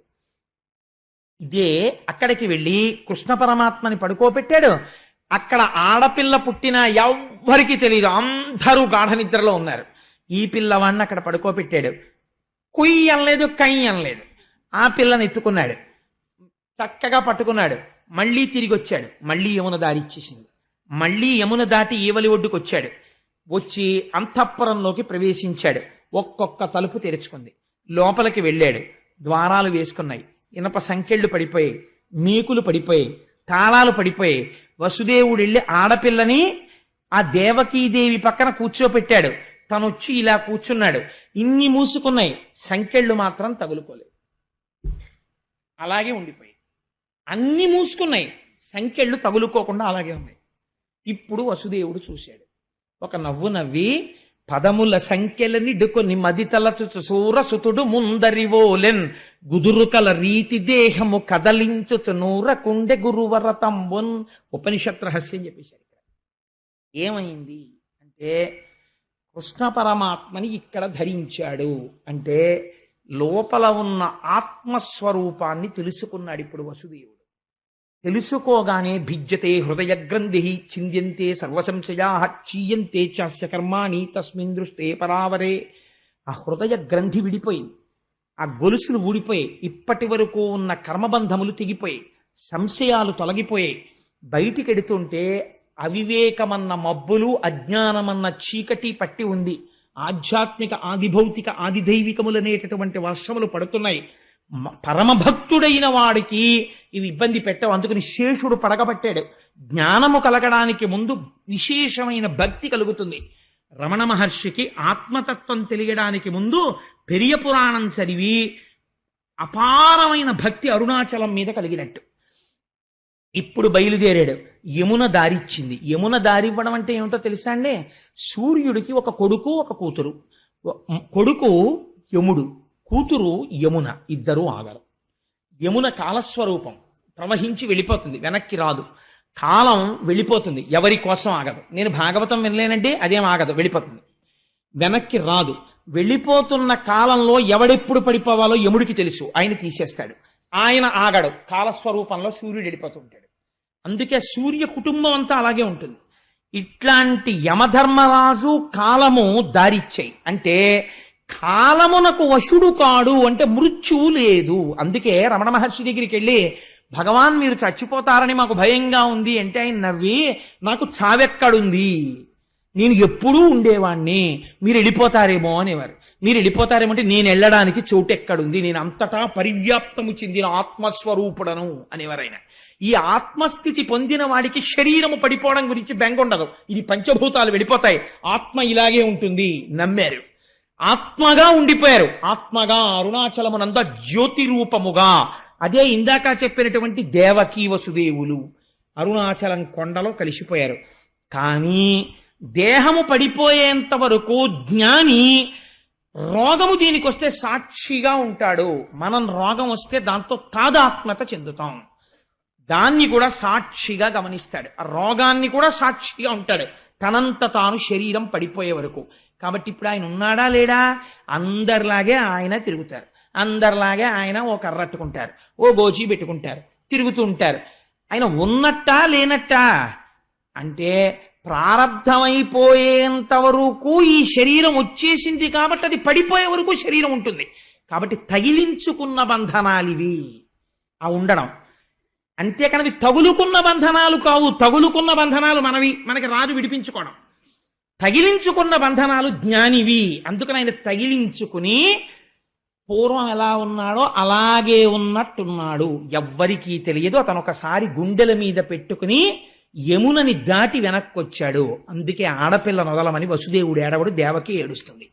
ఇదే అక్కడికి వెళ్ళి కృష్ణ పరమాత్మని పడుకోబెట్టాడు. అక్కడ ఆడపిల్ల పుట్టిన ఎవ్వరికి తెలియదు, అందరూ గాఢ నిద్రలో ఉన్నారు. ఈ పిల్లవాడిని అక్కడ పడుకోబెట్టాడు. కుయ్యి అనలేదు, కయ్యి అనలేదు. ఆ పిల్లని ఎత్తుకున్నాడు, చక్కగా పట్టుకున్నాడు. మళ్ళీ తిరిగి వచ్చాడు, మళ్ళీ యమున దారి ఇచ్చేసింది. మళ్ళీ యమున దాటి ఈవలి ఒడ్డుకు వచ్చాడు. వచ్చి అంతఃపురంలోకి ప్రవేశించాడు. ఒక్కొక్క తలుపు తెరుచుకుంది. లోపలికి వెళ్ళాడు. ద్వారాలు వేసుకున్నాయి, ఇనప సంకెళ్ళు పడిపోయాయి, మేకులు పడిపోయాయి, తాళాలు పడిపోయాయి. వసుదేవుడు వెళ్ళి ఆడపిల్లని ఆ దేవకీదేవి పక్కన కూర్చోపెట్టాడు. తను వచ్చి ఇలా కూర్చున్నాడు. ఇన్ని మూసుకున్నాయి, సంకెళ్ళు మాత్రం తగులుకోలేదు, అలాగే ఉండిపోయాయి. అన్ని మూసుకున్నాయి, సంకెళ్ళు తగులుకోకుండా అలాగే ఉన్నాయి. ఇప్పుడు వసుదేవుడు చూశాడు. ఒక నవ్వు నవ్వి, పదముల సంఖ్యలనిడుకొని మదితలచు సూరసుతుడు ముందరివోలెన్ గుదురుకల రీతి దేహము కదలించుచు నూరకుండె గురువరతంబున్. ఉపనిషత్ రహస్యం చెప్పేశారు. ఏమైంది అంటే, కృష్ణ పరమాత్మని ఇక్కడ ధరించాడు అంటే లోపల ఉన్న ఆత్మస్వరూపాన్ని తెలుసుకున్నాడు ఇప్పుడు వసుదేవుడు. తెలుసుకోగానే భిద్యతే హృదయ గ్రంథి చింద్యంతే సర్వసంశయా చీయంతే చాస్య కర్మాణి తస్మిన్ దృష్టే పరావరే. ఆ హృదయ గ్రంథి విడిపోయింది, ఆ గొలుసులు ఊడిపోయాయి, ఇప్పటి వరకు ఉన్న కర్మబంధములు తెగిపోయాయి, సంశయాలు తొలగిపోయాయి. బయటికెడుతుంటే అవివేకమన్న మబ్బులు, అజ్ఞానమన్న చీకటి పట్టి ఉంది. ఆధ్యాత్మిక ఆదిభౌతిక ఆదిదైవికములనేటటువంటి వర్షములు పడుతున్నాయి. పరమభక్తుడైన వాడికి ఇవి ఇబ్బంది పెట్టవు. అందుకని శేషుడు పడగబట్టాడు. జ్ఞానము కలగడానికి ముందు విశేషమైన భక్తి కలుగుతుంది. రమణ మహర్షికి ఆత్మతత్వం తెలియడానికి ముందు పెరియ పురాణం చదివి అపారమైన భక్తి అరుణాచలం మీద కలిగినట్టు. ఇప్పుడు బయలుదేరాడు. యమున దారిచ్చింది. యమున దారివ్వడం అంటే ఏమిటో తెలుసా అండి? సూర్యుడికి ఒక కొడుకు, ఒక కూతురు. కొడుకు యముడు, కూతురు యమున. ఇద్దరూ ఆగరు. యమున కాలస్వరూపం, ప్రవహించి వెళ్ళిపోతుంది, వెనక్కి రాదు. కాలం వెళ్ళిపోతుంది, ఎవరి కోసం ఆగదు. నేను భాగవతం వినలేనంటే అదేం ఆగదు, వెళ్ళిపోతుంది, వెనక్కి రాదు. వెళ్ళిపోతున్న కాలంలో ఎవడెప్పుడు పడిపోవాలో యముడికి తెలుసు, ఆయన తీసేస్తాడు. ఆయన ఆగడు, కాలస్వరూపంలో సూర్యుడు వెళ్ళిపోతుంటాడు. అందుకే సూర్య కుటుంబం అంతా అలాగే ఉంటుంది. ఇట్లాంటి యమధర్మరాజు కాలము దారిచ్చాయి అంటే కాలమునకు వశుడు కాడు అంటే మృత్యువు లేదు. అందుకే రమణ మహర్షి దగ్గరికి వెళ్ళి, భగవాన్ మీరు చచ్చిపోతారని మాకు భయంగా ఉంది అంటే ఆయన నవ్వి, నాకు చావెక్కడుంది, నేను ఎప్పుడూ ఉండేవాణ్ణి, మీరు వెళ్ళిపోతారేమో అనేవారు. మీరు వెళ్ళిపోతారేమో అంటే నేను వెళ్ళడానికి చోటు ఎక్కడుంది, నేను అంతటా పరివ్యాప్తము చెందిన ఆత్మస్వరూపుడను అనేవారు ఆయన. ఈ ఆత్మస్థితి పొందిన వాడికి శరీరము పడిపోవడం గురించి బెంగ ఉండదు. ఇది పంచభూతాలు వెళ్ళిపోతాయి, ఆత్మ ఇలాగే ఉంటుంది నమ్మారు. ఆత్మగా ఉండిపోయారు. ఆత్మగా అరుణాచలమునంద జ్యోతి రూపముగా. అదే ఇందాక చెప్పినటువంటి దేవకీ వసుదేవులు అరుణాచలం కొండలో కలిసిపోయారు. కానీ దేహము పడిపోయేంత వరకు జ్ఞాని రోగము దీనికి వస్తే సాక్షిగా ఉంటాడు. మనం రోగం వస్తే దాంతో తాదాత్మ్యత చెందుతాం. దాన్ని కూడా సాక్షిగా గమనిస్తాడు, ఆ రోగాన్ని కూడా సాక్షిగా ఉంటాడు, తనంత తాను శరీరం పడిపోయే వరకు. కాబట్టి ఇప్పుడు ఆయన ఉన్నాడా లేడా? అందరిలాగే ఆయన తిరుగుతారు, అందరిలాగే ఆయన ఓ కర్రట్టుకుంటారు, ఓ గోచి పెట్టుకుంటారు, తిరుగుతూ ఉంటారు. ఆయన ఉన్నట్టా లేనట్టా అంటే ప్రారంధమైపోయేంత వరకు ఈ శరీరం వచ్చేసింది కాబట్టి అది పడిపోయే వరకు శరీరం ఉంటుంది. కాబట్టి తగిలించుకున్న బంధనాలివి ఆ ఉండడం. అంతేకాని తగులుకున్న బంధనాలు కావు. తగులుకున్న బంధనాలు మనకి రాదు విడిపించుకోవడం. తగిలించుకున్న బంధనాలు జ్ఞానివి. అందుకని ఆయన తగిలించుకుని పూర్వం ఎలా ఉన్నాడో అలాగే ఉన్నట్టున్నాడు. ఎవ్వరికీ తెలియదు. అతను ఒకసారి గుండెల మీద పెట్టుకుని యమునని దాటి వెనక్కొచ్చాడు. అందుకే ఆడపిల్ల నొదలమని వసుదేవుడు ఏడవడు, దేవకి ఏడుస్తుంది.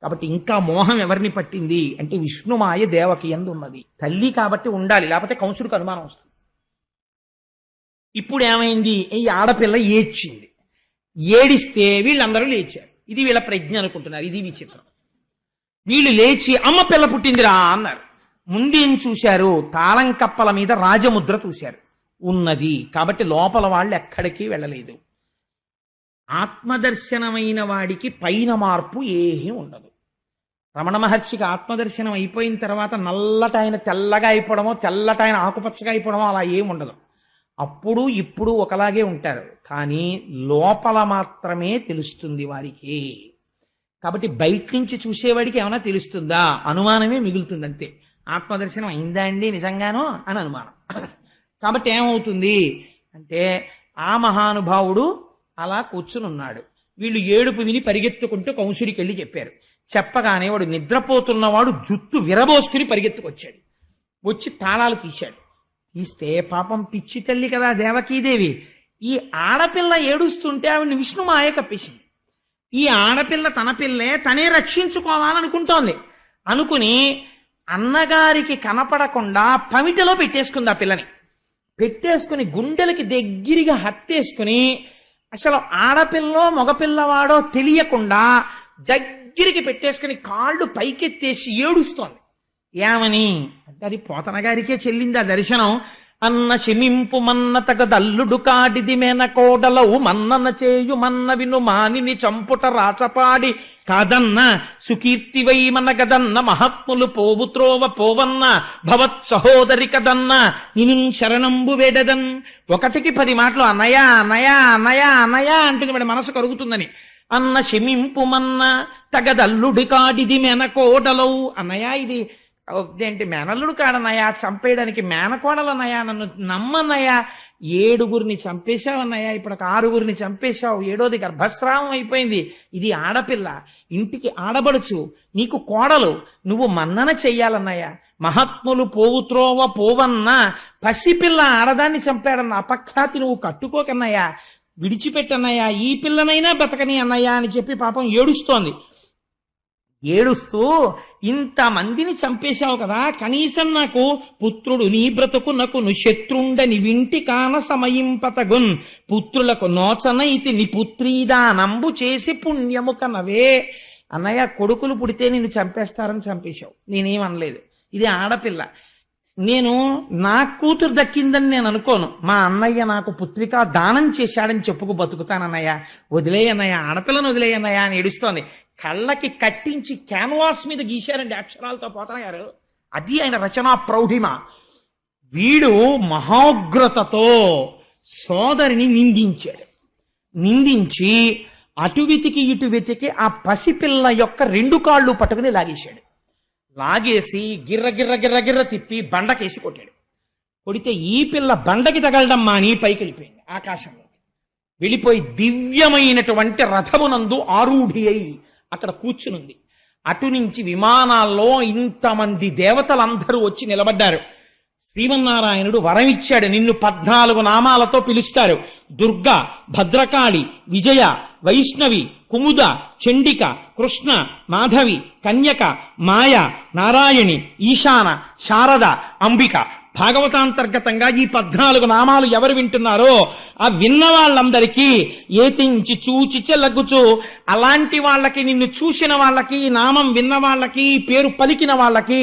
కాబట్టి ఇంకా మోహం ఎవరిని పట్టింది అంటే విష్ణుమాయ దేవకి యందు ఉన్నది. తల్లి కాబట్టి ఉండాలి, లేకపోతే కంసుడికి అనుమానం వస్తుంది. ఇప్పుడు ఏమైంది? ఈ ఆడపిల్ల ఏడ్చింది. ఏడిస్తే వీళ్ళందరూ లేచారు. ఇది వీళ్ళ ప్రజ్ఞ అనుకుంటున్నారు. ఇది విచిత్రం. వీళ్ళు లేచి అమ్మ పిల్ల పుట్టిందిరా అన్నారు. ముందేం చూశారు? తాళం కప్పల మీద రాజముద్ర చూశారు, ఉన్నది. కాబట్టి లోపల వాళ్ళు ఎక్కడికి వెళ్ళలేదు. ఆత్మదర్శనమైన వాడికి పైన మార్పు ఏమీ ఉండదు. రమణ మహర్షికి ఆత్మదర్శనం అయిపోయిన తర్వాత నల్లటైన తెల్లగా అయిపోవడమో, తెల్లటైన ఆకుపచ్చగా అయిపోవడమో అలా ఏమి ఉండదు. అప్పుడు ఇప్పుడు ఒకలాగే ఉంటారు, కానీ లోపల మాత్రమే తెలుస్తుంది వారికి. కాబట్టి బయట నుంచి చూసేవాడికి ఏమైనా తెలుస్తుందా? అనుమానమే మిగులుతుంది అంతే. ఆత్మదర్శనం అయిందా అండి నిజంగానో అని అనుమానం. కాబట్టి ఏమవుతుంది అంటే ఆ మహానుభావుడు అలా కూర్చుని ఉన్నాడు. వీళ్ళు ఏడుపు విని పరిగెత్తుకుంటూ కంసుడికి వెళ్ళి చెప్పారు. చెప్పగానే వాడు నిద్రపోతున్నవాడు జుట్టు విరబోసుకుని పరిగెత్తుకొచ్చాడు. వచ్చి తాళాలు తీశాడు. తీస్తే పాపం పిచ్చి తల్లి కదా దేవకీదేవి, ఈ ఆడపిల్ల ఏడుస్తుంటే ఆవిడ్ని విష్ణుమాయ కప్పేసింది. ఈ ఆడపిల్ల తన పిల్లే తనే రక్షించుకోవాలనుకుంటోంది. అనుకుని అన్నగారికి కనపడకుండా పమిటలో పెట్టేసుకుంది. ఆ పిల్లని పెట్టేసుకుని గుండెలకి దగ్గరగా హత్తేసుకుని అసలు ఆడపిల్లో మగపిల్లవాడో తెలియకుండా దగ్గరికి పెట్టేసుకుని కాళ్ళు పైకెత్తేసి ఏడుస్తోంది. ఏమని అంటే అది పోతన గారికే చెల్లింది ఆ దర్శనం. అన్న శమింపు మన్న తగదల్లుడు కాడిది మేన కోడలవు మన్నన చేయు మన్న విను మానిని చంపుట రాచపాడి కాదన్న సుకీర్తివై మన గదన్న మహాత్ములు పోవు త్రోవ పోవన్న భవత్ సహోదరి కదన్న నిను శరణంబు వేడదన్. 1కి 10 మాటలు అన్నయ అన్నయ అన్నయ అన్నయ అంటుంది. వాడి మనసు కరుగుతుందని. అన్న శమింపు మన్న తగదల్లుడి కాడిది మేన కోడలవు. అన్నయ్య ఇది ఏంటి మేనల్లుడు కాడన్నయ్యా, చంపేయడానికి మేనకోడలన్నయ్యా, నన్ను నమ్మన్నయ్యా. 7గురిని చంపేశావన్నయ్యా, ఇప్పుడు 6గురిని చంపేశావు, 7వది గర్భస్రావం అయిపోయింది. ఇది ఆడపిల్ల, ఇంటికి ఆడబడుచు, నీకు కోడలు, నువ్వు మన్నన చెయ్యాలన్నయ్యా. మహాత్ములు పోవు త్రోవ పోవన్న పసిపిల్ల ఆడదాన్ని చంపాడన్న అపఖ్యాతి నువ్వు కట్టుకోకన్నయ్యా, విడిచిపెట్టన్నయ్యా, ఈ పిల్లనైనా బతకని అన్నయ్యా అని చెప్పి పాపం ఏడుస్తోంది. ఏడుస్తూ ఇంతమందిని చంపేశావు కదా, కనీసం నాకు పుత్రుడు నీ బ్రతుకు నాకు శత్రుండని వింటి కాన సమయింపతగున్ పుత్రులకు నోచనైతి ని పుత్రీదానంబు చేసి పుణ్యము కనవే. అన్నయ్య కొడుకులు పుడితే నిన్ను చంపేస్తారని చంపేశావు, నేనేమనలేదు. ఇది ఆడపిల్ల, నేను నా కూతురు దక్కిందని నేను అనుకోను. మా అన్నయ్య నాకు పుత్రికా దానం చేశాడని చెప్పుకు బతుకుతానన్నయ్య, వదిలేయన్నయ్య, ఆడపిల్లను వదిలేయన్నయ్య అని ఏడుస్తోంది. కళ్ళకి కట్టించి క్యాన్వాస్ మీద గీశారండి అక్షరాలతో పోతన గారు. అది ఆయన రచనా ప్రౌఢిమ. వీడు మహోగ్రతతో సోదరిని నిందించాడు. నిందించి అటు వెతికి ఇటు వెతికి ఆ పసిపిల్ల యొక్క 2 కాళ్ళు పట్టుకుని లాగేశాడు. లాగేసి గిర్ర గిర్ర గిర్ర గిర్ర తిప్పి బండకేసి కొట్టాడు. కొడితే ఈ పిల్ల బండకి తగలడం మాని పైకి వెళ్ళిపోయింది, ఆకాశంలో వెళ్ళిపోయి దివ్యమైనటువంటి రథమునందు ఆరూఢి అయి అక్కడ కూర్చునుంది. అటు నుంచి విమానాల్లో ఇంతమంది దేవతలందరూ వచ్చి నిలబడ్డారు. శ్రీమన్నారాయణుడు వరం ఇచ్చాడు, నిన్ను 14 నామాలతో పిలుస్తారు. దుర్గా, భద్రకాళి, విజయ, వైష్ణవి, కుముద, చండిక, కృష్ణ, మాధవి, కన్యక, మాయ, నారాయణి, ఈశాన, శారద, అంబిక. భాగవతాంతర్గతంగా ఈ 14 నామాలు ఎవరు వింటున్నారో ఆ విన్న వాళ్ళందరికీ ఏతించి చూచి చెలగుచు, అలాంటి వాళ్ళకి, నిన్ను చూసిన వాళ్ళకి, ఈ నామం విన్న వాళ్ళకి, పేరు పలికిన వాళ్ళకి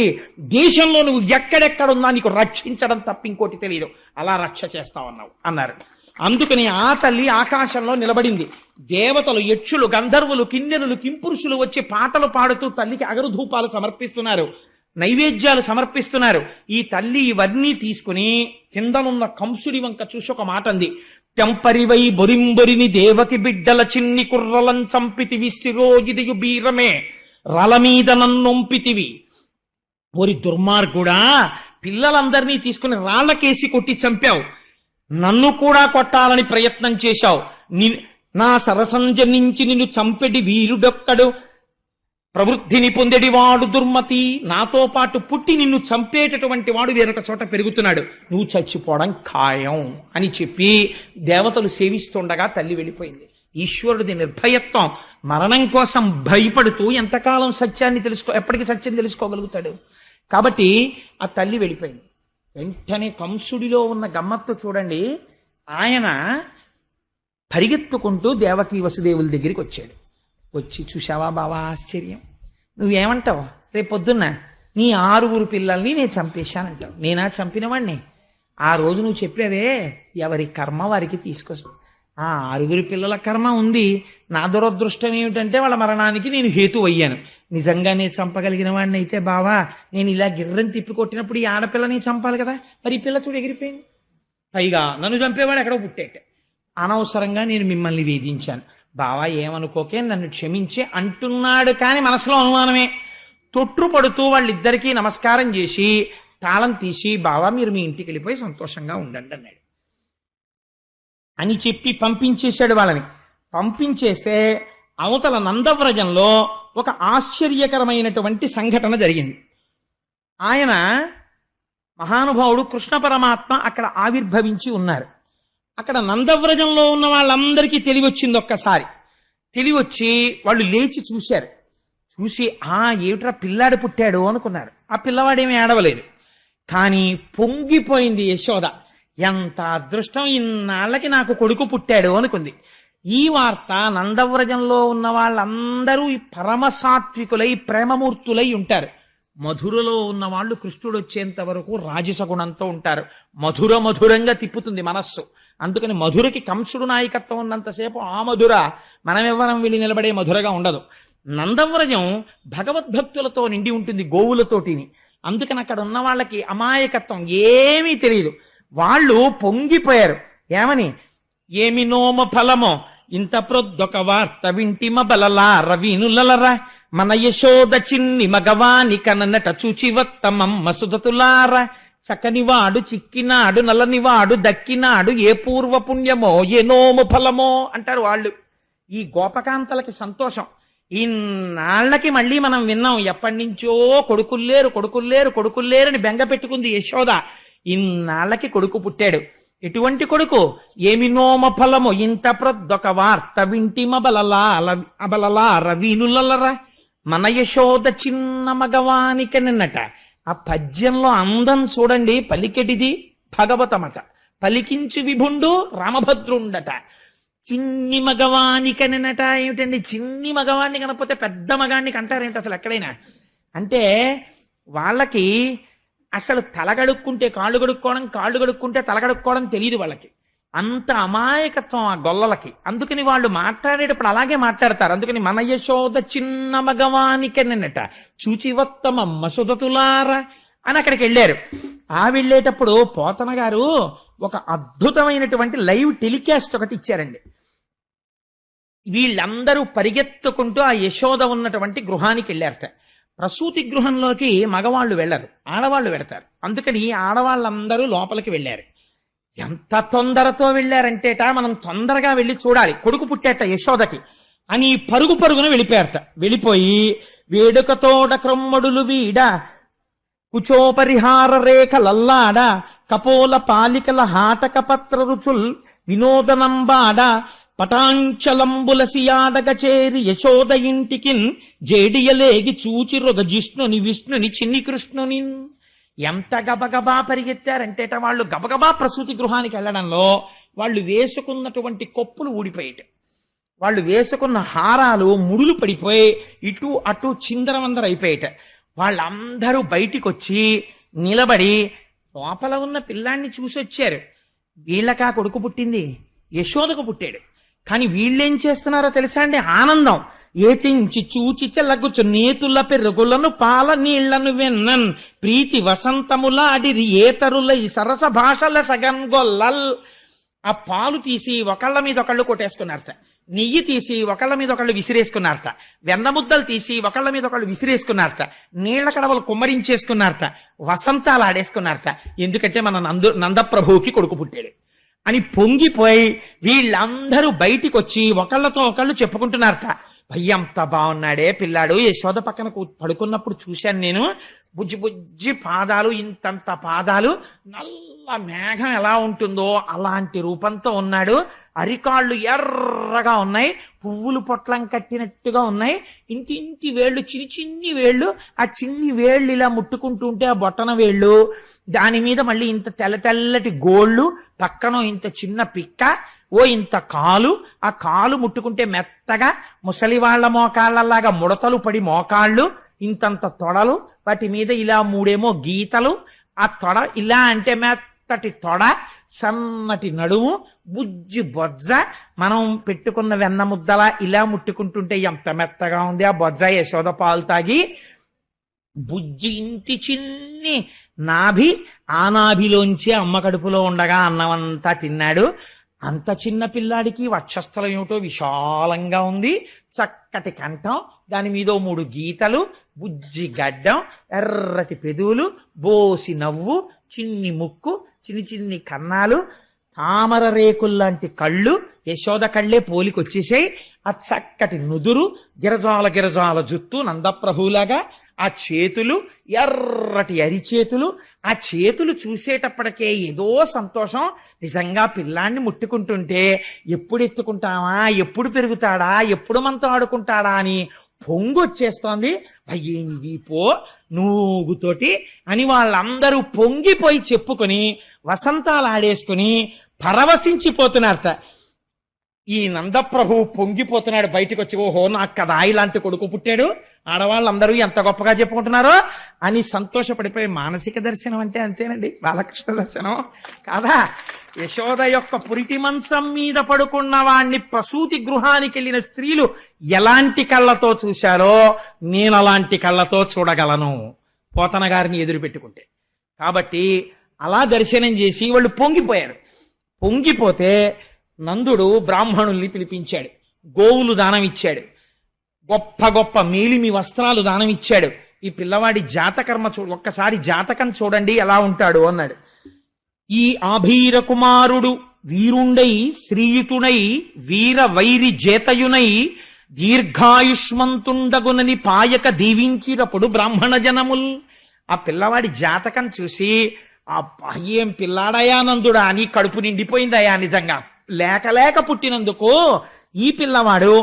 దేశంలో నువ్వు ఎక్కడెక్కడున్నా నీకు రక్షించడం తప్ప ఇంకోటి తెలియదు, అలా రక్ష చేస్తావన్నావు అన్నారు. అందుకని ఆ తల్లి ఆకాశంలో నిలబడింది. దేవతలు, యక్షులు, గంధర్వులు, కిన్నెరులు, కింపురుషులు వచ్చి పాటలు పాడుతూ తల్లికి అగరుధూపాలు సమర్పిస్తున్నారు, నైవేద్యాలు సమర్పిస్తున్నారు. ఈ తల్లి ఇవన్నీ తీసుకుని కిందనున్న కంసుడి వంక చూసి ఒక మాట అంది. తెంపరివై బొరింబొరిని దేవకి బిడ్డల చిన్ని కుర్రలం చంపితివి శిరోజిదియు బీరమే రల మీద నన్నొంపితివి. ఓరి దుర్మార్గుడా, పిల్లలందరినీ తీసుకుని రాళ్లకేసి కొట్టి చంపావు, నన్ను కూడా కొట్టాలని ప్రయత్నం చేశావు. నా సరసంజనించి నిన్ను చంపెడి వీరుడొక్కడు, ప్రవృద్ధిని పొందెడివాడు దుర్మతి. నాతో పాటు పుట్టి నిన్ను చంపేటటువంటి వాడు వేరొక చోట పెరుగుతున్నాడు, నువ్వు చచ్చిపోవడం ఖాయం అని చెప్పి దేవతలు సేవిస్తుండగా తల్లి వెళ్ళిపోయింది. ఈశ్వరుడిది నిర్భయత్వం. మరణం కోసం భయపడుతూ ఎంతకాలం సత్యాన్ని ఎప్పటికీ సత్యం తెలుసుకోగలుగుతాడు. కాబట్టి ఆ తల్లి వెళ్ళిపోయింది. వెంటనే కంసుడిలో ఉన్న గమ్మత్తు చూడండి. ఆయన పరిగెత్తుకుంటూ దేవకీ వసుదేవుల దగ్గరికి వచ్చాడు. వచ్చి, చూశావా బావా ఆశ్చర్యం, నువ్వేమంటావు? రేపొద్దున్న నీ 6 పిల్లల్ని నేను చంపేశానంటావు. నేనా చంపినవాణ్ణి? ఆ రోజు నువ్వు చెప్పావే, ఎవరి కర్మ వారికి తీసుకొస్తా. ఆ 6 పిల్లల కర్మ ఉంది. నా దురదృష్టం ఏమిటంటే వాళ్ళ మరణానికి నేను హేతు అయ్యాను. నిజంగా నేను చంపగలిగిన వాడిని అయితే బావా, నేను ఇలా గిర్రని తిప్పి కొట్టినప్పుడు ఈ ఆడపిల్లని చంపాలి కదా, మరి ఈ పిల్ల చూడు ఎగిరిపోయింది. పైగా నన్ను చంపేవాడు ఎక్కడో పుట్టేట. అనవసరంగా నేను మిమ్మల్ని వేధించాను బావా, ఏమనుకోకే, నన్ను క్షమించే అంటున్నాడు. కానీ మనసులో అనుమానమే. తొట్టుపడుతూ వాళ్ళిద్దరికీ నమస్కారం చేసి తాళం తీసి బావా మీరు మీ ఇంటికి వెళ్ళిపోయి సంతోషంగా ఉండండి అన్నాడు. అని చెప్పి పంపించేశాడు వాళ్ళని. పంపించేస్తే అవతల నందవ్రజంలో ఒక ఆశ్చర్యకరమైనటువంటి సంఘటన జరిగింది. ఆయన మహానుభావుడు కృష్ణ పరమాత్మ అక్కడ ఆవిర్భవించి ఉన్నారు. అక్కడ నందవ్రజంలో ఉన్న వాళ్ళందరికీ తెలివొచ్చింది. ఒక్కసారి తెలివొచ్చి వాళ్ళు లేచి చూశారు. చూసి ఏమిట్రా పిల్లాడు పుట్టాడు అనుకున్నారు. ఆ పిల్లవాడేమీ ఏడవలేదు. కానీ పొంగిపోయింది యశోద. ఎంత అదృష్టం, ఇన్నాళ్ళకి నాకు కొడుకు పుట్టాడు అనుకుంది. ఈ వార్త నందవ్రజంలో ఉన్న వాళ్ళందరూ ఈ పరమసాత్వికులై ప్రేమమూర్తులై ఉంటారు. మధురలో ఉన్న వాళ్ళు కృష్ణుడు వచ్చేంత వరకు రాజసగుణంతో ఉంటారు. మధురంగా తిప్పుతుంది మనస్సు. అందుకని మధురకి కంసుడు నాయకత్వం ఉన్నంతసేపు ఆ మధుర మనమెవ్వరం వెళ్ళి నిలబడే మధురగా ఉండదు. నందవ్రజం భగవద్భక్తులతో నిండి ఉంటుంది, గోవులతోటిని. అందుకని అక్కడ ఉన్న వాళ్ళకి అమాయకత్వం ఏమీ తెలియదు. వాళ్ళు పొంగిపోయారు. ఏమని? ఏమి నోమ ఫలమో ఇంత ప్రొద్దొక వార్త వింటిమ బలలా రవీనులరా మన యశోద చిన్ని మగవాని కననట చూచివత్తమమ్మ సుధతులార చక్కనివాడు చిక్కినాడు నల్లనివాడు దక్కినాడు ఏ పూర్వ పుణ్యమో ఏ నోము ఫలమో అంటారు వాళ్ళు. ఈ గోపకాంతలకి సంతోషం. ఇన్నాళ్ళకి మళ్ళీ మనం విన్నాం, ఎప్పటి నుంచో కొడుకుల్లేరని బెంగ పెట్టుకుంది యశోద. ఇన్నాళ్ళకి కొడుకు పుట్టాడు. ఎటువంటి కొడుకు? ఏమి నోమ ఫలము ఇంత ప్రొద్దొక వార్త వింటిమ అబలలా రవీనులరా మన యశోద చిన్న మగవానిక నిన్నట. ఆ పద్యంలో అందం చూడండి. పలికెటిది భగవతమట, పలికించు విభుండు రామభద్రుండట. చిన్ని మగవానిక నిన్నట ఏమిటండి? చిన్ని మగవాణ్ణి కనకపోతే పెద్ద మగాన్ని కంటారేంటి అసలు ఎక్కడైనా? అంటే వాళ్ళకి అసలు తలగడుక్కుంటే కాళ్ళు కడుక్కోవడం, కాళ్ళు కడుక్కుంటే తలగడుక్కోవడం తెలియదు వాళ్ళకి. అంత అమాయకత్వం ఆ గొల్లలకి. అందుకని వాళ్ళు మాట్లాడేటప్పుడు అలాగే మాట్లాడతారు. అందుకని మన యశోద చిన్న మగవానిక నిన్నట చూచివత్తమమ్మ సుధతులారా అని అక్కడికి వెళ్ళారు. వెళ్ళేటప్పుడు పోతన గారు ఒక అద్భుతమైనటువంటి లైవ్ టెలికాస్ట్ ఒకటి ఇచ్చారండి. వీళ్ళందరూ పరిగెత్తుకుంటూ ఆ యశోద ఉన్నటువంటి గృహానికి వెళ్ళారట. ప్రసూతి గృహంలోకి మగవాళ్ళు వెళ్ళరు, ఆడవాళ్ళు వెళతారు. అందుకని ఆడవాళ్ళందరూ లోపలికి వెళ్ళారు. ఎంత తొందరతో వెళ్ళారంటేట మనం తొందరగా వెళ్ళి చూడాలి, కొడుకు పుట్టేట యశోదకి అని పరుగున వెళ్ళిపోయారట. వెళ్ళిపోయి వేడుకతోడ క్రొమ్మడులు వీడ కుచోపరిహార రేఖలల్లాడ కపోల పాలికల హాటక పత్ర రుచుల్ వినోదనంబాడ పటాంచలంబుల సియాడగ చేరి యశోద ఇంటికిన్ జేడియలేగి చూచి రొగ జిష్ణుని విష్ణుని చిన్ని కృష్ణుని. ఎంత గబగబా పరిగెత్తారంటేట వాళ్ళు గబగబా ప్రసూతి గృహానికి వెళ్ళడంలో వాళ్ళు వేసుకున్నటువంటి కొప్పులు ఊడిపోయేట, వాళ్ళు వేసుకున్న హారాలు ముడులు పడిపోయి ఇటు అటు చిందరవందర అయిపోయేట. వాళ్ళందరూ బయటికి వచ్చి నిలబడి లోపల ఉన్న పిల్లాన్ని చూసి వచ్చారు. వీళ్ళకా కొడుకు పుట్టింది, యశోదకు పుట్టాడు. కానీ వీళ్ళేం చేస్తున్నారో తెలుసా అండి? ఆనందం. ఏతించి చూచి చెల్లగుచ్చు నేతుల పెరుగులను పాల నీళ్లను వెన్నన్ ప్రీతి వసంతములాడిరి ఏతరుల ఈ సరస భాషల సగన్ గొల్లల్. ఆ పాలు తీసి ఒకళ్ళ మీద ఒకళ్ళు కొట్టేసుకున్నారట, నెయ్యి తీసి ఒకళ్ళ మీద ఒకళ్ళు విసిరేసుకున్నారట, వెన్న ముద్దలు తీసి ఒకళ్ళ మీద ఒకళ్ళు విసిరేసుకున్నారట, నీళ్ల కడవలు కుమ్మరించేసుకున్నారట, వసంతాలు ఆడేసుకున్నారట. ఎందుకంటే మన నందప్రభువుకి కొడుకు పుట్టాడు అని పొంగిపోయి వీళ్ళందరూ బయటికి వచ్చి ఒకళ్ళతో ఒకళ్ళు చెప్పుకుంటున్నారట. భయ్యంత బాగున్నాడే పిల్లాడు, యశోద పక్కన పడుకున్నప్పుడు చూశాను నేను, బుజ్జి బుజ్జి పాదాలు, ఇంతంత పాదాలు, నల్ల మేఘం ఎలా ఉంటుందో అలాంటి రూపంతో ఉన్నాడు, అరికాళ్ళు ఎర్రగా ఉన్నాయి, పువ్వులు పొట్లం కట్టినట్టుగా ఉన్నాయి, ఇంటి వేళ్ళు చిన్ని వేళ్ళు, ఆ చిన్ని వేళ్ళు ఇలా ముట్టుకుంటూ ఉంటే ఆ బొట్టన వేళ్ళు, దాని మీద మళ్ళీ ఇంత తెల్లటి గోళ్ళు, పక్కన ఇంత చిన్న పిక్క, ఇంత కాలు, ఆ కాలు ముట్టుకుంటే మెత్తగా ముసలి వాళ్ళ మోకాళ్ళలాగా ముడతలు పడి మోకాళ్ళు, ఇంతంత తొడలు, వాటి మీద ఇలా 3 గీతలు, ఆ తొడ ఇలా అంటే మెత్తటి తొడ, సన్నటి నడుము, బుజ్జి బొజ్జ, మనం పెట్టుకున్న వెన్న ముద్దలా ఇలా ముట్టుకుంటుంటే ఎంత మెత్తగా ఉంది ఆ బొజ్జ. యశోద పాలు తాగి బుజ్జి ఇంటి చిన్ని నాభి, ఆ నాభిలోంచి అమ్మ కడుపులో ఉండగా అన్నమంతా తిన్నాడు. అంత చిన్న పిల్లాడికి వక్షస్థలం ఏమిటో విశాలంగా ఉంది, చక్కటి కంఠం, దాని మీద 3 గీతలు, బుజ్జి గడ్డం, ఎర్రటి పెదవులు, బోసి నవ్వు, చిన్ని ముక్కు, చిన్ని చిన్ని కన్నాలు, తామర రేకుల్లాంటి కళ్ళు, యశోద కళ్ళే పోలికొచ్చేసాయి. ఆ చక్కటి నుదురు, గిరజాల గిరజాల జుత్తు నందప్రభులాగా, ఆ చేతులు ఎర్రటి అరిచేతులు, ఆ చేతులు చూసేటప్పటికే ఏదో సంతోషం. నిజంగా పిల్లాన్ని ముట్టుకుంటుంటే ఎప్పుడు ఎత్తుకుంటామా, ఎప్పుడు పెరుగుతాడా, ఎప్పుడు మనతో ఆడుకుంటాడా అని పొంగొచ్చేస్తోంది. అయ్యేమి వీపో నూగుతోటి అని వాళ్ళందరూ పొంగిపోయి చెప్పుకొని వసంతాలు ఆడేసుకుని పరవశించిపోతున్నారట. ఈ నందప్రభు పొంగిపోతున్నాడు బయటకు వచ్చి, ఓహో నాకు కదా ఇలాంటి కొడుకు పుట్టాడు, ఆడవాళ్ళందరూ ఎంత గొప్పగా చెప్పుకుంటున్నారో అని సంతోషపడిపోయి. మానసిక దర్శనం అంటే అంతేనండి, బాలకృష్ణ దర్శనం కాదా? యశోద యొక్క పురిటి మంచం మీద పడుకున్న వాణ్ణి ప్రసూతి గృహానికి వెళ్ళిన స్త్రీలు ఎలాంటి కళ్ళతో చూశారో నేను అలాంటి కళ్ళతో చూడగలను పోతన గారిని ఎదురు పెట్టుకుంటే. కాబట్టి అలా దర్శనం చేసి వాళ్ళు పొంగిపోయారు. పొంగిపోతే నందుడు బ్రాహ్మణుల్ని పిలిపించాడు, గోవులు దానం ఇచ్చాడు, గొప్ప గొప్ప మేలిమి వస్త్రాలు దానం ఇచ్చాడు. ఈ పిల్లవాడి జాతకర్మ ఒక్కసారి జాతకం చూడండి ఎలా ఉంటాడు అన్నాడు. ఈ ఆభీర కుమారుడు వీరుండై శ్రీయుతుడై వీర వైరి జేతయునై దీర్ఘాయుష్మంతుండగునని పాయక దీవించినప్పుడు బ్రాహ్మణ జనముల్. ఆ పిల్లవాడి జాతకం చూసి ఆ ఏం పిల్లాడయానందుడా అని కడుపు నిండిపోయిందయా. నిజంగా లేక లేక పుట్టినందుకు ఈ పిల్లవాడు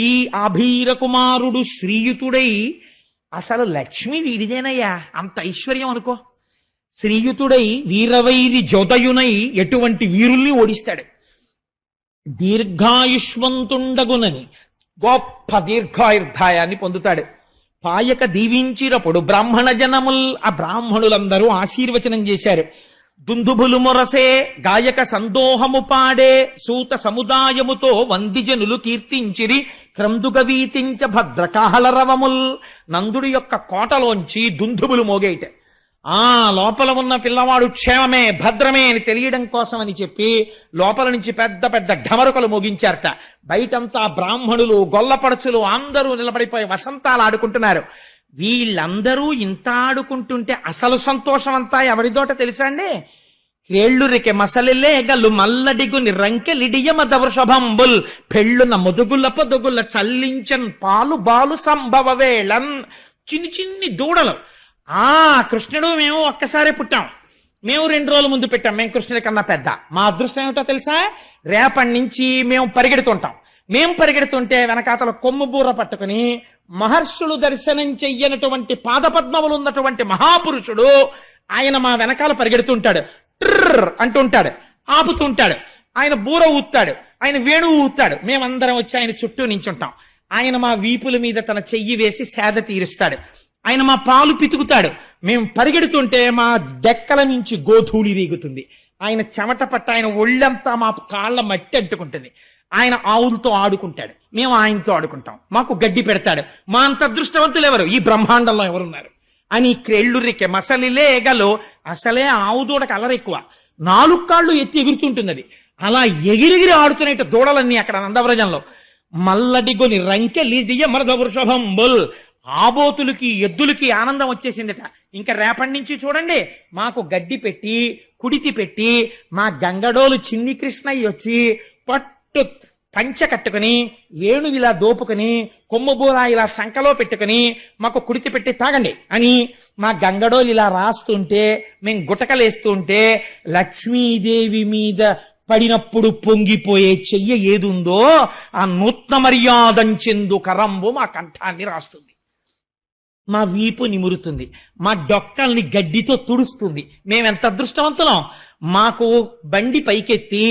ఈ ఆభీర కుమారుడు శ్రీయుతుడై, అసలు లక్ష్మి వీడిదేనయ్యా, అంత ఐశ్వర్యం అనుకో. శ్రీయుతుడై వీరవైరి జోతయునై ఎటువంటి వీరుల్ని ఓడిస్తాడు. దీర్ఘాయుష్మంతుండగునని గొప్ప దీర్ఘాయుర్ధాయాన్ని పొందుతాడు. పాయక దీవించినప్పుడు బ్రాహ్మణ జనముల్, ఆ బ్రాహ్మణులందరూ ఆశీర్వచనం చేశారు. దుందుభులు మొరసే గాయక సందోహము పాడే సూత సముదాయముతో వందిజనులు కీర్తించిరి క్రందుగవీతించ భద్రకాహలరవముల్. నందుడి యొక్క కోటలోంచి దుందుభులు మోగేట. ఆ లోపల ఉన్న పిల్లవాడు క్షేమమే భద్రమే అని తెలియడం కోసం అని చెప్పి లోపల నుంచి పెద్ద పెద్ద ఢమరుకలు మోగించారట. బయటంతా బ్రాహ్మణులు గొల్లపడుచులు అందరూ నిలబడిపోయి వసంతాలు ఆడుకుంటున్నారు. వీళ్ళందరూ ఇంత ఆడుకుంటుంటే అసలు సంతోషం అంతా ఎవరిదోట తెలుసా అండి? క్రేళ్ళురికె మసలిలే గల్లు మల్లడిగుని రంకెలిడియమద వృషభంబుల్ పెళ్ళున ముదుగుల పొదుగుల చల్లించన్ పాలు బాలు సంభవ వేళన్. చిన్ని చిన్ని దూడలు. ఆ కృష్ణుడు మేము ఒక్కసారే పుట్టాం, మేము 2 రోజుల ముందు పెట్టాం, మేము కృష్ణుడి కన్నా పెద్ద. మా అదృష్టం ఏమిటో తెలుసా? రేపటి నుంచి మేము పరిగెడుతుంటాం. మేము పరిగెడుతుంటే వెనకాతల కొమ్ము బూర పట్టుకుని మహర్షులు దర్శనం చెయ్యనటువంటి పాదపద్మములు ఉన్నటువంటి మహాపురుషుడు ఆయన మా వెనకాల పరిగెడుతుంటాడు. ట్రర్ అంటుంటాడు, ఆపుతుంటాడు. ఆయన బూర ఊతాడు, ఆయన వేణువు ఊతాడు. మేమందరం వచ్చి ఆయన చుట్టూ నించుంటాం. ఆయన మా వీపుల మీద తన చెయ్యి వేసి సేద తీరుస్తాడు. ఆయన మా పాలు పితుకుతాడు. మేము పరిగెడుతుంటే మా డెక్కల నుంచి గోధూళి రీగుతుంది. ఆయన చెమట పట్ట ఆయన ఒళ్ళంతా మా కాళ్ళ మట్టి అంటుకుంటుంది. ఆయన ఆవులతో ఆడుకుంటాడు, మేము ఆయనతో ఆడుకుంటాం. మాకు గడ్డి పెడతాడు. మా అంత అదృష్టవంతులు ఎవరు ఈ బ్రహ్మాండంలో ఎవరున్నారు అని క్రేళ్ళురికే మసలిలే ఎగలో. అసలే ఆవు దూడకు అలరెక్కువ, 4 కాళ్ళు ఎత్తి ఎగురుతుంటుంది అది. అలా ఎగిరిగిరి ఆడుతున్నట్టు దూడలన్నీ అక్కడ నందవ్రజంలో. మల్లడిగొని రంకెలిదియ మరద వృషభంబుల్. ఆబోతులకి ఎద్దులకి ఆనందం వచ్చేసిందిట. ఇంకా రేపటి నుంచి చూడండి మాకు గడ్డి పెట్టి కుడితి పెట్టి మా గంగడోలు చిన్ని కృష్ణయ్య వచ్చి పట్టు పంచ కట్టుకుని వేణు ఇలా దోపుకుని కొమ్ముబూర ఇలా సంకలో పెట్టుకుని మాకు కుడితి పెట్టి తాగండి అని మా గంగడోలు ఇలా రాస్తుంటే మేము గుటకలేస్తుంటే లక్ష్మీదేవి మీద పడినప్పుడు పొంగిపోయే చెయ్య ఏదుందో ఆ నూత్న మర్యాదంచెందు కరంబు మా కంఠాన్ని రాస్తుంది, మా వీపు నిమురుతుంది, మా డొక్కల్ని గడ్డితో తుడుస్తుంది. మేమెంత అదృష్టవంతులం. మాకు బండి పైకెత్తి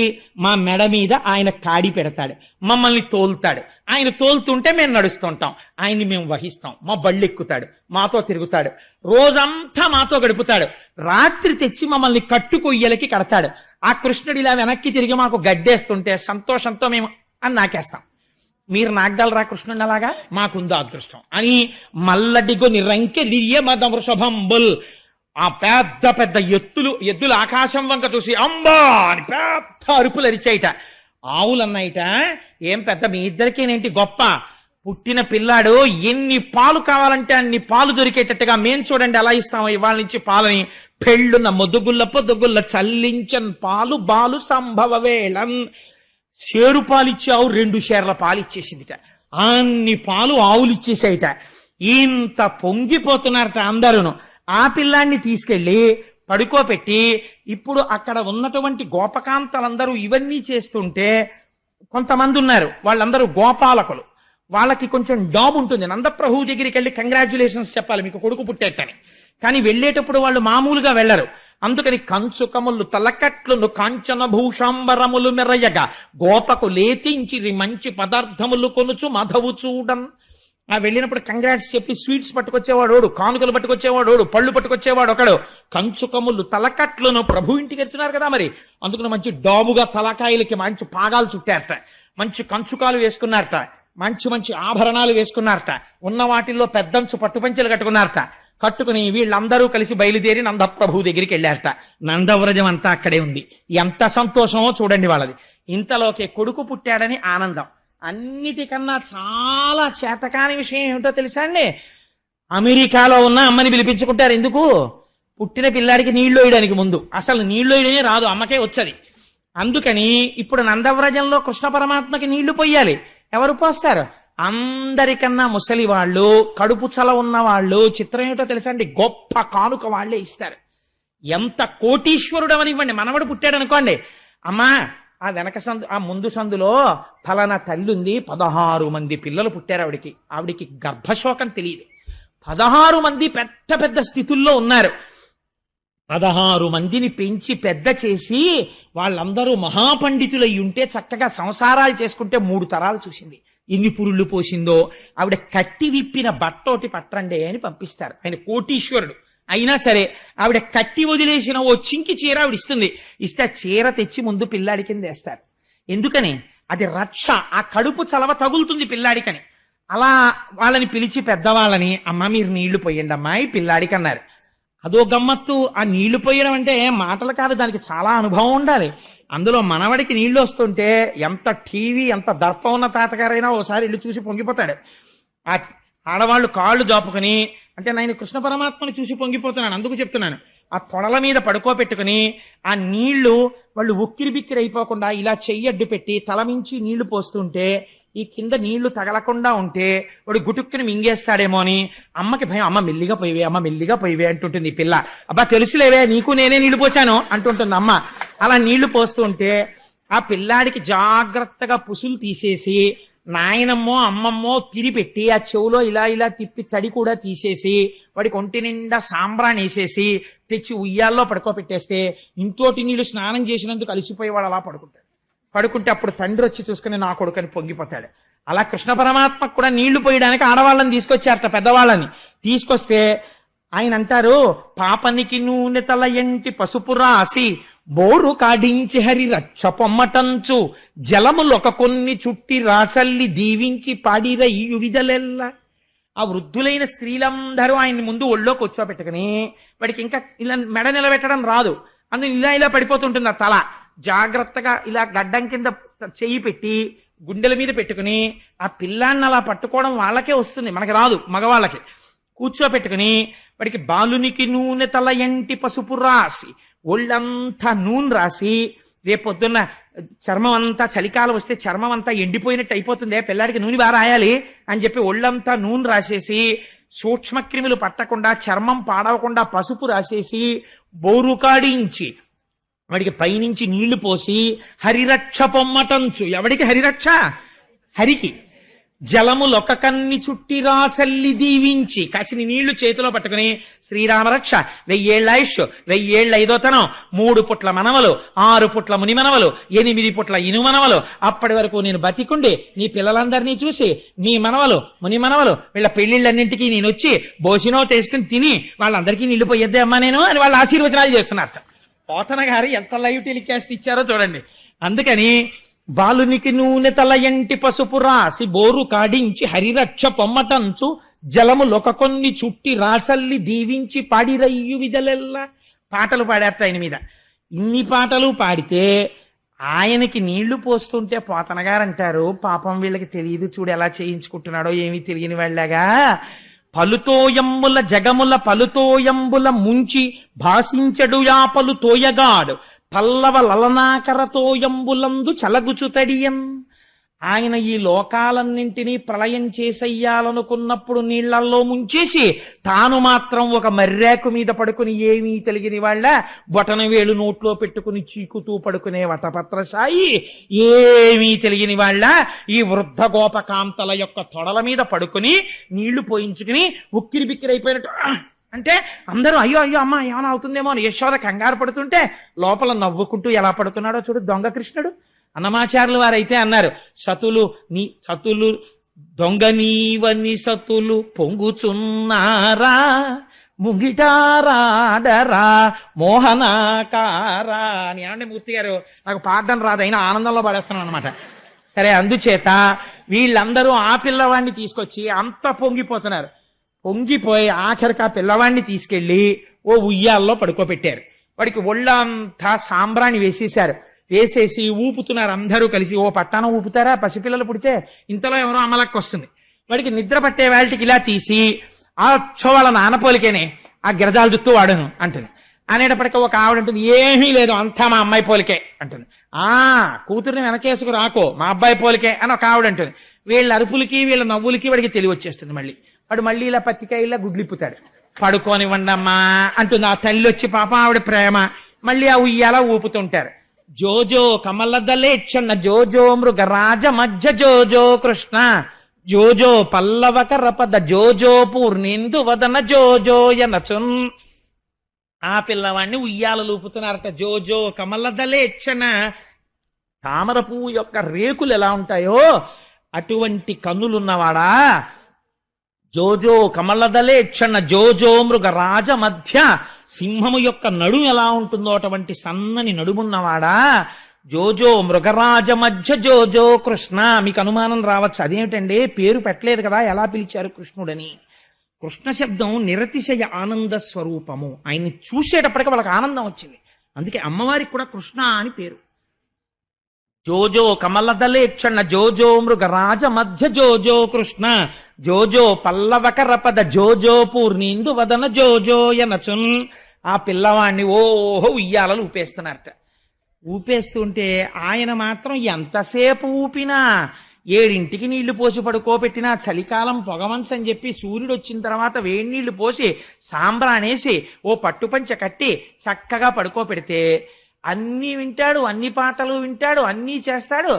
మా మెడ మీద ఆయన కాడి పెడతాడు, మమ్మల్ని తోలుతాడు. ఆయన తోలుతుంటే మేము నడుస్తుంటాం, ఆయన్ని మేము వహిస్తాం. మా బళ్ళు ఎక్కుతాడు, మాతో తిరుగుతాడు, రోజంతా మాతో గడుపుతాడు. రాత్రి తెచ్చి మమ్మల్ని కట్టుకొయ్యలకి కడతాడు. ఆ కృష్ణుడు ఇలా వెనక్కి తిరిగి మాకు గడ్డేస్తుంటే సంతోషంతో మేము అని నాకేస్తాం. మీరు నాగలరా కృష్ణుడు అలాగా? మాకుందో అదృష్టం అని మల్లడిగొని రంకెలియ మద వృషభంబుల్. ఆ పెద్ద పెద్ద ఎద్దులు ఆకాశం వంక చూసి అంబా అని పెద్ద అరుపులు అరిచాయిట. ఆవులు అన్నాయిట, ఏం పెద్ద మీ ఇద్దరికేనేంటి గొప్ప, పుట్టిన పిల్లాడు ఎన్ని పాలు కావాలంటే అన్ని పాలు దొరికేటట్టుగా మేం చూడండి ఎలా ఇస్తామో ఇవాళ నుంచి పాలని, పెళ్ళున్న మొదుగుల్ల పొద్దుగుల్ల చల్లించన్ పాలు బాలు సంభవ వేళన్, షేరు పాలిచ్చావు 2 షేర్ల పాలు ఇచ్చేసిందిట. అన్ని పాలు ఆవులు ఇచ్చేసాయిట. ఇంత పొంగిపోతున్నారట అందరూను. ఆ పిల్లాన్ని తీసుకెళ్లి పడుకోపెట్టి, ఇప్పుడు అక్కడ ఉన్నటువంటి గోపకాంతలందరూ ఇవన్నీ చేస్తుంటే కొంతమంది ఉన్నారు, వాళ్ళందరూ గోపాలకులు. వాళ్ళకి కొంచెం జాబ్ ఉంటుంది, నందప్రభువు దగ్గరికి వెళ్ళి కంగ్రాచ్యులేషన్స్ చెప్పాలి మీకు కొడుకు పుట్టేటని. కానీ వెళ్ళేటప్పుడు వాళ్ళు మామూలుగా వెళ్లరు. అందుకని కంచుకములు తలకట్లును కాంచన భూషాంబరములు మెరయగా గోపకు లేతించిరి మంచి పదార్థములు కొనుచు మధవు చూడన్. ఆ వెళ్ళినప్పుడు కంగ్రాట్స్ చెప్పి స్వీట్స్ పట్టుకొచ్చేవాడు, కానుకలు పట్టుకొచ్చేవాడు, పళ్ళు పట్టుకొచ్చేవాడు ఒకడు. కంచుకములు తలకట్లను ప్రభు ఇంటికి వెళ్తున్నారు కదా మరి, అందుకని మంచి డాబుగా తలకాయలకి మంచి పాగాలు చుట్టారట, మంచి కంచుకాలు వేసుకున్నారట, మంచి మంచి ఆభరణాలు వేసుకున్నారట, ఉన్న వాటిల్లో పెద్దంచు పట్టుపంచెలు కట్టుకున్నారట. కట్టుకుని వీళ్ళందరూ కలిసి బయలుదేరి నందప్రభువు దగ్గరికి వెళ్ళారట. నందవ్రజం అంతా అక్కడే ఉంది. ఎంత సంతోషమో చూడండి వాళ్ళది. ఇంతలోకి కొడుకు పుట్టాడని ఆనందం. అన్నిటికన్నా చాలా చేతకాని విషయం ఏమిటో తెలుసా అండి? అమెరికాలో ఉన్న అమ్మని పిలిపించుకుంటారు. ఎందుకు? పుట్టిన పిల్లాడికి నీళ్లు వేయడానికి ముందు అసలు నీళ్లు వేయడమే రాదు, అమ్మకే వచ్చది. అందుకని ఇప్పుడు నందవ్రజంలో కృష్ణ పరమాత్మకి నీళ్లు పొయ్యాలి. ఎవరు పోస్తారు? అందరికన్నా ముసలి వాళ్ళు, కడుపు చల ఉన్న వాళ్ళు. చిత్రం ఏమిటో తెలుసా అండి? గొప్ప కానుక వాళ్లే ఇస్తారు. ఎంత కోటీశ్వరుడు అవనివ్వండి, మనవడు పుట్టాడు అనుకోండి, అమ్మా ఆ వెనక సందు ఆ ముందు సందులో ఫలానా తల్లుంది, 16 మంది పిల్లలు పుట్టారు ఆవిడికి. ఆవిడికి గర్భశోకం తెలియదు. 16 మంది పెద్ద పెద్ద స్థితుల్లో ఉన్నారు. 16 మందిని పెంచి పెద్ద చేసి వాళ్ళందరూ మహాపండితులై ఉంటే చక్కగా సంసారాలు చేసుకుంటే 3 తరాలు చూసింది. ఎన్ని పురుళ్ళు పోసిందో. ఆవిడ కట్టి విప్పిన బట్టోటి పట్టండి అని పంపిస్తారు. ఆయన కోటీశ్వరుడు అయినా సరే ఆవిడ కట్టి వదిలేసిన ఓ చింకి చీర ఆవిడ ఇస్తుంది. ఇస్తే ఆ చీర తెచ్చి ముందు పిల్లాడి కింద వేస్తారు. ఎందుకని? అది రక్ష. ఆ కడుపు చలవ తగులుతుంది పిల్లాడికని. అలా వాళ్ళని పిలిచి పెద్దవాళ్ళని, అమ్మ మీరు నీళ్లు పోయండి అమ్మాయి పిల్లాడికి అన్నారు. అదో గమ్మత్తు. ఆ నీళ్లు పోయడం అంటే మాటలు కాదు, దానికి చాలా అనుభవం ఉండాలి. అందులో మనవడికి నీళ్లు వస్తుంటే ఎంత టీవీ ఎంత దర్పం ఉన్న తాతగారైనా ఓసారి ఇల్లు చూసి పొంగిపోతాడు. ఆ ఆడవాళ్ళు కాళ్ళు జాపుకుని, అంటే నేను కృష్ణ పరమాత్మని చూసి పొంగిపోతున్నాను అందుకు చెప్తున్నాను, ఆ తొడల మీద పడుకోబెట్టుకుని ఆ నీళ్లు వాళ్ళు ఉక్కిరి బిక్కిరి అయిపోకుండా ఇలా చెయ్యడ్డు పెట్టి తలమించి నీళ్లు పోస్తుంటే ఈ కింద నీళ్లు తగలకుండా ఉంటే వాడు గుటుక్కుని మింగేస్తాడేమో అని అమ్మకి భయం. అమ్మ మెల్లిగా పోయివే, అమ్మ మెల్లిగా పోయివే అంటుంటుంది ఈ పిల్ల. అబ్బా తెలుసులేవే నీకు నేనే నీళ్లు పోసాను అంటుంటుంది అమ్మ. అలా నీళ్లు పోస్తుంటే ఆ పిల్లాడికి జాగ్రత్తగా పుసులు తీసేసి నాయనమ్మో అమ్మమ్మో తిరిపెట్టి ఆ చెవులో ఇలా ఇలా తిప్పి తడి కూడా తీసేసి వాడికి ఒంటి నిండా సాంబ్రాన్ని వేసేసి తెచ్చి ఉయ్యాల్లో పడుకోబెట్టేస్తే ఇంతోటి నీళ్లు స్నానం చేసినందుకు అలసిపోయి వాడు అలా పడుకుంటాడు. పడుకుంటే అప్పుడు తండ్రి వచ్చి చూసుకుని నా కొడుకని పొంగిపోతాడు. అలా కృష్ణ పరమాత్మకు కూడా నీళ్లు పోయడానికి ఆడవాళ్ళని తీసుకొచ్చారట, పెద్దవాళ్ళని తీసుకొస్తే ఆయన అంటారు, పాపనికి నూనె తల ఎంటి పసుపు రాసి బోరు కాడించి హరి రక్ష పొమ్మటంచు జలములొక కొన్ని చుట్టి రాచల్లి దీవించి పాడిర ఈ విధలెల్ల. ఆ వృద్ధులైన స్త్రీలందరూ ఆయన్ని ముందు ఒళ్ళో కూర్చోబెట్టుకుని, వాడికి ఇంకా ఇలా మెడ నిలబెట్టడం రాదు, అందులో ఇలా ఇలా పడిపోతుంటుంది ఆ తల. జాగ్రత్తగా ఇలా గడ్డం కింద చెయ్యి పెట్టి గుండెల మీద పెట్టుకుని ఆ పిల్లాన్ని అలా పట్టుకోవడం వాళ్ళకే వస్తుంది, మనకి రాదు, మగవాళ్ళకి. కూర్చోపెట్టుకుని వాడికి బాలునికి నూనె తల ఎంటి పసుపు రాసి ఒళ్ళంతా నూనె రాసి, రేపొద్దున్న చర్మం అంతా చలికాలం వస్తే చర్మం అంతా ఎండిపోయినట్టు అయిపోతుంది, పిల్లాడికి నూనె బాగా రాయాలి అని చెప్పి ఒళ్ళంతా నూనె రాసేసి సూక్ష్మక్రిములు పట్టకుండా చర్మం పాడవకుండా పసుపు రాసేసి బోరు కాడించి వాడికి పైనుంచి నీళ్లు పోసి హరిరక్ష పొమ్మటంచు. ఎవడికి హరిరక్ష? హరికి. జలములొక కన్ని చుట్టి రాచల్లి దీవించి కాసిని నీళ్లు చేతిలో పట్టుకుని శ్రీరామరక్ష 1000 ఆయుష్ 1000 ఐదోతనం 3 పుట్ల మనవలు 6 పుట్ల ముని మనవలు 8 పుట్ల ఇను మనవలు, అప్పటి వరకు నేను బతికుండి నీ పిల్లలందరినీ చూసి నీ మనవలు ముని మనవలు వీళ్ళ పెళ్లిళ్ళన్నింటికీ నేను వచ్చి భోజనం తీసుకుని తిని వాళ్ళందరికీ నీళ్లు పోయేద్దే అమ్మా నేను అని వాళ్ళు ఆశీర్వచనాలు చేస్తున్నారట. పోతన గారు ఎంత లైవ్ టెలికాస్ట్ ఇచ్చారో చూడండి. అందుకని బాలునికి నూనె తల ఎంటి పసుపు రాసి బోరు కాడించి హరిరక్ష పొమ్మటంచు జలములొక కొన్ని చుట్టి రాచల్లి దీవించి పాడిరయ్యు విధలెల్లా. పాటలు పాడారట ఆయన మీద. ఇన్ని పాటలు పాడితే ఆయనకి నీళ్లు పోస్తుంటే పోతన గారు అంటారు, పాపం వీళ్ళకి తెలియదు చూడు ఎలా చేయించుకుంటున్నాడో ఏమీ తెలియని వాళ్ళగా, పలుతోయమ్ముల జగముల పలుతోయంబుల ముంచి భాషించడు యాపలు తోయగాడు పల్లవ లలనాకర తోయంబులందు చలగుచుతడియం. ఆయన ఈ లోకాలన్నింటినీ ప్రళయం చేసెయ్యాలనుకున్నప్పుడు నీళ్లల్లో ముంచేసి తాను మాత్రం ఒక మర్రాకు మీద పడుకుని ఏమీ తెలియని వాళ్ళ బొటన వేలు నోట్లో పెట్టుకుని చీకుతూ పడుకునే వటపత్రశాయి ఏమీ తెలియని వాళ్ళ ఈ వృద్ధ గోపకాంతల యొక్క తొడల మీద పడుకుని నీళ్లు పోయించుకుని ఉక్కిరి బిక్కిరైపోయినట్టు అంటే అందరూ అయ్యో అయ్యో అమ్మ ఏమైనా అవుతుందేమో అని యశోద కంగారు పడుతుంటే లోపల నవ్వుకుంటూ ఎలా పడుకున్నాడో చూడు దొంగ కృష్ణుడు. అన్నమాచార్యులు వారైతే అన్నారు, సతులు దొంగ నీవని సతులు పొంగుచున్నారా ముంగిటారాడరా మోహనాకారా అని. ఏమంటే మూర్తి గారు నాకు పాడడం రాదు, అయినా ఆనందంలో పడేస్తున్నాను అనమాట. సరే, అందుచేత వీళ్ళందరూ ఆ పిల్లవాడిని తీసుకొచ్చి అంత పొంగిపోతున్నారు. పొంగిపోయి ఆఖరికి ఆ పిల్లవాడిని తీసుకెళ్లి ఓ ఉయ్యాల్లో పడుకోబెట్టారు. వాడికి ఒళ్ళంతా సాంబ్రాణి వేసేశారు. వేసేసి ఊపుతున్నారు అందరూ కలిసి. ఓ పట్టానం ఊపుతారా పసిపిల్లలు పుడితే, ఇంతలో ఎవరో అమలక్కి వస్తుంది. వాడికి నిద్ర పట్టే వాళ్ళకి ఇలా తీసి ఆ వాళ్ళ నాన్నపోలికేనే ఆ గిరజాల జుత్తు వాడను అంటుంది. అనేటప్పటికీ ఒక ఆవిడ ఉంటుంది, ఏమీ లేదు అంతా మా అమ్మాయి పోలికే అంటుంది. కూతుర్ని వెనకేసుకు రాకో మా అబ్బాయి పోలికే అని ఒక ఆవిడ అంటుంది. వీళ్ళ అరుపులకి వీళ్ళ నవ్వులకి వాడికి తెలివి వచ్చేస్తుంది. వాడు మళ్ళీ ఇలా పత్తికాయలా గుడ్లిప్పుతాడు. పడుకోనివ్వండమ్మా అంటుంది ఆ తల్లి వచ్చి. పాపం ఆవిడ ప్రేమ. మళ్ళీ ఆ ఉయ్యాల ఊపుతుంటారు. జోజో కమలదలేక్షణ జోజో మృగరాజ మధ్య జోజో కృష్ణ జోజో పల్లవకర పద జోజో పూర్ణేందు వదన జోజోయనచున్. ఆ పిల్లవాడిని ఉయ్యాలలు ఊపుతున్నారట. జోజో కమలదలేక్షణ, తామర పువ్వు యొక్క రేకులు ఎలా ఉంటాయో అటువంటి కన్నులున్నవాడా. జోజో కమలదలే క్షణ జోజో మృగ రాజ మధ్య, సింహము యొక్క నడుము ఎలా ఉంటుందో అటువంటి సన్నని నడుమున్నవాడా. జోజో మృగరాజ మధ్య జోజో కృష్ణ. మీకు అనుమానం రావచ్చు, అదేమిటండి పేరు పెట్టలేదు కదా ఎలా పిలిచారు కృష్ణుడని. కృష్ణ శబ్దం నిరతిశయ ఆనంద స్వరూపము. ఆయన్ని చూసేటప్పటికి వాళ్ళకి ఆనందం వచ్చింది. అందుకే అమ్మవారికి కూడా కృష్ణ అని పేరు. జోజో కమలదలేక్షణ జోజో మృగరాజ మధ్య జోజో కృష్ణ జోజో పల్లవకర పద జోజో పూర్ణీందు వదన జోజోయనచున్. ఆ పిల్లవాణ్ణి ఓహో ఉయ్యాలలు ఊపేస్తున్నారట. ఊపేస్తుంటే ఆయన మాత్రం ఎంతసేపు ఊపినా, 7 నీళ్లు పోసి పడుకోబెట్టినా, చలికాలం పొగమంచని చెప్పి సూర్యుడు వచ్చిన తర్వాత వేడి నీళ్లు పోసి సాంబ్రానేసి ఓ పట్టుపంచ కట్టి చక్కగా పడుకోబెడితే అన్నీ వింటాడు, అన్ని పాటలు వింటాడు, అన్నీ చేస్తాడు.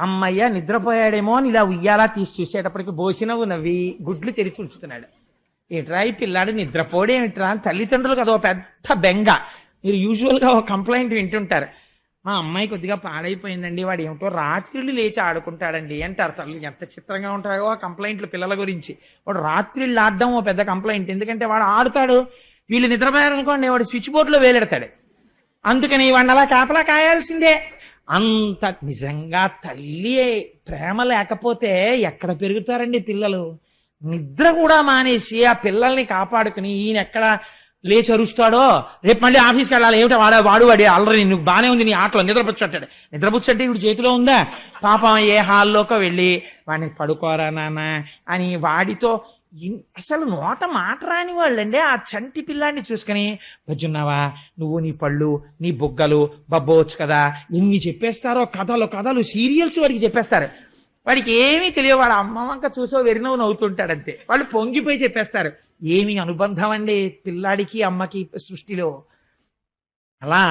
అమ్మయ్య నిద్రపోయాడేమో అని ఇలా ఉయ్యాలా తీసి చూసేటప్పటికి బోసినవు నవ్వి గుడ్లు తెరిచి ఉంచుతున్నాడు. ఏట్రా ఈ పిల్లాడు నిద్రపోడేమిట్రా అని తల్లిదండ్రులకు అదో పెద్ద బెంగ. మీరు యూజువల్గా ఒక కంప్లైంట్ వింటుంటారు, మా అమ్మాయి కొద్దిగా పాడైపోయిందండి, వాడు ఏమిటో రాత్రిళ్ళు లేచి ఆడుకుంటాడండి అంటారు తల్లి. ఎంత చిత్రంగా ఉంటాయో ఆ కంప్లైంట్లు పిల్లల గురించి. వాడు రాత్రిళ్ళు ఆడడం ఓ పెద్ద కంప్లైంట్. ఎందుకంటే వాడు ఆడుతాడు, వీళ్ళు నిద్రపోయారనుకోండి వాడు స్విచ్ బోర్డులో వేలెడతాడు. అందుకని వాడిని అలా కాపలా కాయాల్సిందే. అంత నిజంగా తల్లి ప్రేమ లేకపోతే ఎక్కడ పెరుగుతారండి పిల్లలు. నిద్ర కూడా మానేసి ఆ పిల్లల్ని కాపాడుకుని ఈయన ఎక్కడ లేచి అరుస్తాడో, రేపు మళ్ళీ ఆఫీస్కి వెళ్ళాలి, ఏమిటో వాడు ఆల్రెడీ నువ్వు బానే ఉంది నీ ఆటలో నిద్రపుచ్చంటాడు. నిద్రపుచ్చంటే ఇప్పుడు చేతిలో ఉందా? పాపం ఏ హాల్లోకో వెళ్ళి వాడిని పడుకోరా నాన్న అని వాడితో అసలు నోట మాట రాని వాళ్ళండి. ఆ చంటి పిల్లాన్ని చూసుకుని బజ్జున్నావా నువ్వు, నీ పళ్ళు, నీ బుగ్గలు బబ్బోవచ్చు కదా, ఇన్ని చెప్పేస్తారో కథలు సీరియల్స్ వాడికి చెప్పేస్తారు. వాడికి ఏమీ తెలియదు. వాడు అమ్మ వంక చూసో వెరినవ్వు నవ్వుతుంటాడంతే. వాళ్ళు పొంగిపోయి చెప్పేస్తారు. ఏమి అనుబంధం అండి పిల్లాడికి అమ్మకి సృష్టిలో. అలా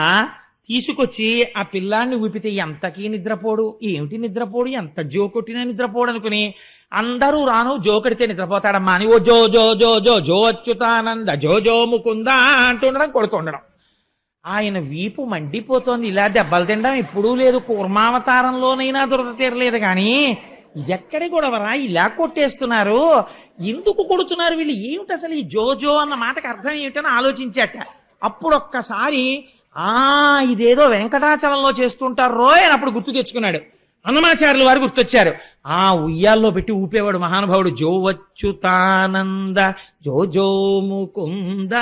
తీసుకొచ్చి ఆ పిల్లాన్ని ఊపితే ఎంతకీ నిద్రపోడు. ఏమిటి నిద్రపోడు, ఎంత జోకొట్టినా నిద్రపోడు అనుకుని అందరూ రాను జోకడితే నిద్రపోతాడమ్మా అని ఓ జో జో జో జో జో అచ్యుతానంద జో జో ముకుందా అంటుండడం, కొడుతుండడం. ఆయన వీపు మండిపోతోంది. ఇలా దెబ్బలు తినడం ఎప్పుడూ లేదు. కూర్మావతారంలోనైనా దురద తీరలేదు. కానీ ఇదెక్కడి గొడవరా, ఇలా కొట్టేస్తున్నారు, ఎందుకు కొడుతున్నారు వీళ్ళు, ఏమిటి అసలు ఈ జోజో అన్న మాటకు అర్థం ఏమిటని ఆలోచించాట. అప్పుడు ఒక్కసారి ఇదేదో వెంకటాచలంలో చేస్తుంటారు రోయ్ అని అప్పుడు గుర్తు తెచ్చుకున్నాడు. అన్నమాచార్యుల వారు గుర్తొచ్చారు. ఆ ఉయ్యాల్లో పెట్టి ఊపేవాడు మహానుభావుడు. జోవచ్యుతానంద జోజో ముకుంద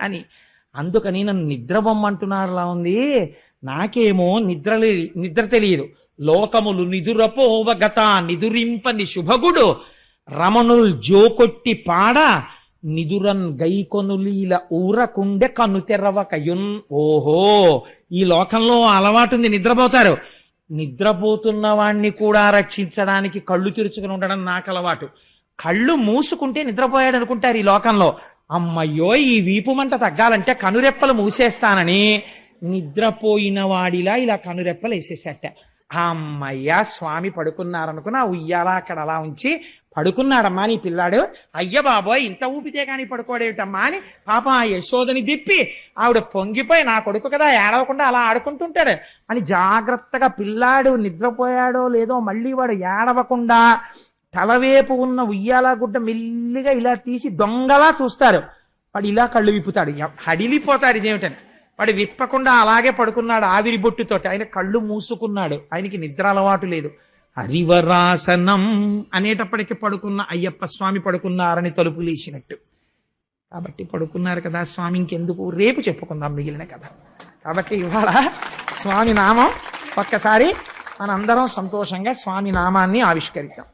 అని. అందుకని నన్ను నిద్రబొమ్మంటున్నారులా ఉంది, నాకేమో నిద్ర తెలియదు. లోకములు నిదురపోవగత నిదురింపని శుభగుడు రమణుల్ జోకొట్టి పాడ నిదురన్ గైకొనులీల ఊరకుండె కను తెరవకయున్. ఓహో, ఈ లోకంలో అలవాటుంది, నిద్రపోతారు. నిద్రపోతున్న వాణ్ణి కూడా రక్షించడానికి కళ్ళు తెరుచుకుని ఉండడం నాకు అలవాటు. కళ్ళు మూసుకుంటే నిద్రపోయాడు అనుకుంటారు ఈ లోకంలో. అమ్మయ్యో, ఈ వీపు మంట తగ్గాలంటే కనురెప్పలు మూసేస్తానని నిద్రపోయిన వాడిలా ఇలా కనురెప్పలు వేసేసేట. అమ్మయ్య, స్వామి పడుకున్నారనుకుని ఆ ఉయ్యాల అక్కడ అలా ఉంచి పడుకున్నాడమ్మా నీ పిల్లాడు. అయ్య బాబోయ్, ఇంత ఊపితే కానీ పడుకోడేమిటమ్మా అని పాపం ఆ యశోదని దిప్పి ఆవిడ పొంగిపోయి, నా కొడుకు కదా ఏడవకుండా అలా ఆడుకుంటుంటాడు అని జాగ్రత్తగా పిల్లాడు నిద్రపోయాడో లేదో మళ్ళీ వాడు ఏడవకుండా తలవేపు ఉన్న ఉయ్యాల గుడ్డ మెల్లిగా ఇలా తీసి దొంగలా చూస్తారు. వాడు ఇలా కళ్ళు విప్పుతాడు, హడిలిపోతారు ఇదేమిటని. వాడు విప్పకుండా అలాగే పడుకున్నాడు ఆవిరి బొట్టుతోటి. ఆయన కళ్ళు మూసుకున్నాడు, ఆయనకి నిద్ర అలవాటు లేదు. హరివరాసనం అనేటప్పటికి పడుకున్న అయ్యప్ప స్వామి పడుకున్నారని తలుపు లేచినట్టు. కాబట్టి పడుకున్నారు కదా స్వామి, ఇంకెందుకు, రేపు చెప్పుకుందాం మిగిలిన కథ. కాబట్టి ఇవాళ స్వామి నామం ఒక్కసారి మనందరం సంతోషంగా స్వామి నామాన్ని ఆవిష్కరిద్దాం.